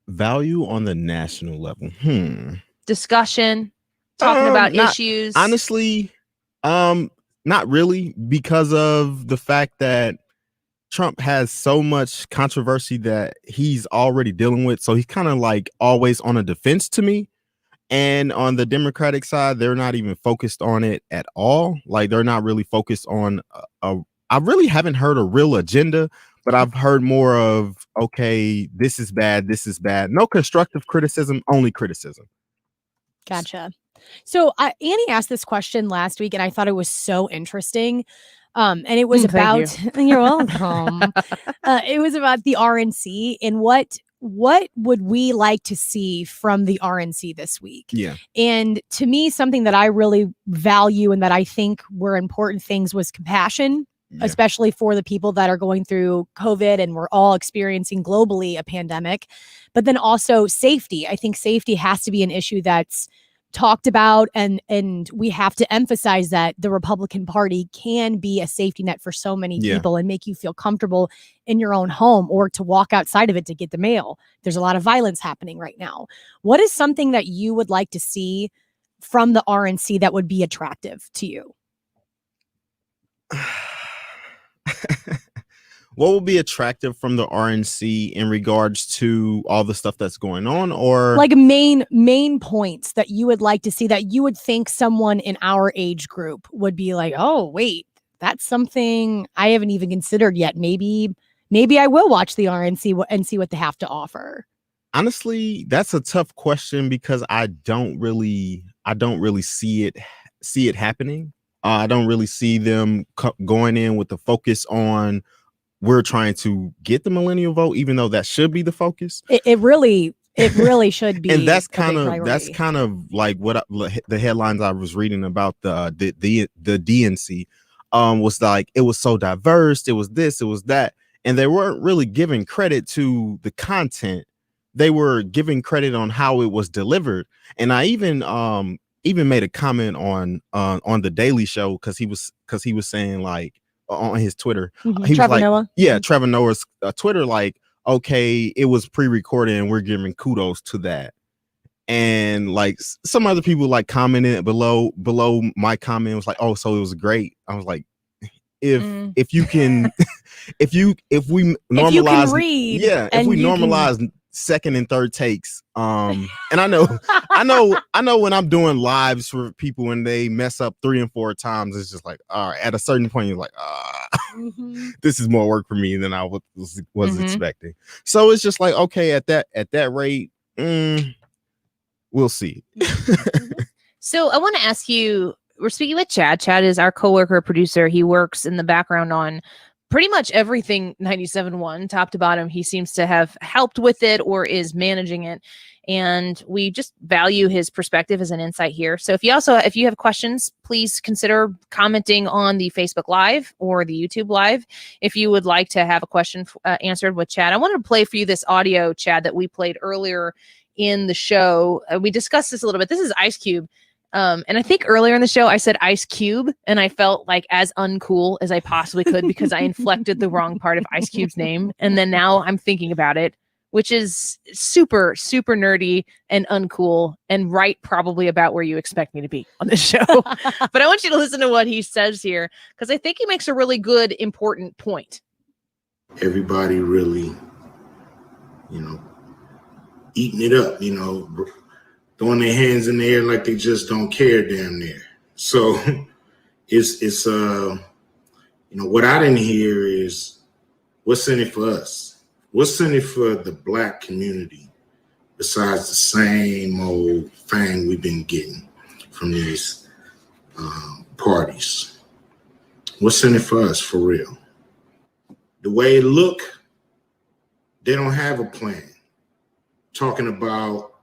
Value on the national level. Discussion, talking about issues. Honestly, not really, because of the fact that Trump has so much controversy that he's already dealing with. So he's kind of like always on a defense to me. And on the Democratic side, they're not even focused on it at all. Like, they're not really focused on I really haven't heard a real agenda, but I've heard more of, okay, this is bad. This is bad. No constructive criticism, only criticism. Gotcha. So Annie asked this question last week, and I thought it was so interesting. And it was about, you're welcome. It was about the RNC and what would we like to see from the RNC this week? Yeah. And to me, something that I really value and that I think were important things was compassion, especially for the people that are going through COVID, and we're all experiencing globally a pandemic, but then also safety. I think safety has to be an issue that's talked about, and we have to emphasize that the Republican Party can be a safety net for so many people and make you feel comfortable in your own home or to walk outside of it to get the mail. There's a lot of violence happening right now. What is something that you would like to see from the RNC that would be attractive to you? What will be attractive from the RNC in regards to all the stuff that's going on, or like main points that you would like to see that you would think someone in our age group would be like, oh, wait, that's something I haven't even considered yet. Maybe I will watch the RNC and see what they have to offer. Honestly, that's a tough question because I don't really see it happening. I don't really see them going in with the focus on we're trying to get the millennial vote, even though that should be the focus. It really should be. And that's kind of like what the headlines I was reading about the DNC was like, it was so diverse. It was this, it was that. And they weren't really giving credit to the content. They were giving credit on how it was delivered. And I even made a comment on the Daily Show because he was saying, like, on his Twitter, he Trevor was like, Noah. Yeah, Trevor Noah's Twitter, like, okay, it was pre-recorded and we're giving kudos to that. And like some other people like commented below my comment was like, oh, so it was great. I was like, if you can if we normalize if we normalize second and third takes, and I know when I'm doing lives for people and they mess up 3 and 4 times, it's just like, all right, at a certain point you're like, this is more work for me than I was expecting. So it's just like, okay, at that rate, we'll see. So I want to ask you, we're speaking with Chad. Chad is our coworker, producer. He works in the background on pretty much everything 97.1, top to bottom. He seems to have helped with it or is managing it. And we just value his perspective as an insight here. So if you have questions, please consider commenting on the Facebook Live or the YouTube Live. If you would like to have a question answered with Chad, I wanted to play for you this audio, Chad, that we played earlier in the show. We discussed this a little bit. This is Ice Cube. And I think earlier in the show, I said Ice Cube, and I felt like as uncool as I possibly could because I inflected the wrong part of Ice Cube's name. And then now I'm thinking about it, which is super, super nerdy and uncool and right probably about where you expect me to be on this show. But I want you to listen to what he says here because I think he makes a really good, important point. Everybody really, eating it up, throwing their hands in the air like they just don't care damn near. So it's what I didn't hear is what's in it for us? What's in it for the Black community besides the same old thing we've been getting from these parties? What's in it for us for real? The way it look, they don't have a plan. Talking about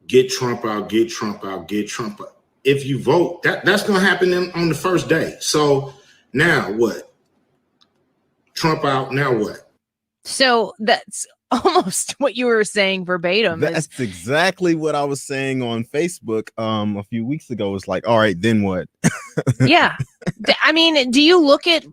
get Trump out, get Trump out, get Trump out. If you vote, that's going to happen on the first day. So now what? Trump out, now what? So that's almost what you were saying verbatim. That's exactly what I was saying on Facebook a few weeks ago. It's like, all right, then what? Yeah. I mean, do you look at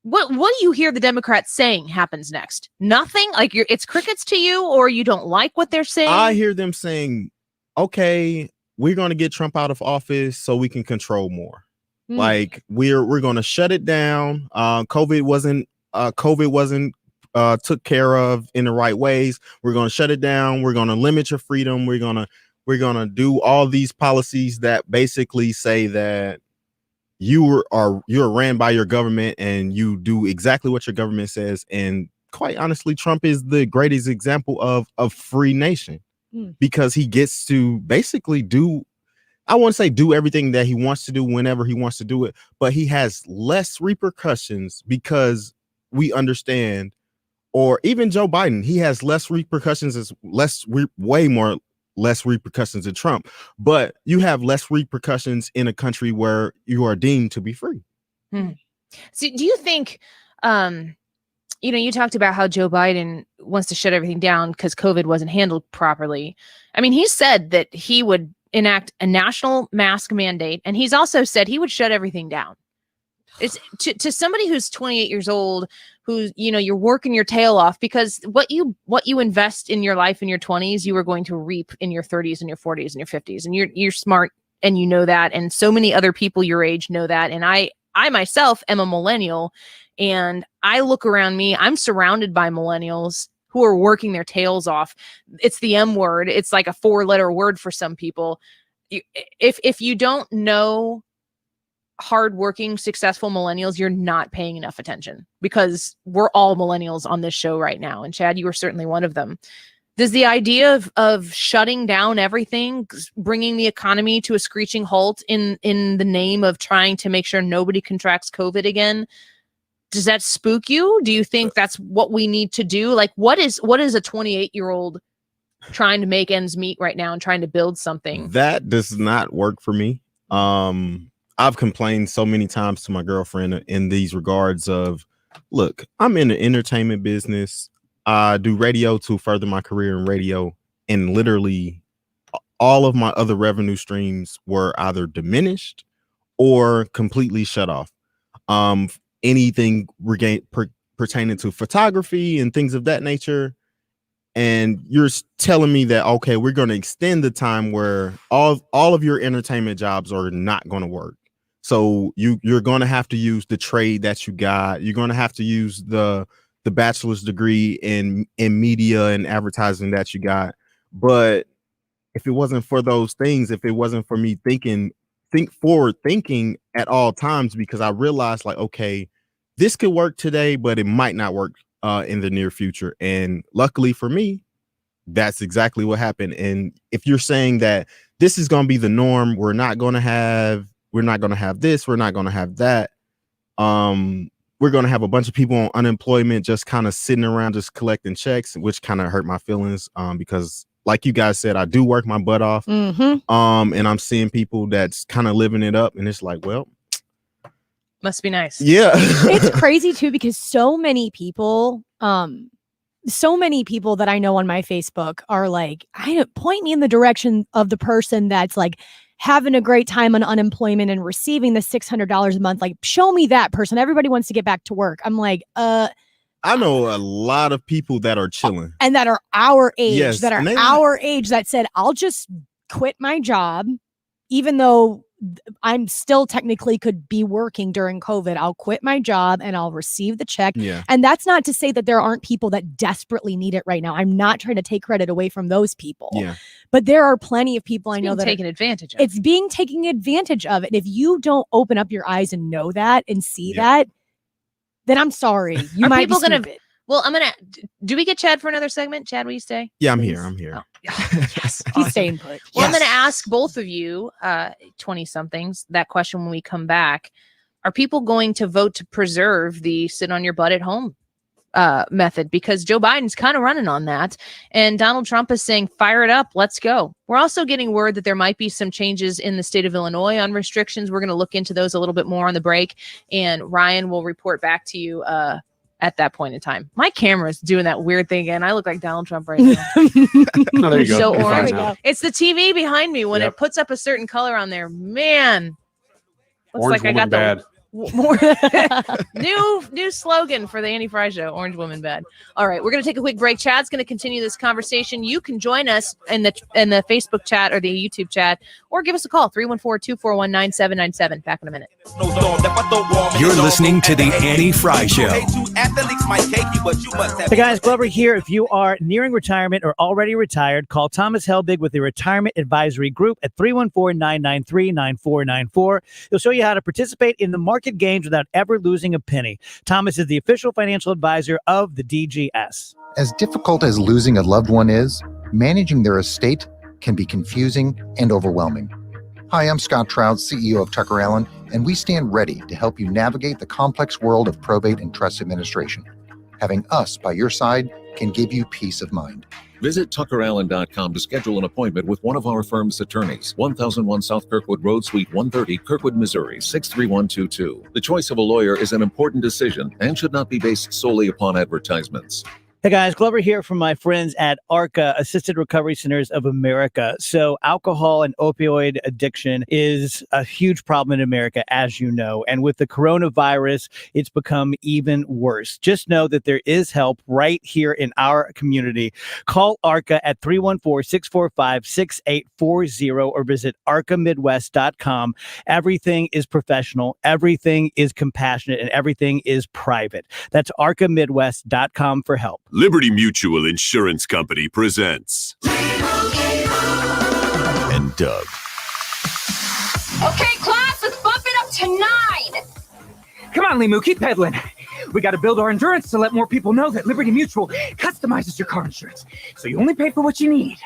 what do you hear the Democrats saying happens next? Nothing? Like it's crickets to you, or you don't like what they're saying? I hear them saying, okay, we're going to get Trump out of office so we can control more. Like we're going to shut it down. COVID wasn't took care of in the right ways. We're going to shut it down. We're going to limit your freedom. We're going to do all these policies that basically say that you're ran by your government and you do exactly what your government says. And quite honestly, Trump is the greatest example of a free nation because he gets to basically I won't say do everything that he wants to do whenever he wants to do it, but he has less repercussions because we understand, or even Joe Biden, he has less repercussions, way more less repercussions than Trump, but you have less repercussions in a country where you are deemed to be free. So do you think, you talked about how Joe Biden wants to shut everything down because COVID wasn't handled properly. I mean, he said that he would enact a national mask mandate, and he's also said he would shut everything down. It's to somebody who's 28 years old, who's, you're working your tail off because what you invest in your life in your 20s, you are going to reap in your 30s and your 40s and your 50s. And you're smart and you know that. And so many other people your age know that. And I myself am a millennial, and I look around me, I'm surrounded by millennials who are working their tails off. It's the M word. It's like a 4-letter word for some people. If you don't know hardworking, successful millennials, you're not paying enough attention, because we're all millennials on this show right now. And Chad, you are certainly one of them. Does the idea of shutting down everything, bringing the economy to a screeching halt in the name of trying to make sure nobody contracts COVID again, does that spook you? Do you think that's what we need to do? Like, what is a 28-year-old trying to make ends meet right now and trying to build something? That does not work for me. I've complained so many times to my girlfriend in these regards of, look, I'm in the entertainment business. I do radio to further my career in radio, and literally all of my other revenue streams were either diminished or completely shut off. Anything pertaining to photography and things of that nature. And you're telling me that, okay, we're going to extend the time where all of your entertainment jobs are not going to work. So you're going to have to use the trade that you got. You're going to have to use the bachelor's degree in media and advertising that you got. But if it wasn't for those things, if it wasn't for me think forward thinking at all times, because I realized, like, okay, this could work today, but it might not work in the near future. And luckily for me, that's exactly what happened. And if you're saying that this is going to be the norm, we're not going to have this, we're not going to have that. We're going to have a bunch of people on unemployment just kind of sitting around just collecting checks, which kind of hurt my feelings because like you guys said, I do work my butt off. And I'm seeing people that's kind of living it up, and it's like, well, must be nice. Yeah. It's crazy too, because so many people that I know on my Facebook are like, point me in the direction of the person that's like having a great time on unemployment and receiving the $600 a month. Like, show me that person. Everybody wants to get back to work. I'm like, I know a lot of people that are chilling and that are our age, Yes, that said, I'll just quit my job, even though I'm still technically could be working during COVID. I'll quit my job and I'll receive the check. Yeah. And that's not to say that there aren't people that desperately need it right now. I'm not trying to take credit away from those people. Yeah. But there are plenty of people I know that taken advantage of. It's being taken advantage of. And if you don't open up your eyes and know that and see that, then I'm sorry. You might be stupid. Well, do we get Chad for another segment? Chad, will you stay? Yeah, I'm here. Oh. Yes. He's staying put. Well, I'm going to ask both of you, 20-somethings, that question when we come back. Are people going to vote to preserve the sit on your butt at home method? Because Joe Biden's kind of running on that. And Donald Trump is saying, fire it up. Let's go. We're also getting word that there might be some changes in the state of Illinois on restrictions. We're going to look into those a little bit more on the break. And Ryan will report back to you at that point in time. My camera's doing that weird thing again. I look like Donald Trump right now. Oh, there you go. So You're fine orange. now. It's the TV behind me when it puts up a certain color on there. Man, looks Orange like I got woman the more new slogan for the Andy Fry Show. Orange woman bad. All right, we're gonna take a quick break. Chad's gonna continue this conversation. You can join us in the Facebook chat or the YouTube chat, or give us a call 314-241-9797. Back in a minute. You're listening to the Andy Fry Show. Hey guys, Glover here. If you are nearing retirement or already retired, call Thomas Helbig with the Retirement Advisory Group at 314-993-9494. He'll show you how to participate in the market gains without ever losing a penny. Thomas is the official financial advisor of the DGS. As difficult as losing a loved one is, managing their estate can be confusing and overwhelming. Hi, I'm Scott Trout, CEO of Tucker Allen, and we stand ready to help you navigate the complex world of probate and trust administration. Having us by your side can give you peace of mind. Visit TuckerAllen.com to schedule an appointment with one of our firm's attorneys. 1001 South Kirkwood Road, Suite 130, Kirkwood, Missouri, 63122. The choice of a lawyer is an important decision and should not be based solely upon advertisements. Hey guys, Glover here from my friends at ARCA, Assisted Recovery Centers of America. So alcohol and opioid addiction is a huge problem in America, as you know. And with the coronavirus, it's become even worse. Just know that there is help right here in our community. Call ARCA at 314-645-6840 or visit arcamidwest.com. Everything is professional, everything is compassionate, and everything is private. That's arcamidwest.com for help. Liberty Mutual Insurance Company presents and Doug. Okay, class, let's bump it up to 9. Come on, Limu, keep pedaling. We got to build our endurance to let more people know that Liberty Mutual customizes your car insurance, so you only pay for what you need.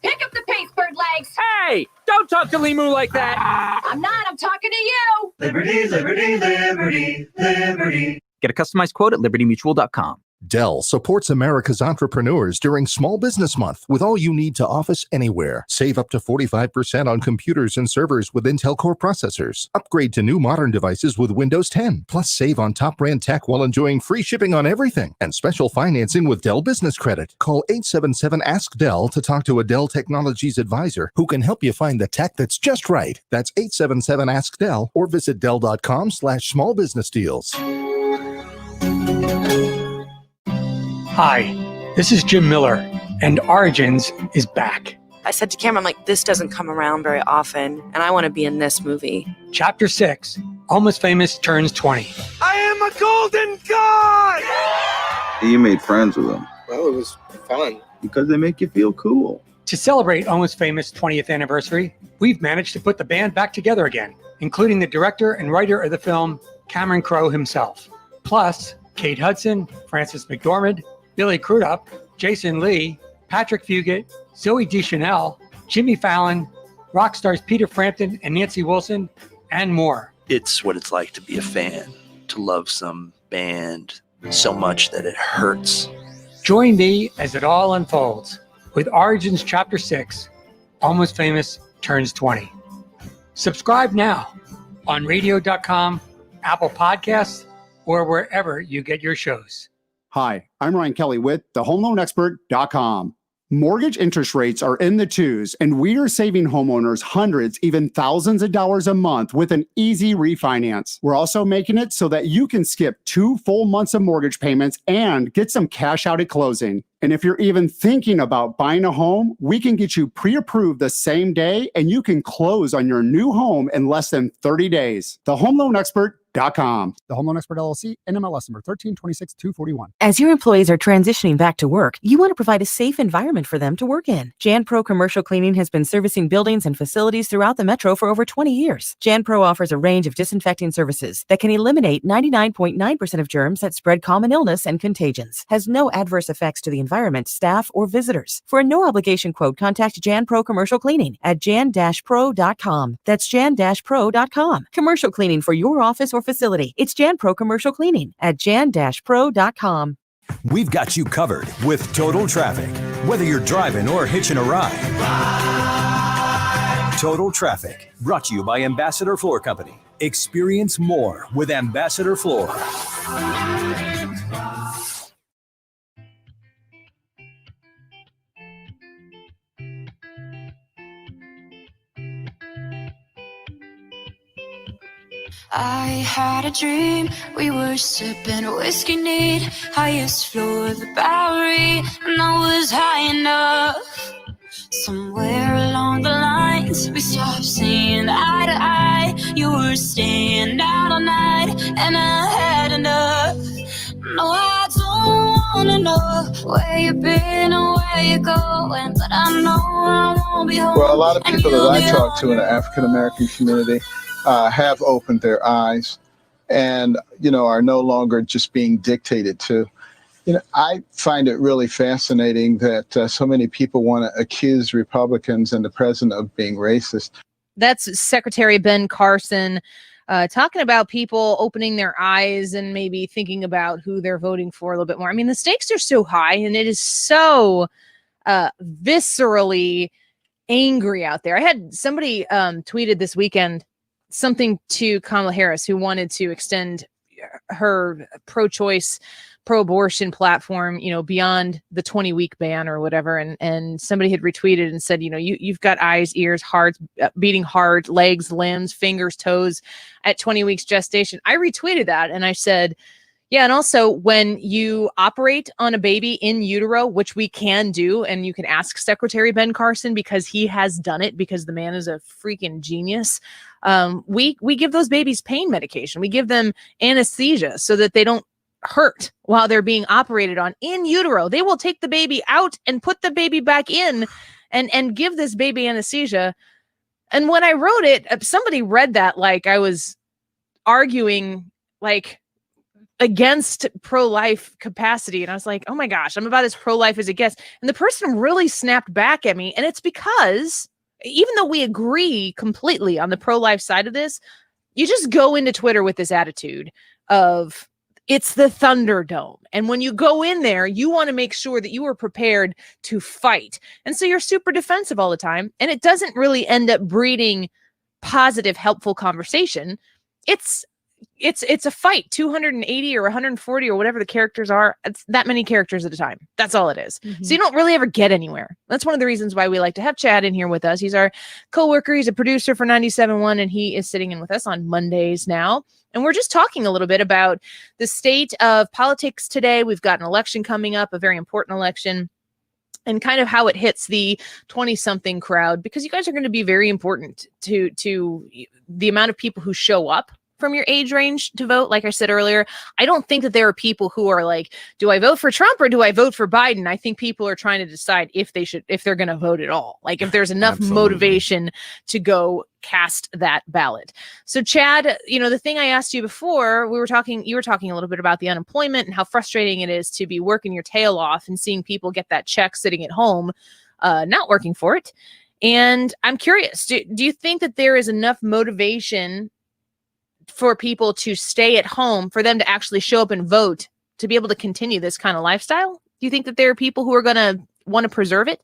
Pick up the pace, bird legs. Hey, don't talk to Limu like that. I'm not, I'm talking to you. Liberty, liberty, liberty, liberty. Get a customized quote at libertymutual.com. Dell supports America's entrepreneurs during Small Business Month with all you need to office anywhere. Save up to 45% on computers and servers with Intel Core processors. Upgrade to new modern devices with Windows 10. Plus, save on top brand tech while enjoying free shipping on everything and special financing with Dell Business Credit. Call 877-ASK-DELL to talk to a Dell Technologies advisor who can help you find the tech that's just right. That's 877-ASK-DELL or visit Dell.com/smallbusinessdeals. Hi, this is Jim Miller, and Origins is back. I said to Cameron, I'm like, this doesn't come around very often, and I want to be in this movie. Chapter 6, Almost Famous turns 20. I am a golden god! You made friends with them. Well, it was fun. Because they make you feel cool. To celebrate Almost Famous 20th anniversary, we've managed to put the band back together again, including the director and writer of the film, Cameron Crowe himself. Plus, Kate Hudson, Frances McDormand, Billy Crudup, Jason Lee, Patrick Fugit, Zoe Deschanel, Jimmy Fallon, rock stars Peter Frampton and Nancy Wilson, and more. It's what it's like to be a fan, to love some band so much that it hurts. Join me as it all unfolds with Origins Chapter 6, Almost Famous Turns 20. Subscribe now on radio.com, Apple Podcasts, or wherever you get your shows. Hi, I'm Ryan Kelly with thehomeloanexpert.com. Mortgage interest rates are in the twos, and we are saving homeowners hundreds, even thousands of dollars a month with an easy refinance. We're also making it so that you can skip 2 full months of mortgage payments and get some cash out at closing. And if you're even thinking about buying a home, we can get you pre-approved the same day, and you can close on your new home in less than 30 days. thehomeloanexpert.com. The Home Loan Expert LLC, NMLS number 1326241. As your employees are transitioning back to work, you want to provide a safe environment for them to work in. Jan Pro Commercial Cleaning has been servicing buildings and facilities throughout the metro for over 20 years. Jan Pro offers a range of disinfecting services that can eliminate 99.9% of germs that spread common illness and contagions. Has no adverse effects to the environment, staff, or visitors. For a no-obligation quote, contact Jan Pro Commercial Cleaning at jan-pro.com. That's jan-pro.com. Commercial cleaning for your office or facility. It's Jan Pro Commercial Cleaning at jan-pro.com. We've got you covered with Total Traffic. Whether you're driving or hitching a ride. Total Traffic, brought to you by Ambassador Floor Company. Experience more with Ambassador Floor. I had a dream, we were sipping whiskey neat, highest floor of the Bowery, and I was high enough. Somewhere along the lines, we stopped seeing eye to eye. You were staying out all night, and I had enough. No, I don't wanna know where you've been or where you're going, but I know I won't be home. Well, a lot of people that I talk to in the African American community have opened their eyes and, are no longer just being dictated to. I find it really fascinating that so many people want to accuse Republicans and the president of being racist. That's Secretary Ben Carson talking about people opening their eyes and maybe thinking about who they're voting for a little bit more. I mean, the stakes are so high and it is so viscerally angry out there. I had somebody tweeted this weekend something to Kamala Harris, who wanted to extend her pro-choice, pro-abortion platform, beyond the 20-week ban or whatever. And somebody had retweeted and said, you've got eyes, ears, hearts, beating hard, legs, limbs, fingers, toes at 20 weeks gestation. I retweeted that and I said, yeah, and also when you operate on a baby in utero, which we can do, and you can ask Secretary Ben Carson because he has done it, because the man is a freaking genius. We give those babies pain medication. We give them anesthesia so that they don't hurt while they're being operated on in utero. They will take the baby out and put the baby back in and give this baby anesthesia. And when I wrote it, somebody read that like I was arguing against pro-life capacity. And I was like, oh my gosh, I'm about as pro-life as it gets. And the person really snapped back at me. And it's because even though we agree completely on the pro-life side of this, you just go into Twitter with this attitude of it's the Thunderdome. And when you go in there, you want to make sure that you are prepared to fight. And so you're super defensive all the time. And it doesn't really end up breeding positive, helpful conversation. It's a fight, 280 or 140 or whatever the characters are. It's that many characters at a time. That's all it is. Mm-hmm. So you don't really ever get anywhere. That's one of the reasons why we like to have Chad in here with us. He's our coworker. He's a producer for 97.1, and he is sitting in with us on Mondays now. And we're just talking a little bit about the state of politics today. We've got an election coming up, a very important election, and kind of how it hits the 20-something crowd, because you guys are going to be very important to the amount of people who show up from your age range to vote. Like I said earlier, I don't think that there are people who are like, do I vote for Trump or do I vote for Biden? I think people are trying to decide if they're going to vote at all. Like if there's enough motivation to go cast that ballot. So Chad, the thing I asked you before, you were talking a little bit about the unemployment and how frustrating it is to be working your tail off and seeing people get that check sitting at home, not working for it. And I'm curious, do you think that there is enough motivation for people to stay at home, for them to actually show up and vote, to be able to continue this kind of lifestyle? Do you think that there are people who are going to want to preserve it?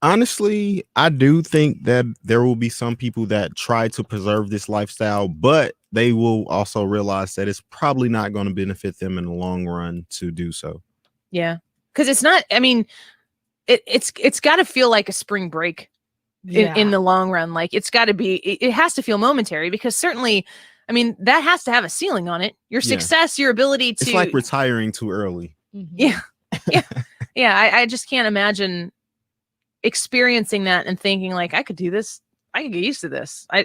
Honestly, I do think that there will be some people that try to preserve this lifestyle, but they will also realize that it's probably not going to benefit them in the long run to do so. Yeah. Because it's not, I mean, it's got to feel like a spring break in the long run. Like it's got to be, it has to feel momentary, because certainly, I mean, that has to have a ceiling on it. Your success, your ability to... It's like retiring too early. Yeah. Yeah. I just can't imagine experiencing that and thinking like, I could do this. I could get used to this. I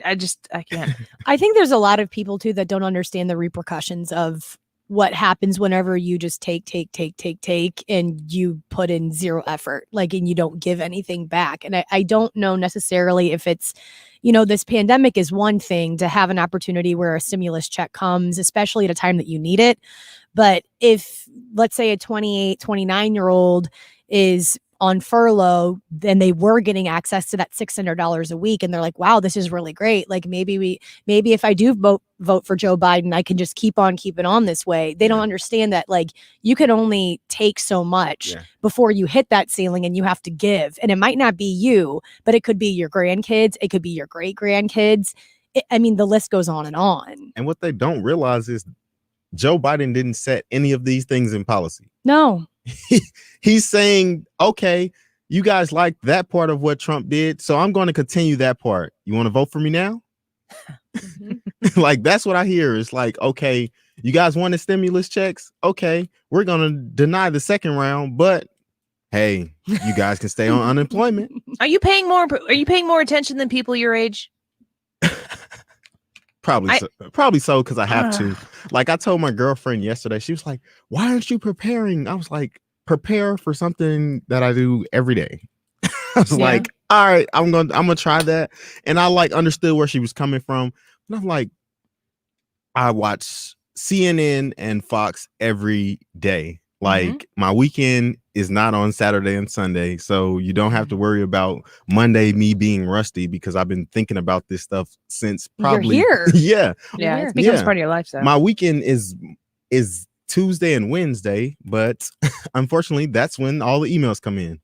can't. I think there's a lot of people too that don't understand the repercussions of what happens whenever you just take, and you put in zero effort, like, and you don't give anything back. And I don't know necessarily if it's, this pandemic is one thing, to have an opportunity where a stimulus check comes, especially at a time that you need it. But if, let's say, a 28, 29-year-old is on furlough, then they were getting access to that $600 a week, and they're like, wow, this is really great. Like maybe if I do vote for Joe Biden, I can just keep on keeping on this way. They don't understand that, like, you can only take so much before you hit that ceiling, and you have to give. And it might not be you, but it could be your grandkids. It could be your great grandkids. I mean, the list goes on and on. And what they don't realize is Joe Biden didn't set any of these things in policy. No. He's saying, okay, you guys like that part of what Trump did, so I'm going to continue that part. You want to vote for me now? Like, that's what I hear. It's like, okay, you guys wanted stimulus checks? Okay, we're going to deny the second round, but hey, you guys can stay on unemployment. Are you paying more attention than people your age? Probably so, because I have to. Like, I told my girlfriend yesterday, she was like, why aren't you preparing? I was like, prepare for something that I do every day. I was like, all right, I'm gonna try that. And I like understood where she was coming from. And I'm like, I watch CNN and Fox every day. Like, my weekend is not on Saturday and Sunday, so you don't have to worry about Monday me being rusty, because I've been thinking about this stuff since probably You're here. yeah It becomes part of your life. So my weekend is Tuesday and Wednesday, but unfortunately that's when all the emails come in.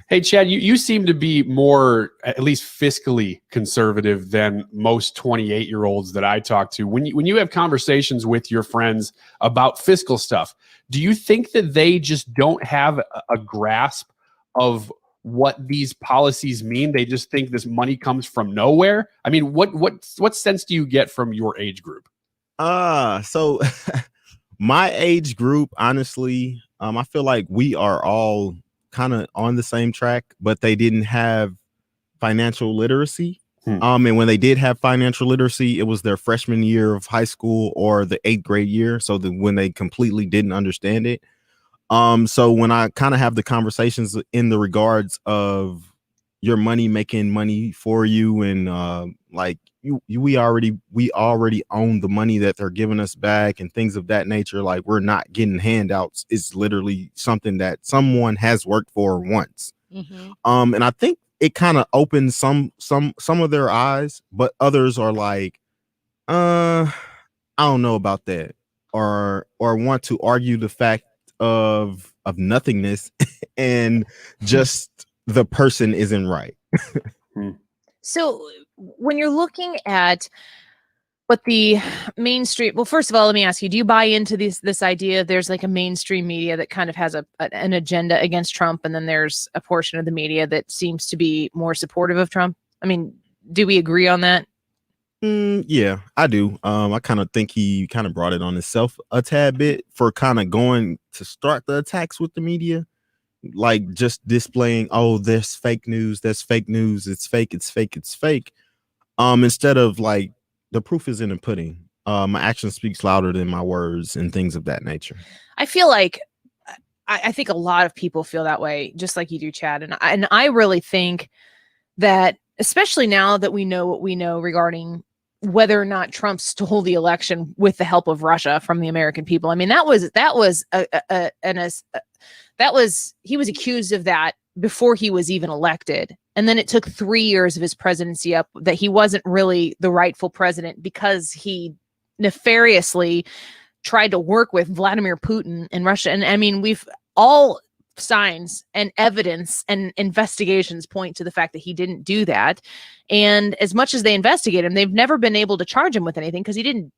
Hey, Chad, you seem to be more, at least fiscally conservative than most 28-year-olds that I talk to. When you have conversations with your friends about fiscal stuff, do you think that they just don't have a grasp of what these policies mean? They just think this money comes from nowhere? I mean, what sense do you get from your age group? So my age group, honestly, I feel like we are all kind of on the same track, but they didn't have financial literacy. And when they did have financial literacy, it was their freshman year of high school or the 8th grade year. So when they completely didn't understand it. So when I kind of have the conversations in the regards of your money making money for you, and like we already own the money that they're giving us back and things of that nature. Like, we're not getting handouts. It's literally something that someone has worked for once. And I think it kind of opens some of their eyes, but others are like, I don't know about that, or want to argue the fact of nothingness and just the person isn't right. So when you're looking at what the mainstream, well, first of all, let me ask you, do you buy into this idea there's like a mainstream media that kind of has an agenda against Trump, and then there's a portion of the media that seems to be more supportive of Trump? I mean, do we agree on that? Yeah, I do. I kind of think he kind of brought it on himself a tad bit for kind of going to start the attacks with the media, like just displaying, oh, there's fake news, it's fake, instead of like the proof is in the pudding. My action speaks louder than my words and things of that nature. I feel like I think a lot of people feel that way, just like you do, Chad. And I really think that, especially now that we know what we know regarding whether or not Trump stole the election with the help of Russia from the American people. I mean, he was accused of that before he was even elected. And then it took 3 years of his presidency up that he wasn't really the rightful president because he nefariously tried to work with Vladimir Putin in Russia. And I mean, we've all signs and evidence and investigations point to the fact that he didn't do that. And as much as they investigate him, they've never been able to charge him with anything because he didn't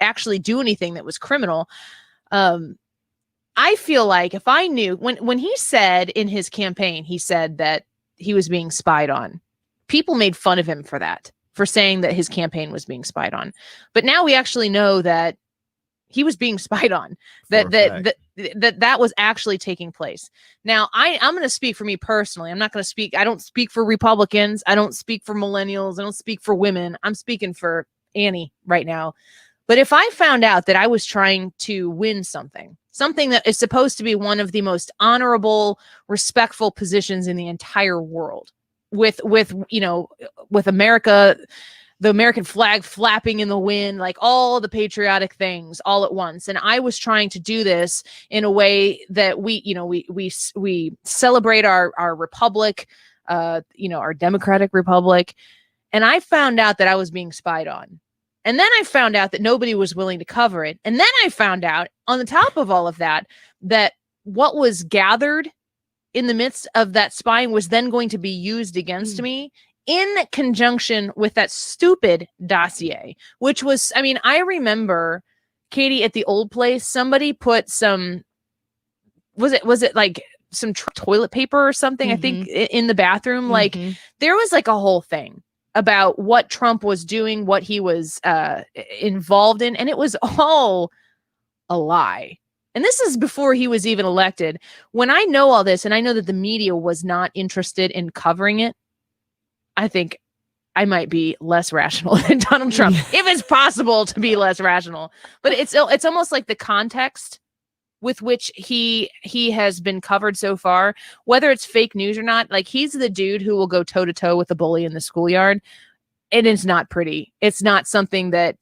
actually do anything that was criminal. I feel like if I knew when he said in his campaign, he said that he was being spied on, people made fun of him for that, for saying that his campaign was being spied on. But now we actually know that he was being spied on, that was actually taking place. Now, I'm going to speak for me personally. I don't speak for Republicans. I don't speak for millennials. I don't speak for women. I'm speaking for Annie right now. But if I found out that I was trying to win something that is supposed to be one of the most honorable, respectful positions in the entire world, with America, the American flag flapping in the wind, like all the patriotic things all at once. And I was trying to do this in a way that we celebrate our republic, our democratic republic. And I found out that I was being spied on. And then I found out that nobody was willing to cover it. And then I found out, on the top of all of that, that what was gathered in the midst of that spying was then going to be used against me in conjunction with that stupid dossier, which was, I mean, I remember, Katie, at the old place, somebody put some, was it like some toilet paper or something, I think, in the bathroom. Like, there was like a whole thing about what Trump was doing, what he was involved in, and it was all a lie. And this is before he was even elected. When I know all this, and I know that the media was not interested in covering it, I think I might be less rational than Donald Trump, if it's possible to be less rational. But it's almost like the context with which he has been covered so far, whether it's fake news or not. Like, he's the dude who will go toe to toe with a bully in the schoolyard. And it's not pretty. It's not something that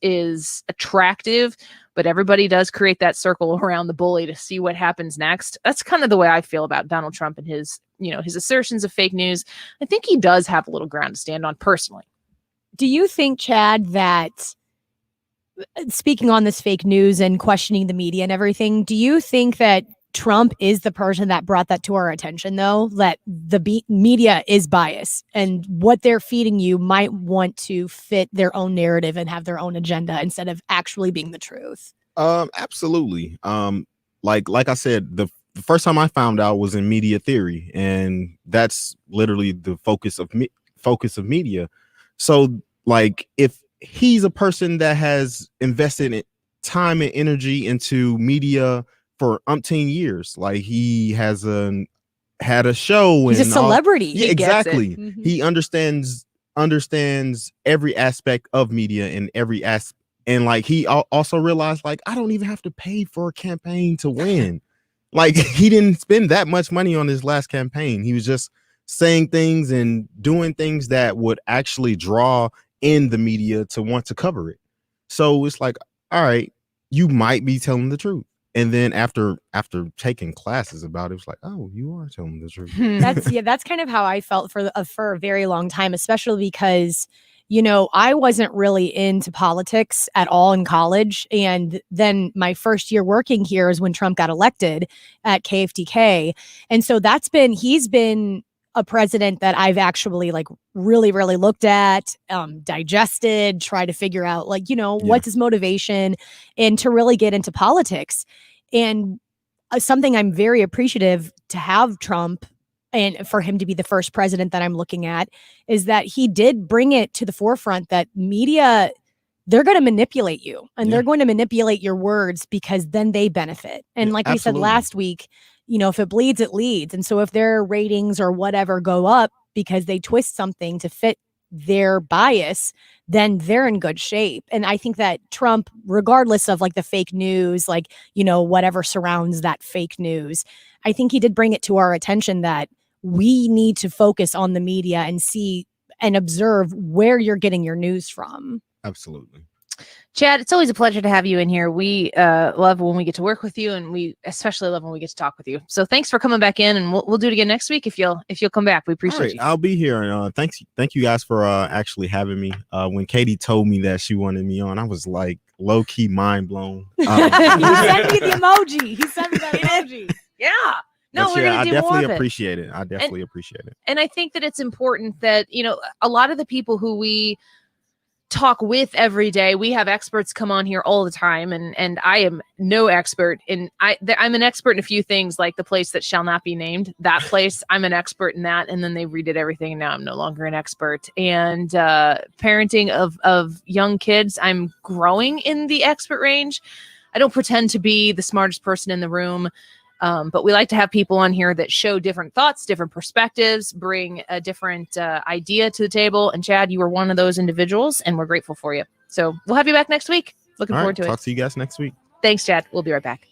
is attractive, but everybody does create that circle around the bully to see what happens next. That's kind of the way I feel about Donald Trump and his assertions of fake news. I think he does have a little ground to stand on personally. Do you think, Chad, that speaking on this fake news and questioning the media and everything, do you think that Trump is the person that brought that to our attention, though, that the media is biased and what they're feeding you might want to fit their own narrative and have their own agenda instead of actually being the truth? Absolutely. Like I said, the first time I found out was in media theory, and that's literally the focus of media. So, like, if he's a person that has invested time and energy into media for umpteen years, like he has had a show. He's a celebrity. Yeah, exactly. He understands every aspect of media and every aspect. And like, he also realized, like, I don't even have to pay for a campaign to win. Like, he didn't spend that much money on his last campaign. He was just saying things and doing things that would actually draw in the media to want to cover it. So it's like, all right, you might be telling the truth. And then after taking classes about it, it's like, oh, you are telling the truth. That's kind of how I felt for a very long time, especially because, I wasn't really into politics at all in college. And then my first year working here is when Trump got elected at KFDK. And so he's been a president that I've actually like really, really looked at, digested, try to figure out what's his motivation and to really get into politics. And something I'm very appreciative to have Trump and for him to be the first president that I'm looking at is that he did bring it to the forefront that media, they're going to manipulate you and they're going to manipulate your words because then they benefit. And like we said last week, if it bleeds, it leads. And so if their ratings or whatever go up because they twist something to fit their bias, then they're in good shape. And I think that Trump, regardless of like the fake news, like, whatever surrounds that fake news, I think he did bring it to our attention that we need to focus on the media and see and observe where you're getting your news from. Absolutely. Chad, it's always a pleasure to have you in here. We love when we get to work with you, and we especially love when we get to talk with you. So thanks for coming back in, and we'll do it again next week if you'll come back. We appreciate you. I'll be here, and thank you guys for actually having me. When Katie told me that she wanted me on, I was like low key mind blown. He sent me the emoji. He sent me that emoji. Yeah. No, we're gonna I do definitely more of appreciate it. I definitely appreciate it. And I think that it's important that a lot of the people who we talk with every day, we have experts come on here all the time, and I am no expert in I'm an expert in a few things, like the place that shall not be named. That place, I'm an expert in that, and then they redid everything, and now I'm no longer an expert. And parenting of young kids, I'm growing in the expert range. I don't pretend to be the smartest person in the room. But we like to have people on here that show different thoughts, different perspectives, bring a different idea to the table. And Chad, you were one of those individuals, and we're grateful for you. So we'll have you back next week. Looking forward to it. Talk to you guys next week. Thanks, Chad. We'll be right back.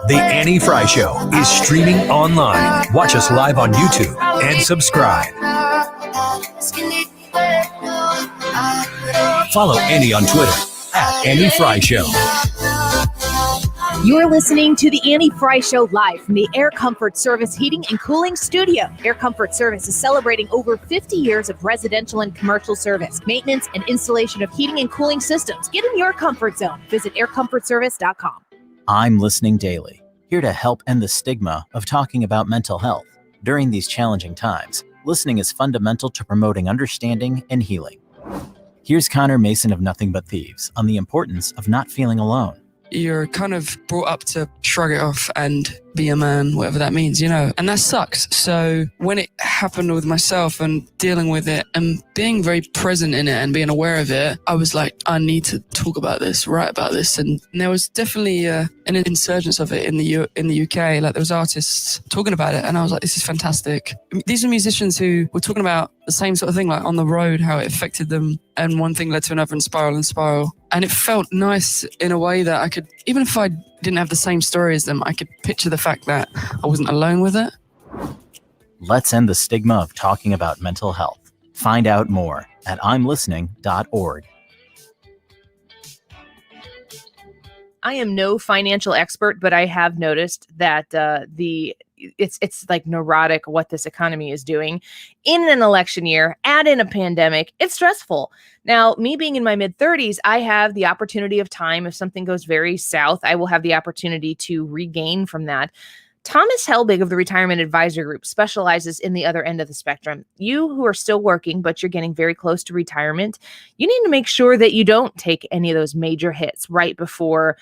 The Annie Frey Show is streaming online. Watch us live on YouTube and subscribe. Follow Annie on Twitter @Annie Frey Show. You're listening to the Annie Frey Show live from the Air Comfort Service Heating and Cooling Studio. Air Comfort Service is celebrating over 50 years of residential and commercial service, maintenance, and installation of heating and cooling systems. Get in your comfort zone. Visit aircomfortservice.com. I'm listening daily, here to help end the stigma of talking about mental health. During these challenging times, listening is fundamental to promoting understanding and healing. Here's Connor Mason of Nothing But Thieves on the importance of not feeling alone. You're kind of brought up to shrug it off and be a man, whatever that means, and that sucks. So when it happened with myself and dealing with it and being very present in it and being aware of it, I was like, I need to talk about this, write about this. And there was definitely an insurgence of it in the UK. Like, there was artists talking about it, and I was like, this is fantastic. These are musicians who were talking about the same sort of thing, like on the road, how it affected them, and one thing led to another and spiral. And it felt nice in a way that I could, even if I didn't have the same story as them, I could picture the fact that I wasn't alone with it. Let's end the stigma of talking about mental health. Find out more at imlistening.org. I am no financial expert, but I have noticed that it's like neurotic what this economy is doing in an election year, add in a pandemic. It's stressful. Now, me being in my mid-30s, I have the opportunity of time. If something goes very south, I will have the opportunity to regain from that. Thomas Helbig of the Retirement Advisor Group specializes in the other end of the spectrum. You who are still working, but you're getting very close to retirement, you need to make sure that you don't take any of those major hits right before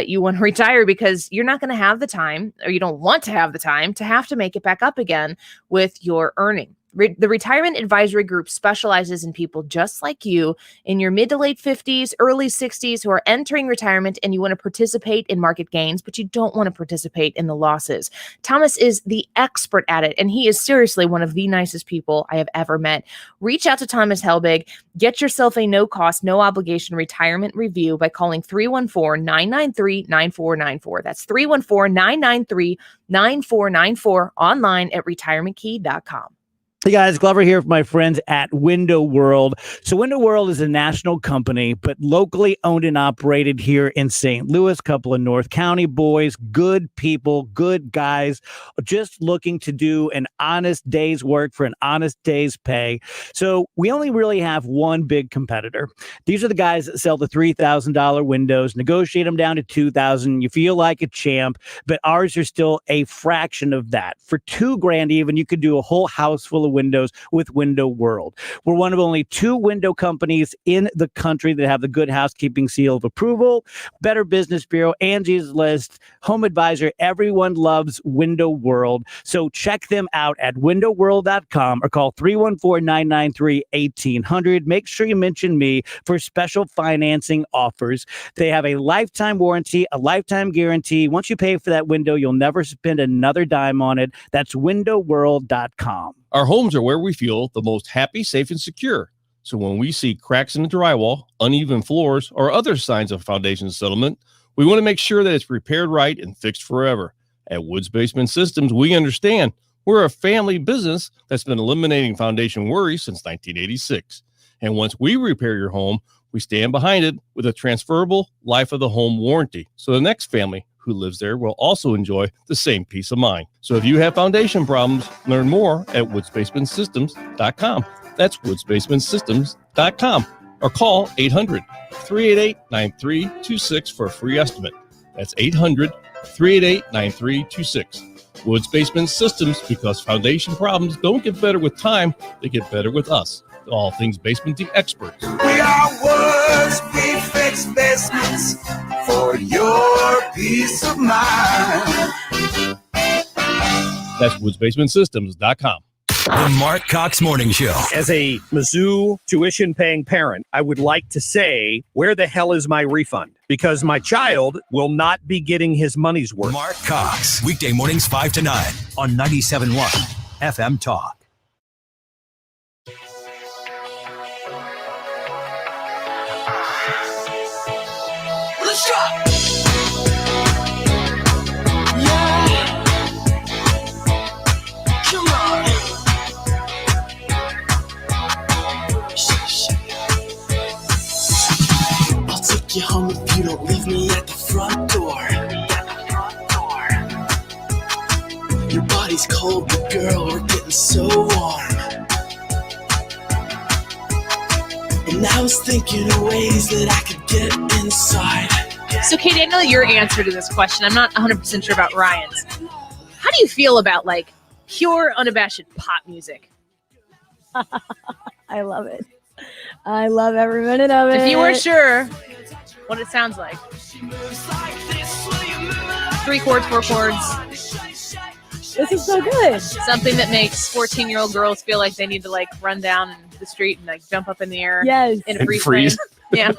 you want to retire, because you're not going to have the time, or you don't want to have the time, to have to make it back up again with your earning. The Retirement Advisory Group specializes in people just like you in your mid to late 50s, early 60s who are entering retirement, and you want to participate in market gains, but you don't want to participate in the losses. Thomas is the expert at it, and he is seriously one of the nicest people I have ever met. Reach out to Thomas Helbig. Get yourself a no-cost, no-obligation retirement review by calling 314-993-9494. That's 314-993-9494, online at retirementkey.com. Hey guys, Glover here for my friends at Window World. So Window World is a national company, but locally owned and operated here in St. Louis, couple of North County boys, good people, good guys, just looking to do an honest day's work for an honest day's pay. So we only really have one big competitor. These are the guys that sell the $3,000 windows, negotiate them down to $2,000. You feel like a champ, but ours are still a fraction of that. For $2,000 even, you could do a whole house full of windows with Window World. We're one of only 2 window companies in the country that have the Good Housekeeping seal of approval. Better Business Bureau, Angie's List, Home Advisor. Everyone loves Window World. So check them out at windowworld.com or call 314-993-1800. Make sure you mention me for special financing offers. They have a lifetime warranty, a lifetime guarantee. Once you pay for that window, you'll never spend another dime on it. That's windowworld.com. Our homes are where we feel the most happy, safe, and secure. So when we see cracks in the drywall, uneven floors, or other signs of foundation settlement, we want to make sure that it's repaired right and fixed forever. At Woods Basement Systems, we understand. We're a family business that's been eliminating foundation worries since 1986. And once we repair your home, we stand behind it with a transferable life of the home warranty. So the next family who lives there will also enjoy the same peace of mind. So if you have foundation problems, learn more at woodsbasementsystems.com. That's woodsbasementsystems.com. Or call 800-388-9326 for a free estimate. That's 800-388-9326. Woods Basement Systems, because foundation problems don't get better with time, they get better with us. All things basementing experts. We are Woods, we fix basements for your peace of mind. That's woodsbasementsystems.com. The Mark Cox Morning Show. As a Mizzou tuition-paying parent, I would like to say, where the hell is my refund? Because my child will not be getting his money's worth. Mark Cox, weekday mornings 5 to 9 on 97.1 FM Talk. Let's go! You home if you don't leave me at the front door. Your body's cold, but girl, we're getting so warm. And I was thinking of ways that I could get inside. So, Kate, I know your answer to this question. I'm not 100% sure about Ryan's. How do you feel about, like, pure, unabashed pop music? I love it. I love every minute of it. If you weren't sure what it sounds like. 3 chords, 4 chords. This is so good. Something that makes 14-year-old girls feel like they need to, like, run down the street and, like, jump up in the air. Yes. In a freeze. Yeah.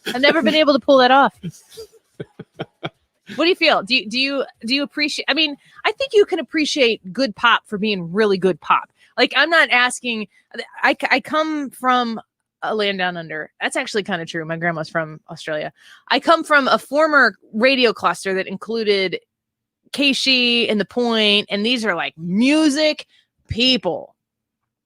I've never been able to pull that off. What do you feel? Do you appreciate? I mean, I think you can appreciate good pop for being really good pop. Like, I'm not asking. I come from a land down under. That's actually kind of true. My grandma's from Australia. I come from a former radio cluster that included Keishi and The Point, and these are like music people.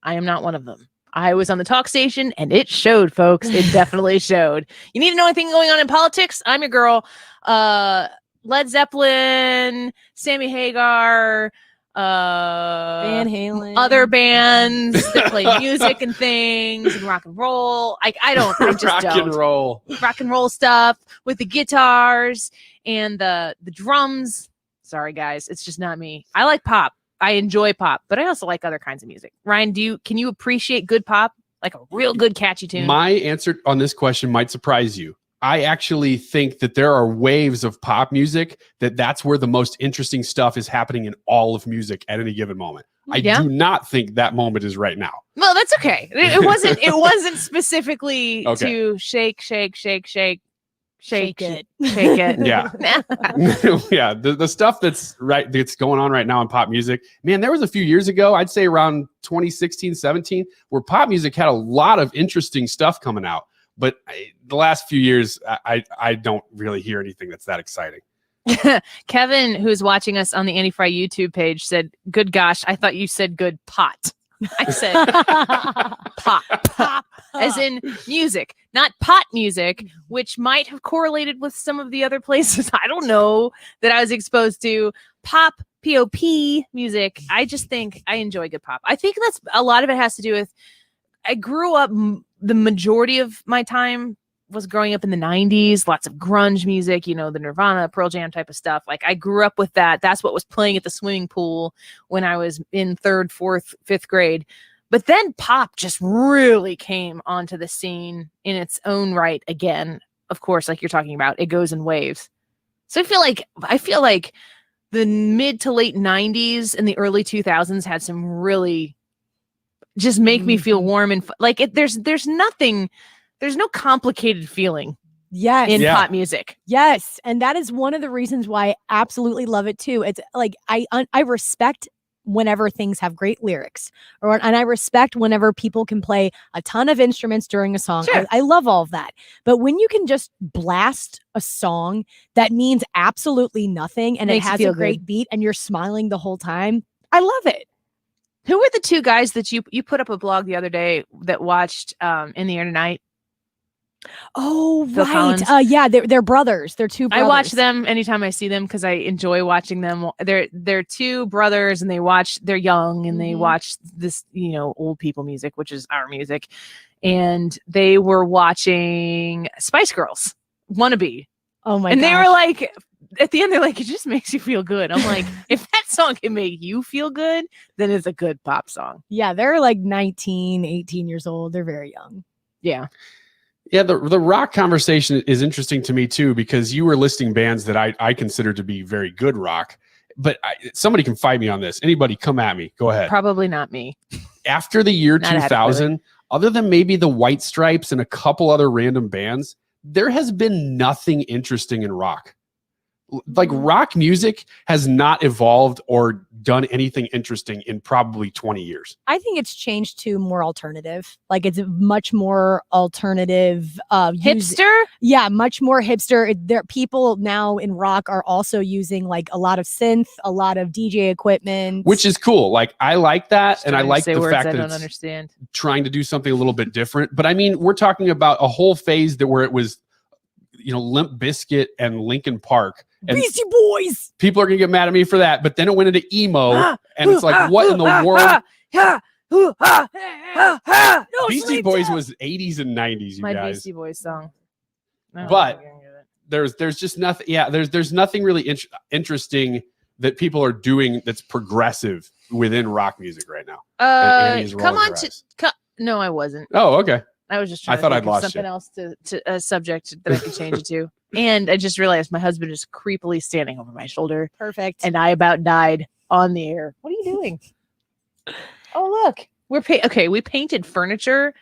I am not one of them. I was on the talk station, and it showed, folks. It definitely showed. You need to know anything going on in politics? I'm your girl. Led Zeppelin, Sammy Hagar, Van Halen, other bands that play music and things and rock and roll. I just rock don't. and roll. Rock and roll stuff with the guitars and the drums. Sorry, guys. It's just not me. I like pop. I enjoy pop, but I also like other kinds of music. Ryan, can you appreciate good pop? Like a real good catchy tune? My answer on this question might surprise you. I actually think that there are waves of pop music that's where the most interesting stuff is happening in all of music at any given moment. I do not think that moment is right now. Well, that's okay. It wasn't specifically to shake it. Yeah. Yeah. The stuff that's going on right now in pop music, man, there was a few years ago, I'd say around 2016, 17, where pop music had a lot of interesting stuff coming out. But the last few years, I don't really hear anything that's that exciting. Kevin, who's watching us on the Andy Frey YouTube page, said, "Good gosh, I thought you said good pot." I said pop, as in music, not pot music, which might have correlated with some of the other places. I don't know that I was exposed to pop, P-O-P music. I just think I enjoy good pop. I think that's a lot of it has to do with I grew up the majority of my time was growing up in the 90s, lots of grunge music, you know, the Nirvana, Pearl Jam type of stuff. Like I grew up with that. That's what was playing at the swimming pool when I was in 3rd, 4th, 5th grade. But then pop just really came onto the scene in its own right again. Of course, like you're talking about, it goes in waves. So I feel like the mid to late 90s and the early 2000s had some really just make me feel warm and like it. There's no complicated feeling. Yes. In pop music. Yes. And that is one of the reasons why I absolutely love it too. It's like I respect whenever things have great lyrics, and I respect whenever people can play a ton of instruments during a song. Sure. I love all of that. But when you can just blast a song that means absolutely nothing and Makes it you has feel a great good. beat and you're smiling the whole time, I love it. Who were the two guys that you put up a blog the other day that watched In the Air Tonight? Oh, Phil right. Collins. Yeah, they're brothers. They're two brothers. I watch them anytime I see them because I enjoy watching them. They're two brothers and they're young and they watch this, you know, old people music, which is our music. And they were watching Spice Girls, Wannabe. Oh my And they gosh. were like, at the end, they're like, it just makes you feel good. I'm like, if that song can make you feel good, then it's a good pop song. Yeah, they're like 19, 18 years old. They're very young. Yeah. Yeah, the rock conversation is interesting to me too, because you were listing bands that I consider to be very good rock, but somebody can fight me on this. Anybody come at me. Go ahead. Probably not me. After the year Not 2000, other than maybe the White Stripes and a couple other random bands, there has been nothing interesting in rock. Like rock music has not evolved or done anything interesting in probably 20 years. I think it's changed to more alternative. Like it's much more alternative. Hipster? Yeah, much more hipster. There, people now in rock are also using like a lot of synth, a lot of DJ equipment. Which is cool. Like I like that, and I Trying to like say the words fact I that don't it's understand. trying to do something a little bit different. But I mean, we're talking about a whole phase where it was, you know, Limp Bizkit and Linkin Park. And Beastie Boys. people are gonna get mad at me for that, but then it went into emo, and it's like, what in the world? Beastie Boys was 80s and 90s, you My guys. Beastie Boys song. No, But there's just nothing. Yeah, there's nothing really interesting that people are doing that's progressive within rock music right now. And Annie is come rolling on her to eyes. no, I wasn't. Oh, okay. I was just I trying thought to I'd think of lost something you. else to a subject that I could change it to. And I just realized my husband is creepily standing over my shoulder. Perfect. And I about died on the air. What are you doing? Oh, look. We painted furniture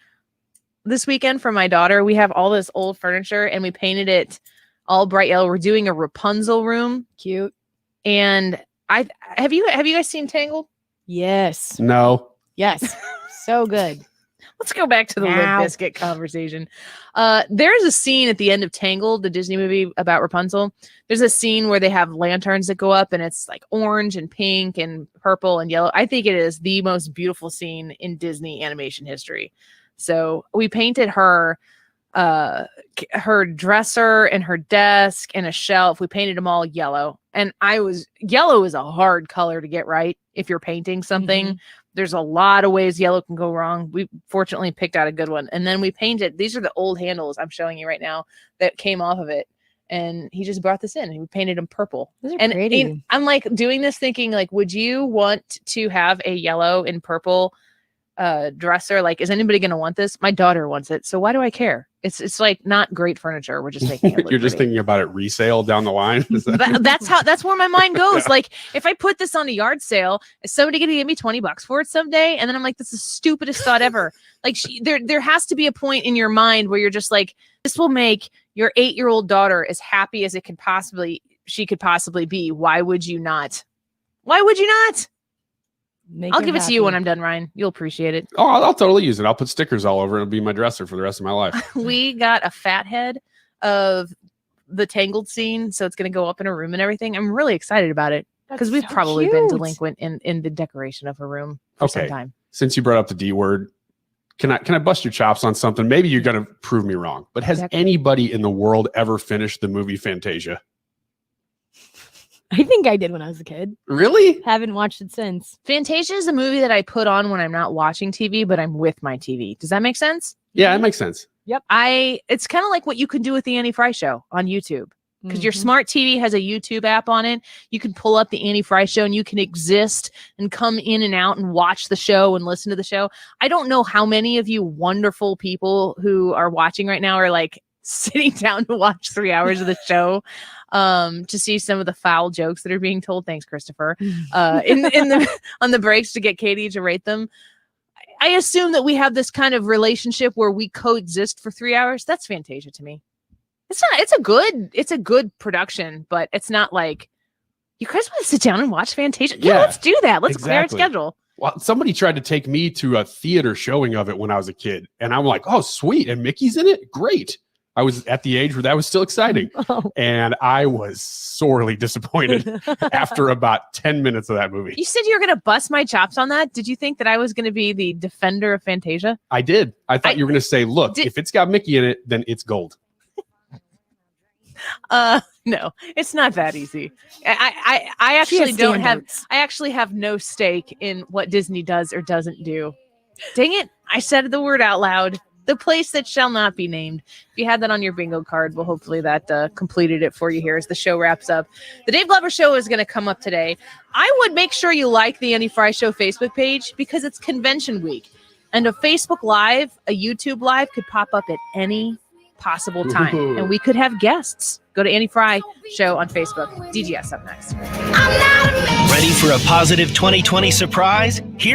this weekend for my daughter. We have all this old furniture and we painted it all bright yellow. We're doing a Rapunzel room. Cute. And have you guys seen Tangled? Yes. No. Yes. So good. Let's go back to the Limp Now. Bizkit conversation. There's a scene at the end of Tangled, the Disney movie about Rapunzel. There's a scene where they have lanterns that go up and it's like orange and pink and purple and yellow. I think it is the most beautiful scene in Disney animation history. So we painted her dresser and her desk and a shelf. We painted them all yellow. And yellow is a hard color to get right if you're painting something. There's a lot of ways yellow can go wrong. We fortunately picked out a good one. And then we painted, these are the old handles I'm showing you right now that came off of it. And he just brought this in and we painted them purple. Those are And pretty. I'm like doing this thinking like, would you want to have a yellow and purple dresser? Like, is anybody going to want this? My daughter wants it. So why do I care? It's like not great furniture. We're just making it look You're just pretty. thinking about it resale down the line. Is that- That's where my mind goes. Like if I put this on a yard sale, is somebody going to give me $20 for it someday? And then I'm like, that's the stupidest thought ever. Like there has to be a point in your mind where you're just like, this will make your 8-year-old daughter as happy as she could possibly be. Why would you not? Why would you not? I'll give it to you when I'm done, Ryan. You'll appreciate it. Oh, I'll totally use it. I'll put stickers all over it. It'll be my dresser for the rest of my life. We got a fat head of the Tangled scene, so it's going to go up in her room and everything. I'm really excited about it because we've so probably been cute. delinquent in the decoration of her room for some Okay. time. Since you brought up the D word, can I bust your chops on something? Maybe you're going to prove me wrong, but has anybody in the world ever finished the movie Fantasia? I think I did when I was a kid. Really? Haven't watched it since. Fantasia is a movie that I put on when I'm not watching TV, but I'm with my TV. Does that make sense? Yeah, it makes sense. Yep. It's kind of like what you can do with the Annie Frey Show on YouTube. Because your smart TV has a YouTube app on it. You can pull up the Annie Frey Show and you can exist and come in and out and watch the show and listen to the show. I don't know how many of you wonderful people who are watching right now are like sitting down to watch 3 hours of the show to see some of the foul jokes that are being told. Thanks, Christopher. On the breaks to get Katie to rate them. I assume that we have this kind of relationship where we coexist for 3 hours. That's Fantasia to me. It's a good production, but it's not like you guys want to sit down and watch Fantasia. Yeah, let's do that. Let's clear our schedule. Well, somebody tried to take me to a theater showing of it when I was a kid, and I'm like, oh, sweet. And Mickey's in it. Great. I was at the age where that was still exciting. And I was sorely disappointed after about 10 minutes of that movie. You said you were going to bust my chops on that. Did you think that I was going to be the defender of Fantasia? I did. I thought you were going to say, look, if it's got Mickey in it, then it's gold. No, it's not that easy. I actually don't have. I actually have no stake in what Disney does or doesn't do. Dang it! I said the word out loud. The place that shall not be named. If you had that on your bingo card, well, hopefully that completed it for you here as the show wraps up. The Dave Glover Show is going to come up today. I would make sure you like the Annie Frey Show Facebook page because it's convention week, and a Facebook Live, a YouTube Live could pop up at any possible time, and we could have guests. Go to Annie Frey Show on Facebook. DGS up next. Ready for a positive 2020 surprise? Here